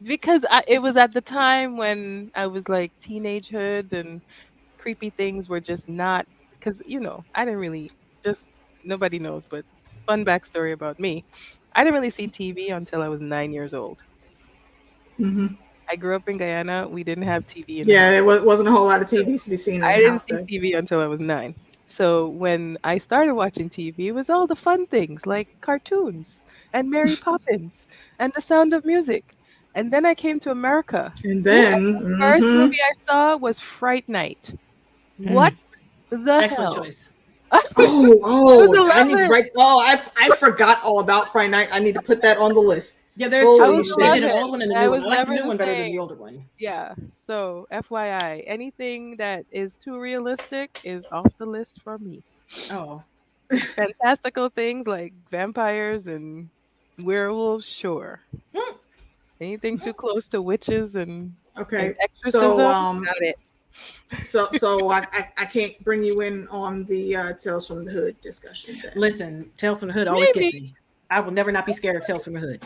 Speaker 3: Because it was at the time when I was like teenagehood and creepy things were just not, because I didn't really, just nobody knows, but fun backstory about me, I didn't really see TV until I was 9 years old. I grew up in Guyana. We didn't have TV in the house.
Speaker 1: There wasn't a whole lot of TV to be seen in the house.
Speaker 3: I didn't see TV until I was 9. So when I started watching TV, it was all the fun things like cartoons and Mary Poppins and The Sound of Music. And then I came to America.
Speaker 1: And then
Speaker 3: the first movie I saw was Fright Night. What the
Speaker 2: Excellent
Speaker 3: hell?
Speaker 2: Choice.
Speaker 1: I need to write. I forgot all about Friday Night. I need to put that on the list.
Speaker 2: Yeah, there's 2. They did an old one and a new one. I like the new one better than the older one.
Speaker 3: Yeah. So FYI, anything that is too realistic is off the list for me.
Speaker 2: Oh.
Speaker 3: Fantastical things like vampires and werewolves, sure. Anything too close to witches and exorcism, not it.
Speaker 1: So I can't bring you in on the Tales from the Hood discussion. Then.
Speaker 2: Listen, Tales from the Hood always gets me. I will never not be scared of Tales from the Hood.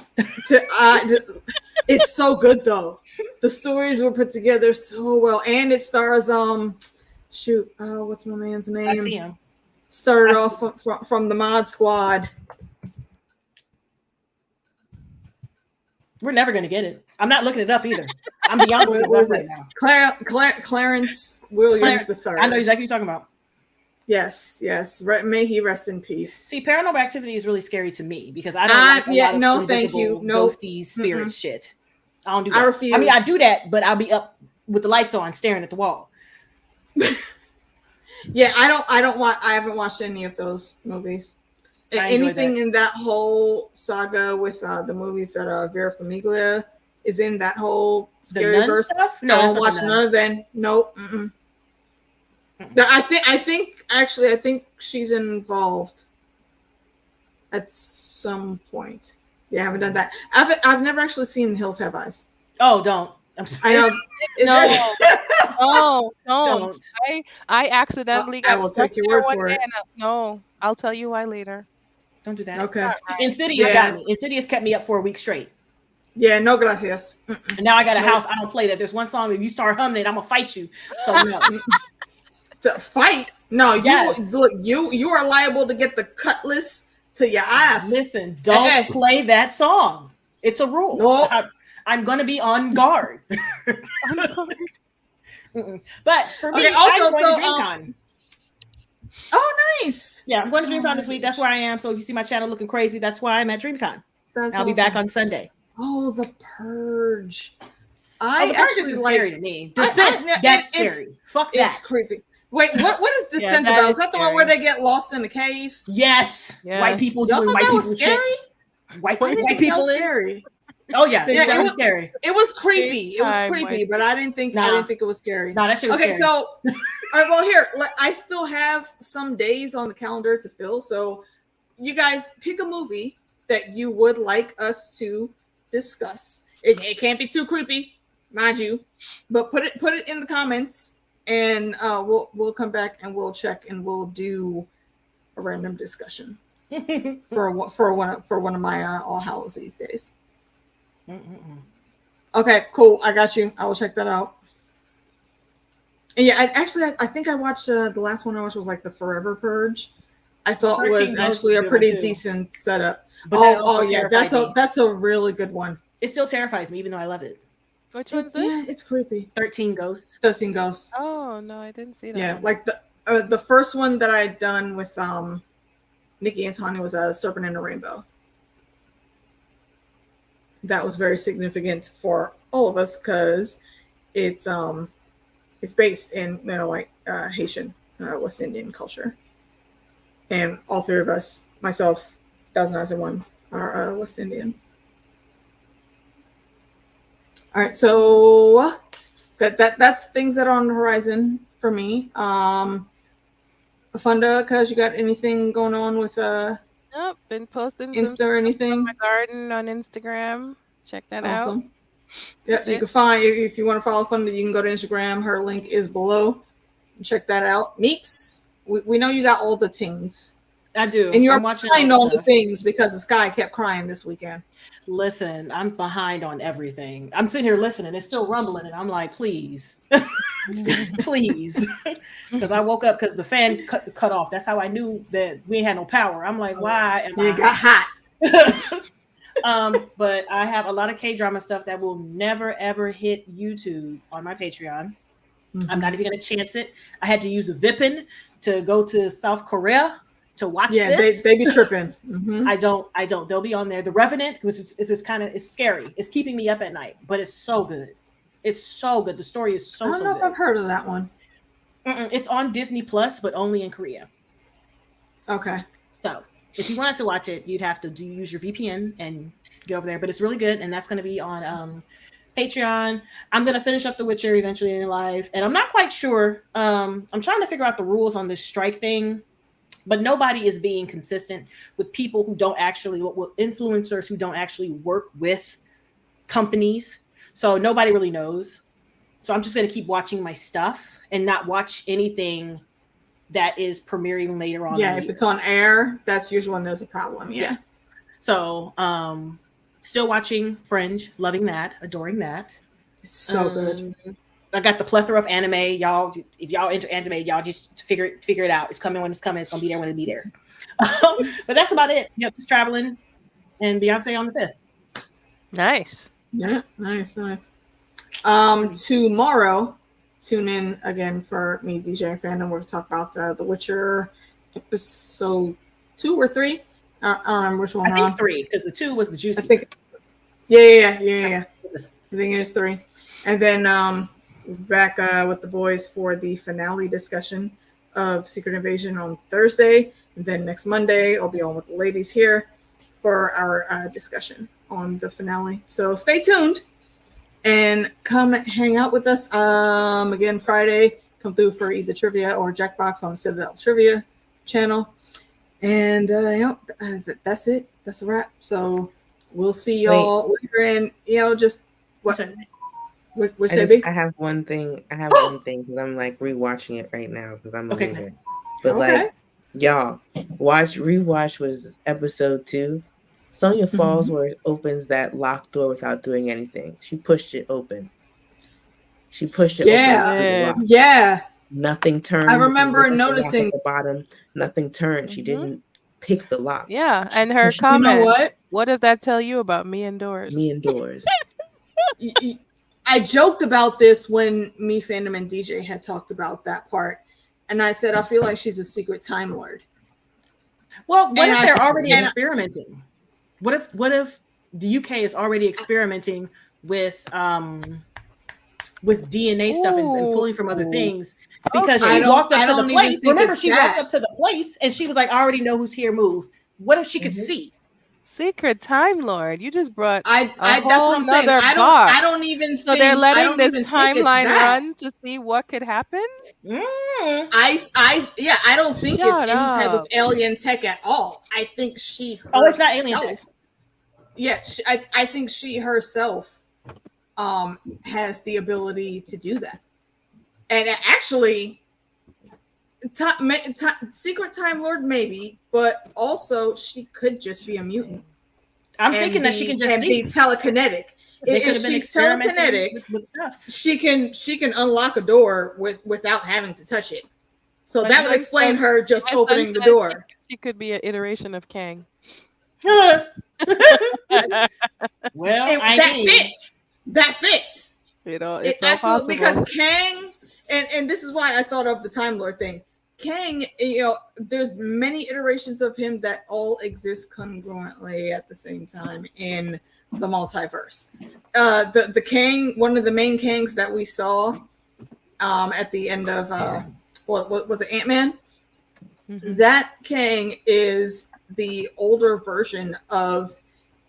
Speaker 1: It's so good though. The stories were put together so well, and it stars what's my man's name?
Speaker 2: I see him.
Speaker 1: Started off from the Mod Squad.
Speaker 2: We're never gonna get it. I'm not looking it up either. I'm beyond looking it up right now.
Speaker 1: Clarence Williams III.
Speaker 2: I know exactly what you're talking about.
Speaker 1: Yes. May he rest in peace.
Speaker 2: See, Paranormal Activity is really scary to me because I don't like a lot of
Speaker 1: thank you. No
Speaker 2: ghosty spirit shit. I don't do that.
Speaker 1: I refuse.
Speaker 2: I mean, I do that, but I'll be up with the lights on, staring at the wall.
Speaker 1: Yeah, I haven't watched any of those movies. Anything in that whole saga with the movies that Vera Farmiga is in that whole
Speaker 2: The
Speaker 1: scary
Speaker 2: nun
Speaker 1: verse.
Speaker 2: stuff?
Speaker 1: No,
Speaker 2: that's
Speaker 1: I'm
Speaker 2: not
Speaker 1: watching
Speaker 2: the nun.
Speaker 1: none of them. Nope. Mm-mm. I think she's involved at some point. Yeah, I haven't done that. I've never actually seen Hills Have Eyes.
Speaker 2: Oh, don't. I'm
Speaker 1: I
Speaker 2: sorry.
Speaker 1: know.
Speaker 3: No, don't.
Speaker 2: Don't.
Speaker 3: I accidentally
Speaker 1: I
Speaker 3: got
Speaker 1: will
Speaker 3: stuck
Speaker 1: take your
Speaker 3: there
Speaker 1: word
Speaker 3: one
Speaker 1: for
Speaker 3: day
Speaker 1: it.
Speaker 3: and no, I'll tell you why later.
Speaker 2: Don't do that.
Speaker 1: Okay.
Speaker 2: Insidious
Speaker 1: Yeah.
Speaker 2: got me. Insidious kept me up for a week straight.
Speaker 1: Yeah, no gracias.
Speaker 2: And now I got a
Speaker 1: Nope.
Speaker 2: house. I don't play that. There's one song that if you start humming it, I'm gonna fight you. So no.
Speaker 1: To fight? No,
Speaker 2: Yes.
Speaker 1: you are liable to get the cutlass to your ass.
Speaker 2: Listen, don't play that song. It's a rule.
Speaker 1: Nope.
Speaker 2: I'm gonna be on guard. But for me,
Speaker 1: Okay, also,
Speaker 2: I'm going to DreamCon.
Speaker 1: Oh, nice.
Speaker 2: Yeah, I'm going to DreamCon this week. That's where I am. So if you see my channel looking crazy, that's why I'm at DreamCon. I'll be back on Sunday.
Speaker 1: Oh, The Purge.
Speaker 2: The
Speaker 1: I
Speaker 2: Purge
Speaker 1: actually
Speaker 2: isn't
Speaker 1: like
Speaker 2: scary to me. Descent, that's scary. Fuck that.
Speaker 1: It's creepy. Wait, what is Descent
Speaker 3: that
Speaker 1: about?
Speaker 3: is
Speaker 1: Is that the one
Speaker 3: scary.
Speaker 1: where they get lost in the cave?
Speaker 2: Yes.
Speaker 3: Yeah.
Speaker 2: White people
Speaker 1: Y'all
Speaker 2: doing
Speaker 1: thought
Speaker 2: white
Speaker 1: that
Speaker 2: people
Speaker 1: was
Speaker 2: shit.
Speaker 1: scary?
Speaker 2: White
Speaker 1: I didn't think that
Speaker 2: people
Speaker 1: was
Speaker 2: in.
Speaker 1: scary.
Speaker 2: Oh yeah,
Speaker 1: Yeah,
Speaker 2: that
Speaker 1: it
Speaker 2: was
Speaker 1: was
Speaker 2: scary.
Speaker 1: It was creepy. It was
Speaker 3: Time,
Speaker 1: creepy,
Speaker 3: like-
Speaker 1: but I didn't think it was scary.
Speaker 2: Nah, that shit was
Speaker 1: Okay,
Speaker 2: scary.
Speaker 1: so all right, well here, I still have some days on the calendar to fill. So you guys pick a movie that you would like us to discuss. It can't be too creepy, mind you, but put it in the comments, and we'll come back and we'll check and we'll do a random discussion for one of my All Hallows Eve days. Okay, cool. I got you. I will check that out. And yeah, I think I watched the last one I watched was like the Forever Purge. I thought
Speaker 2: 13
Speaker 1: was
Speaker 2: Ghosts
Speaker 1: actually
Speaker 2: is
Speaker 1: a
Speaker 2: a good
Speaker 1: pretty
Speaker 2: one, too.
Speaker 1: decent setup.
Speaker 2: But that also
Speaker 1: Yeah,
Speaker 2: terrified me.
Speaker 1: that's a really good one.
Speaker 2: It still terrifies me, even though I love it.
Speaker 3: Which one's it?
Speaker 1: Yeah, it's creepy.
Speaker 2: 13 Ghosts.
Speaker 1: 13 Ghosts.
Speaker 3: Oh no, I didn't see that.
Speaker 1: Yeah,
Speaker 3: one.
Speaker 1: like the first one that I had done with Nikki and Tanya was a Serpent in a Rainbow. That was very significant for all of us because it's based in Haitian West Indian culture, and all three of us, myself, S01, are West Indian. All right, so that's things that are on the horizon for me. Funda, cause you got anything going on with
Speaker 3: Nope, been posting some
Speaker 1: Insta or
Speaker 3: stuff
Speaker 1: anything?
Speaker 3: from my garden on Instagram. Check that out.
Speaker 1: Awesome. Yeah,
Speaker 3: That's
Speaker 1: you
Speaker 3: it.
Speaker 1: can find if you want to follow Funda, you can go to Instagram. Her link is below. Check that out. Meeks, we know you got all the things,
Speaker 2: I do.
Speaker 1: and you're
Speaker 2: I'm watching
Speaker 1: behind
Speaker 2: all
Speaker 1: on
Speaker 2: the
Speaker 1: the
Speaker 2: stuff.
Speaker 1: things because the sky kept crying this weekend.
Speaker 2: Listen, I'm behind on everything. I'm sitting here listening. It's still rumbling, and I'm like, please, please, because I woke up because the fan cut off. That's how I knew that we had no power. I'm like, why am
Speaker 1: You
Speaker 2: I?
Speaker 1: got hot.
Speaker 2: But I have a lot of K-drama stuff that will never ever hit YouTube on my Patreon. I'm not even gonna chance it. I had to use a VPN to go to South Korea to watch this.
Speaker 1: they be tripping. Mhm.
Speaker 2: I don't. They'll be on there. The Revenant, which is it's scary. It's keeping me up at night, but it's so good. It's so good. The story is
Speaker 1: I don't know if
Speaker 2: good.
Speaker 1: I've heard of that one.
Speaker 2: It's on Disney Plus, but only in Korea.
Speaker 1: Okay.
Speaker 2: So if you wanted to watch it, you'd have to use your VPN and get over there. But it's really good, and that's going to be on Patreon. I'm going to finish up The Witcher eventually in life, and I'm not quite sure. I'm trying to figure out the rules on this strike thing, but nobody is being consistent with people who don't actually, with influencers who don't actually work with companies. So nobody really knows. So I'm just going to keep watching my stuff and not watch anything that is premiering later on.
Speaker 1: Yeah, if it's on air, that's usually when there's a problem. Yeah.
Speaker 2: So still watching Fringe, loving that, adoring that.
Speaker 1: It's so good.
Speaker 2: I got the plethora of anime. Y'all, if y'all into anime, y'all just figure it out. It's coming when it's coming. It's gonna be there when it be there. But that's about it. Yep, just traveling, and Beyonce on the 5th.
Speaker 3: Nice.
Speaker 1: Yeah, nice. Tomorrow, tune in again for me, DJ Fandom. We're gonna talk about The Witcher episode 2 or 3. I don't remember which one.
Speaker 2: I think 3 because the 2 was the juicy.
Speaker 1: I think. Yeah. I think it is 3, and then back with the boys for the finale discussion of Secret Invasion on Thursday, and then next Monday I'll be on with the ladies here for our discussion on the finale. So stay tuned. and come hang out with us. Again, Friday, come through for either trivia or Jackbox on the Citadel of Trivia channel. And that's it. That's a wrap. So we'll see y'all later. And just what?
Speaker 4: I have one thing. I have one thing because I'm like rewatching it right now because I'm amazing. But like, y'all, rewatch was episode 2. Sonya Fallsworth opens that locked door without doing anything. She pushed it open. Open.
Speaker 1: Yeah.
Speaker 4: Nothing turned.
Speaker 1: I remember noticing
Speaker 4: at the bottom. Nothing turned. She didn't pick the lock.
Speaker 3: Yeah, and her comment.
Speaker 1: You know
Speaker 3: what does that tell you about me indoors?
Speaker 4: Me indoors.
Speaker 1: I joked about this when me, Fandom, and DJ had talked about that part, and I said I feel like she's a secret Time Lord.
Speaker 2: Well, what if they're already experimenting? What if the UK is already experimenting with DNA stuff and pulling from other things? Because she walked up to the place. Remember, she walked up to the place and she was like, "I already know who's here. Move." What if she could see?
Speaker 3: Secret Time Lord. You just brought.
Speaker 1: That's what I'm saying. I don't even think.
Speaker 3: So they're letting this timeline run to see what could happen.
Speaker 1: I don't think it's any type of alien tech at all. I think she herself.
Speaker 2: Oh, it's not alien tech.
Speaker 1: Yeah, I think she herself has the ability to do that. And actually, Secret Time Lord maybe, but also she could just be a mutant.
Speaker 2: I'm thinking that she can just
Speaker 1: be telekinetic. If she's telekinetic,
Speaker 2: with stuff.
Speaker 1: she can unlock a door without having to touch it. So that would explain her just opening the door.
Speaker 3: She could be an iteration of Kang.
Speaker 2: Well,
Speaker 1: that fits.
Speaker 3: It's
Speaker 1: absolutely, because Kang, and this is why I thought of the Time Lord thing. Kang, there's many iterations of him that all exist congruently at the same time in the multiverse. The Kang, one of the main Kangs that we saw at the end of what was it, Ant-Man? Mm-hmm. That Kang is the older version of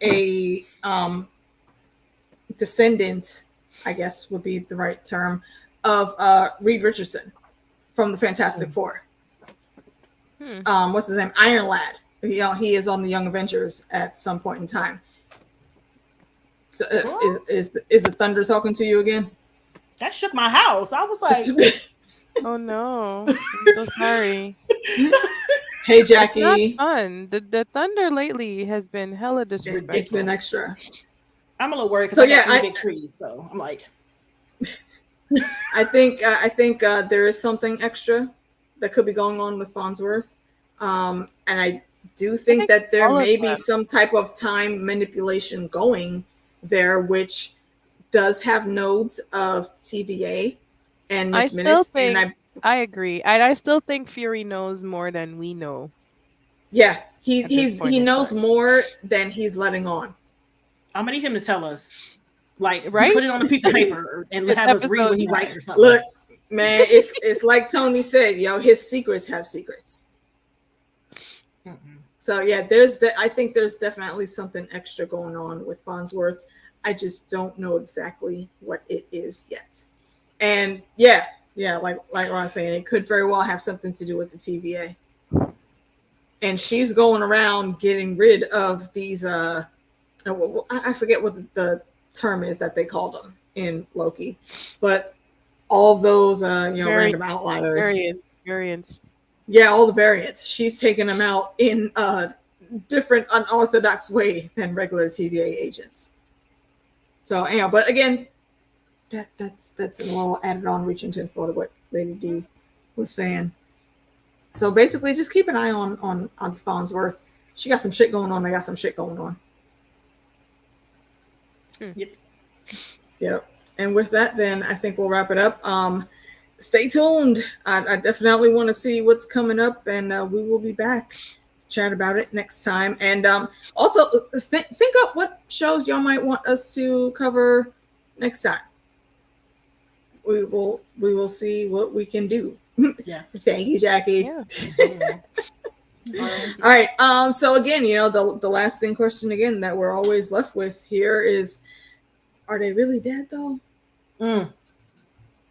Speaker 1: a descendant, I guess would be the right term, of Reed Richardson from the Fantastic Four. What's his name? Iron Lad. He is on the Young Avengers at some point in time. So, is the thunder talking to you again?
Speaker 2: That shook my house. I was like,
Speaker 3: "Oh no, I'm so sorry."
Speaker 1: Hey, Jackie.
Speaker 3: It's not fun. The thunder lately has been hella disrespectful.
Speaker 1: It's been extra.
Speaker 2: I'm a little worried because I got big trees, so I'm like.
Speaker 1: I think there is something extra that could be going on with Fonsworth, and I do think that there may be some type of time manipulation going there, which does have nodes of TVA and Miss Minutes.
Speaker 3: I agree. I still think Fury knows more than we know.
Speaker 1: Yeah, he knows more than he's letting on.
Speaker 2: I'm gonna need him to tell us. Like,
Speaker 3: right?
Speaker 2: Put it on a piece of paper and have us read what he writes or something.
Speaker 1: Look, man, it's like Tony said, his secrets have secrets. Mm-hmm. So yeah, I think there's definitely something extra going on with Fonsworth. I just don't know exactly what it is yet. And yeah, like Ron's saying, it could very well have something to do with the TVA. And she's going around getting rid of these I forget what the term is that they called them in Loki, but all of those random outliers,
Speaker 3: variants.
Speaker 1: Yeah, all the variants. She's taking them out in a different, unorthodox way than regular TVA agents. So but again, that's a little added on reaching to what Lady D was saying. So basically, just keep an eye on Fonsworth. She got some shit going on. I got some shit going on. Yep. And with that, then I think we'll wrap it up. Stay tuned. I definitely want to see what's coming up, and we will be back chat about it next time. And also think up what shows y'all might want us to cover next time. We will see what we can do.
Speaker 2: Yeah.
Speaker 1: Thank you, Jackie.
Speaker 2: Yeah.
Speaker 1: All right. So again, the lasting question again that we're always left with here is, are they really dead though?